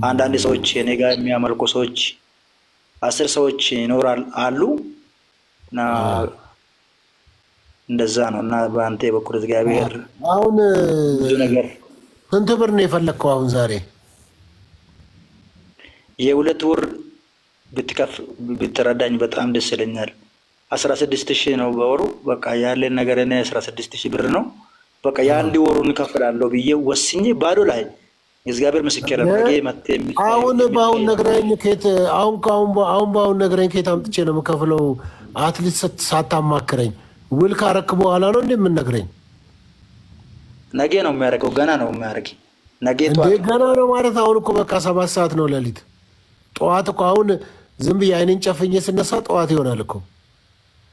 አንዳንድ ሰዎች እኔ ጋር የሚያመልኩ ሰዎች 10 ሰዎች ይኖራል አሉ እና እንደዛ ነው። እና በአንተ በኩል እግዚአብሔር
አሁን
ብዙ ነገር
ስንት ብር ነው የፈለግከው? አሁን ዛሬ
የ2 ወር ብትረዳኝ በጣም ደስ ይለኛል። 16,000 ነው በወሩ። በቃ ያለን ነገር እኔ 16,000 ብር ነው። በቃ የአንድ ወሩን እከፍላለሁ ብዬ ወስኜ ባዶ ላይ እግዚአብሔር ምስክር ነው።
አሁን በአሁን ነግረኝ ከየት በአሁን ነግረኝ ከየት አምጥቼ ነው የምከፍለው? አትሊስት ሳታማክረኝ ውል ካረክ በኋላ ነው እንደምንነግረኝ?
ነገ ነው የሚያደርገው። ገና ነው የሚያደርግ ነገ
ገና ነው ማለት አሁን እኮ በቃ 7 ሰዓት ነው ሌሊት። ጠዋት እኮ አሁን ዝም ብዬ አይኔን ጨፍኜ ስነሳ ጠዋት ይሆናል እኮ።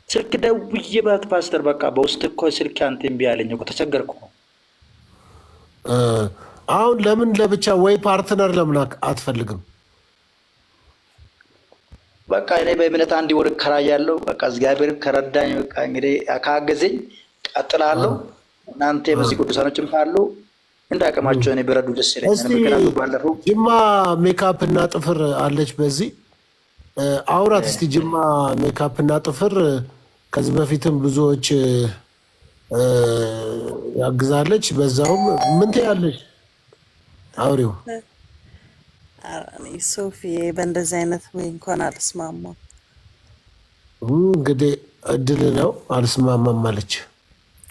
ስልክ ደውዬ ባት ፓስተር በቃ በውስጥ እኮ ስልክ አንተ እምቢ አለኝ እኮ ተቸገርኩ።
አሁን ለምን ለብቻ ወይ ፓርትነር ለምን አትፈልግም?
በቃ እኔ በእምነት አንድ ወር እከራያለሁ። በቃ እግዚአብሔር ከረዳኝ በቃ እንግዲህ ካገዘኝ ቀጥላለሁ። እናንተ በዚህ ቅዱሳኖችም ካሉ እንደ አቅማቸው እኔ ቢረዱ ደስ ይለኛል። ምክንያቱም ባለፈው
ጅማ ሜካፕ እና ጥፍር አለች። በዚህ አውራት እስቲ ጅማ ሜካፕ እና ጥፍር ከዚህ በፊትም ብዙዎች ያግዛለች። በዛውም ምን ትያለሽ? አውሪው
ሶፊ በእንደዚህ አይነት ወይ እንኳን አልስማማም።
እንግዲህ እድል ነው። አልስማማም አለች።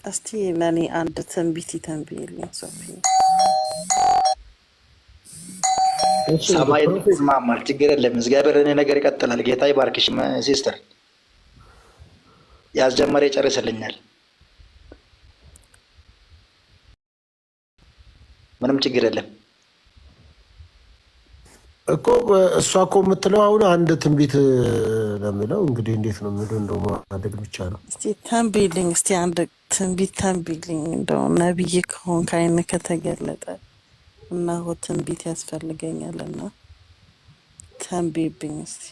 እስቲ ለእኔ አንድ ትንቢት ይተንብይልኝ ሶፊ።
ሰማይ ይስማማል፣ ችግር የለም። እግዚአብሔር እኔ ነገር ይቀጥላል። ጌታ ይባርክሽ ሲስተር፣ ያስጀመረ ይጨርስልኛል። ምንም ችግር የለም
እኮ እሷ እኮ የምትለው አሁን አንድ ትንቢት ለሚለው እንግዲህ እንዴት ነው የሚለው እንደው ማድረግ ብቻ ነው።
እስቲ ተንብይልኝ፣ እስቲ አንድ ትንቢት ተንብይልኝ። እንደው ነብይ ከሆን ከአይን ከተገለጠ እናሆ ትንቢት ያስፈልገኛልና ተንብይብኝ እስቲ።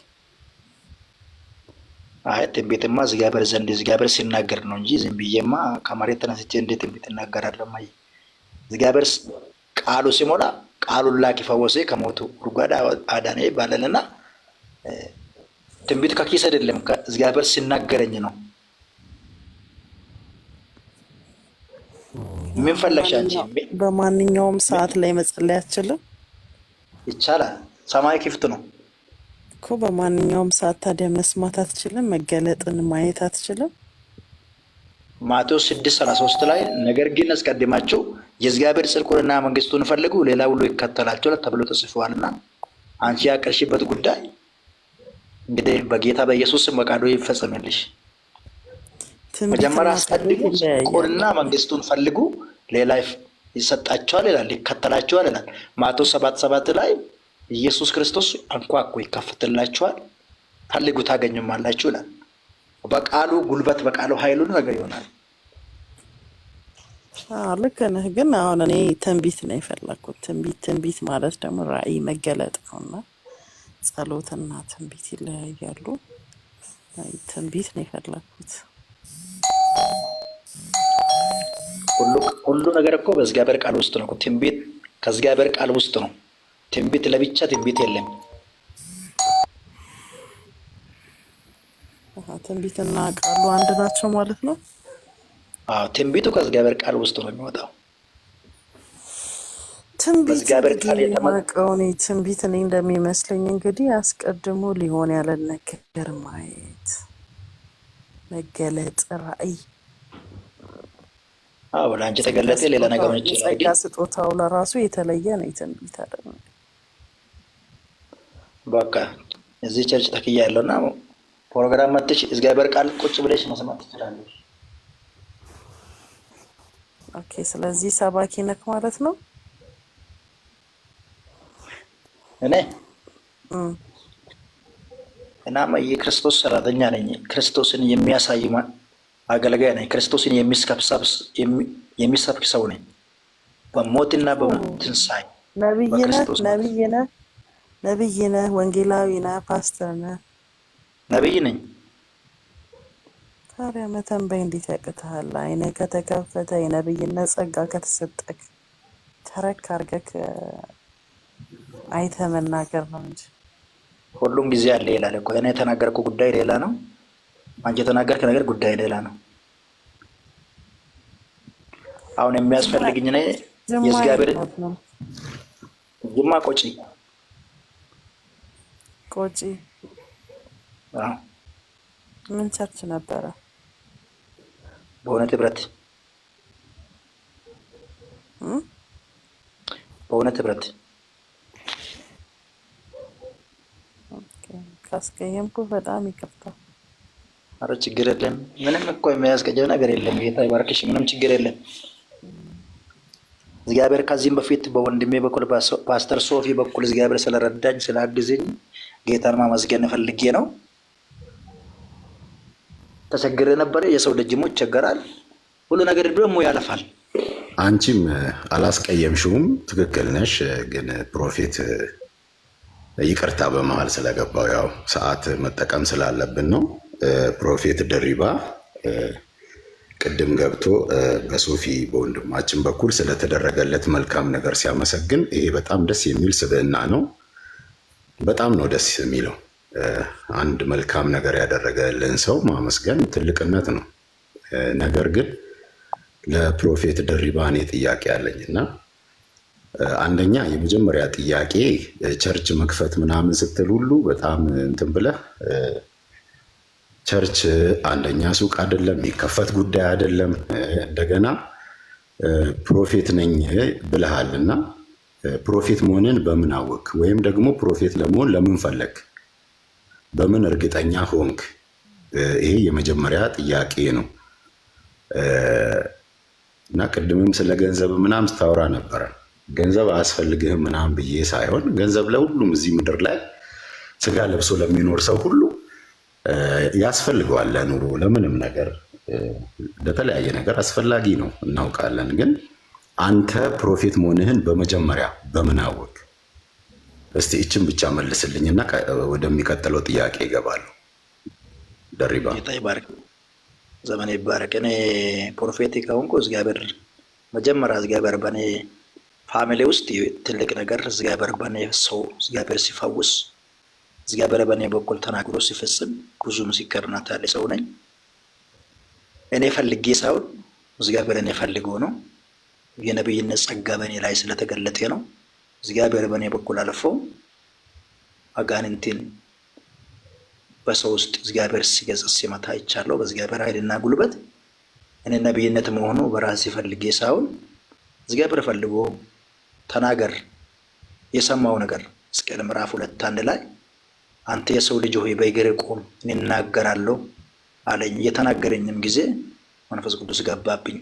አይ ትንቢትማ እግዚአብሔር ዘንድ እግዚአብሔር ሲናገር ነው እንጂ ዝም ብዬማ ከመሬት ተነስቼ እንዴት ትንቢት እናገራለሁ? ማይ እግዚአብሔር ቃሉ ሲሞላ ቃሉን ላኪ ፈወሴ ከሞቱ ጉድጓድ አዳነ ይባላልና ትንቢት ከኪስ አይደለም፣ እግዚአብሔር ሲናገረኝ ነው። ምን ፈለግሽ አንቺ?
በማንኛውም ሰዓት ላይ መጸለይ አትችልም?
ይቻላል። ሰማይ ክፍት ነው
እኮ። በማንኛውም ሰዓት ታዲያ መስማት አትችልም? መገለጥን ማየት አትችልም?
ማቴዎስ 6:33 ላይ ነገር ግን አስቀድማችሁ የእግዚአብሔር ጽድቁንና መንግስቱን ፈልጉ ሌላ ሁሉ ይከተላችኋል ተብሎ ተጽፏልና አንቺ ያቀርሽበት ጉዳይ እንግዲህ በጌታ በኢየሱስ ስም ፈቃዱ ይፈጸምልሽ። መጀመሪያ አስቀድሙ ጽድቁንና መንግስቱን ፈልጉ ሌላ ይሰጣችኋል ይላል፣ ይከተላችኋል ይላል። ማቴዎስ 7:7 ላይ ኢየሱስ ክርስቶስ አንኳኩ ይከፈትላችኋል፣ ፈልጉ ታገኙማላችሁ ይላል። በቃሉ ጉልበት በቃሉ ኃይሉ ነገር ይሆናል።
ልክ ነህ። ግን አሁን እኔ ትንቢት ነው የፈለኩት። ትንቢት ማለት ደግሞ ራእይ መገለጥ ነውና ጸሎትና ትንቢት ይለያያሉ። ትንቢት ነው የፈለኩት።
ሁሉ ነገር እኮ በእግዚአብሔር ቃል ውስጥ ነው። ትንቢት ከእግዚአብሔር ቃል ውስጥ ነው። ትንቢት ለብቻ ትንቢት የለም።
ትንቢትና ቃሉ አንድ ናቸው ማለት ነው።
ትንቢቱ ከእግዚአብሔር ቃል ውስጥ ነው የሚወጣው።
ትንቢት እኔ እንደሚመስለኝ እንግዲህ አስቀድሞ ሊሆን ያለ ነገር ማየት፣ መገለጥ፣ ራእይ።
ለአንቺ ተገለጠ ሌላ ነገር ነው።
ጸጋ ስጦታው ለራሱ የተለየ ነው። ትንቢት አይደለም።
በቃ እዚህ ቸርች ተክያ ያለውና ፕሮግራም መጥተሽ እግዚአብሔር ቃል ቁጭ ብለሽ መስማት ትችላለሽ።
ኦኬ፣ ስለዚህ ሰባኪ ነክ ማለት ነው።
እናማ የክርስቶስ ሰራተኛ ነኝ። ክርስቶስን የሚያሳይ አገልጋይ ነኝ። ክርስቶስን የሚሰብክ ሰው ነኝ። በሞትና በትንሳኤ
ነብይ ነህ፣ ወንጌላዊ ነህ፣ ፓስተር ነህ።
ነብይ ነኝ።
ታዲያ መተንበይ እንዴት ያቅትሃል? አይንህ ከተከፈተ የነብይነት ጸጋ ከተሰጠክ ተረክ አድርገህ አይተህ መናገር ነው እንጂ
ሁሉም ጊዜ አለ ይላል እኮ። እኔ የተናገርኩ ጉዳይ ሌላ ነው፣ አንቺ የተናገርክ ነገር ጉዳይ ሌላ ነው። አሁን የሚያስፈልግኝ እኔ የእግዚአብሔር ጅማ ቆጪ
ምን ቸርች ነበረ?
በእውነት ህብረት
ካስቀየምኩ በጣም ይቅርታ።
ኧረ ችግር የለም። ምንም እኮ የሚያስቀየም ነገር የለም። ጌታ ይባርክሽ። ምንም ችግር የለም። እግዚአብሔር ከዚህም በፊት በወንድሜ በኩል ፓስተር ሶፊ በኩል እግዚአብሔር ስለረዳኝ ስላግዘኝ ጌታን ማመስገን ፈልጌ ነው። ተቸግረ ነበረ። የሰው ልጅ ሞት ይቸገራል። ሁሉ ነገር ደግሞ ያለፋል።
አንቺም አላስቀየምሽውም፣ ትክክል ነሽ። ግን ፕሮፌት ይቅርታ በመሀል ስለገባው ያው ሰዓት መጠቀም ስላለብን ነው። ፕሮፌት ድሪባ ቅድም ገብቶ በሶፊ በወንድማችን በኩል ስለተደረገለት መልካም ነገር ሲያመሰግን ይሄ በጣም ደስ የሚል ስብዕና ነው። በጣም ነው ደስ የሚለው። አንድ መልካም ነገር ያደረገልን ሰው ማመስገን ትልቅነት ነው። ነገር ግን ለፕሮፌት ድሪባ እኔ ጥያቄ አለኝ እና አንደኛ የመጀመሪያ ጥያቄ ቸርች መክፈት ምናምን ስትል ሁሉ በጣም እንትን ብለህ ቸርች አንደኛ ሱቅ አይደለም፣ የሚከፈት ጉዳይ አይደለም። እንደገና ፕሮፌት ነኝ ብለሃል እና ፕሮፌት መሆንን በምን አወቅ? ወይም ደግሞ ፕሮፌት ለመሆን ለምን ፈለግ? በምን እርግጠኛ ሆንክ? ይሄ የመጀመሪያ ጥያቄ ነው። እና ቅድምም ስለ ገንዘብ ምናምን ስታወራ ነበረ። ገንዘብ አያስፈልግህም ምናምን ብዬ ሳይሆን ገንዘብ ለሁሉም እዚህ ምድር ላይ ስጋ ለብሶ ለሚኖር ሰው ሁሉ ያስፈልገዋል። ለኑሮ፣ ለምንም ነገር፣ ለተለያየ ነገር አስፈላጊ ነው እናውቃለን። ግን አንተ ፕሮፌት መሆንህን በመጀመሪያ በምን አወቅ? እስቲ ይችን ብቻ መልስልኝና ወደሚቀጥለው ጥያቄ ይገባሉ። ደሪባ
ዘመን ይባረክ። እኔ ፕሮፌት ከሆንኩ እግዚአብሔር መጀመሪያ እግዚአብሔር በእኔ ፋሚሊ ውስጥ ትልቅ ነገር እግዚአብሔር በእኔ ሰው እግዚአብሔር ሲፈውስ እግዚአብሔር በእኔ በኩል ተናግሮ ሲፈጽም ብዙ ምስክርነት ያለ ሰው ነኝ። እኔ ፈልጌ ሳይሆን እግዚአብሔር እኔ ፈልጎ ነው። የነብይነት ጸጋ በእኔ ላይ ስለተገለጠ ነው። እግዚአብሔር በእኔ በኩል አልፎ አጋንንትን በሰው ውስጥ እግዚአብሔር ሲገስጽ ሲመታ ይቻለው በእግዚአብሔር ኃይልና ጉልበት። እኔ ነብይነት መሆኑ በራሴ ፈልጌ ሳይሆን እግዚአብሔር ፈልጎ ተናገር የሰማው ነገር ሕዝቅኤል ምዕራፍ 2:1 ላይ አንተ የሰው ልጅ ሆይ በእግርህ ቁም እኔ እናገራለሁ አለኝ። የተናገረኝም ጊዜ መንፈስ ቅዱስ ገባብኝ።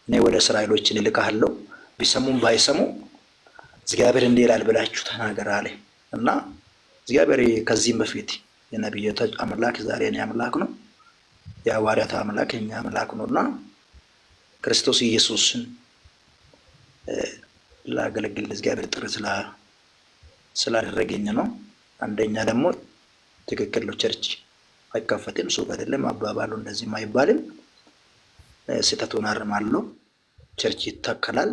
እኔ ወደ እስራኤሎች ልልካለሁ፣ ቢሰሙም ባይሰሙ እግዚአብሔር እንዲህ ይላል ብላችሁ ተናገር አለ እና እግዚአብሔር ከዚህም በፊት የነብያቶች አምላክ ዛሬ እኔ አምላክ ነው፣ የሐዋርያት አምላክ የኛ አምላክ ነውና ክርስቶስ ኢየሱስን ላገለግል እግዚአብሔር ጥሪ ስላደረገኝ ነው። አንደኛ ደግሞ ትክክል ነው፣ ቸርች አይከፈትም፣ ሱቅ አይደለም አባባሉ እንደዚህ አይባልም። ስህተቱን አርማለሁ። ቸርች ይተከላል።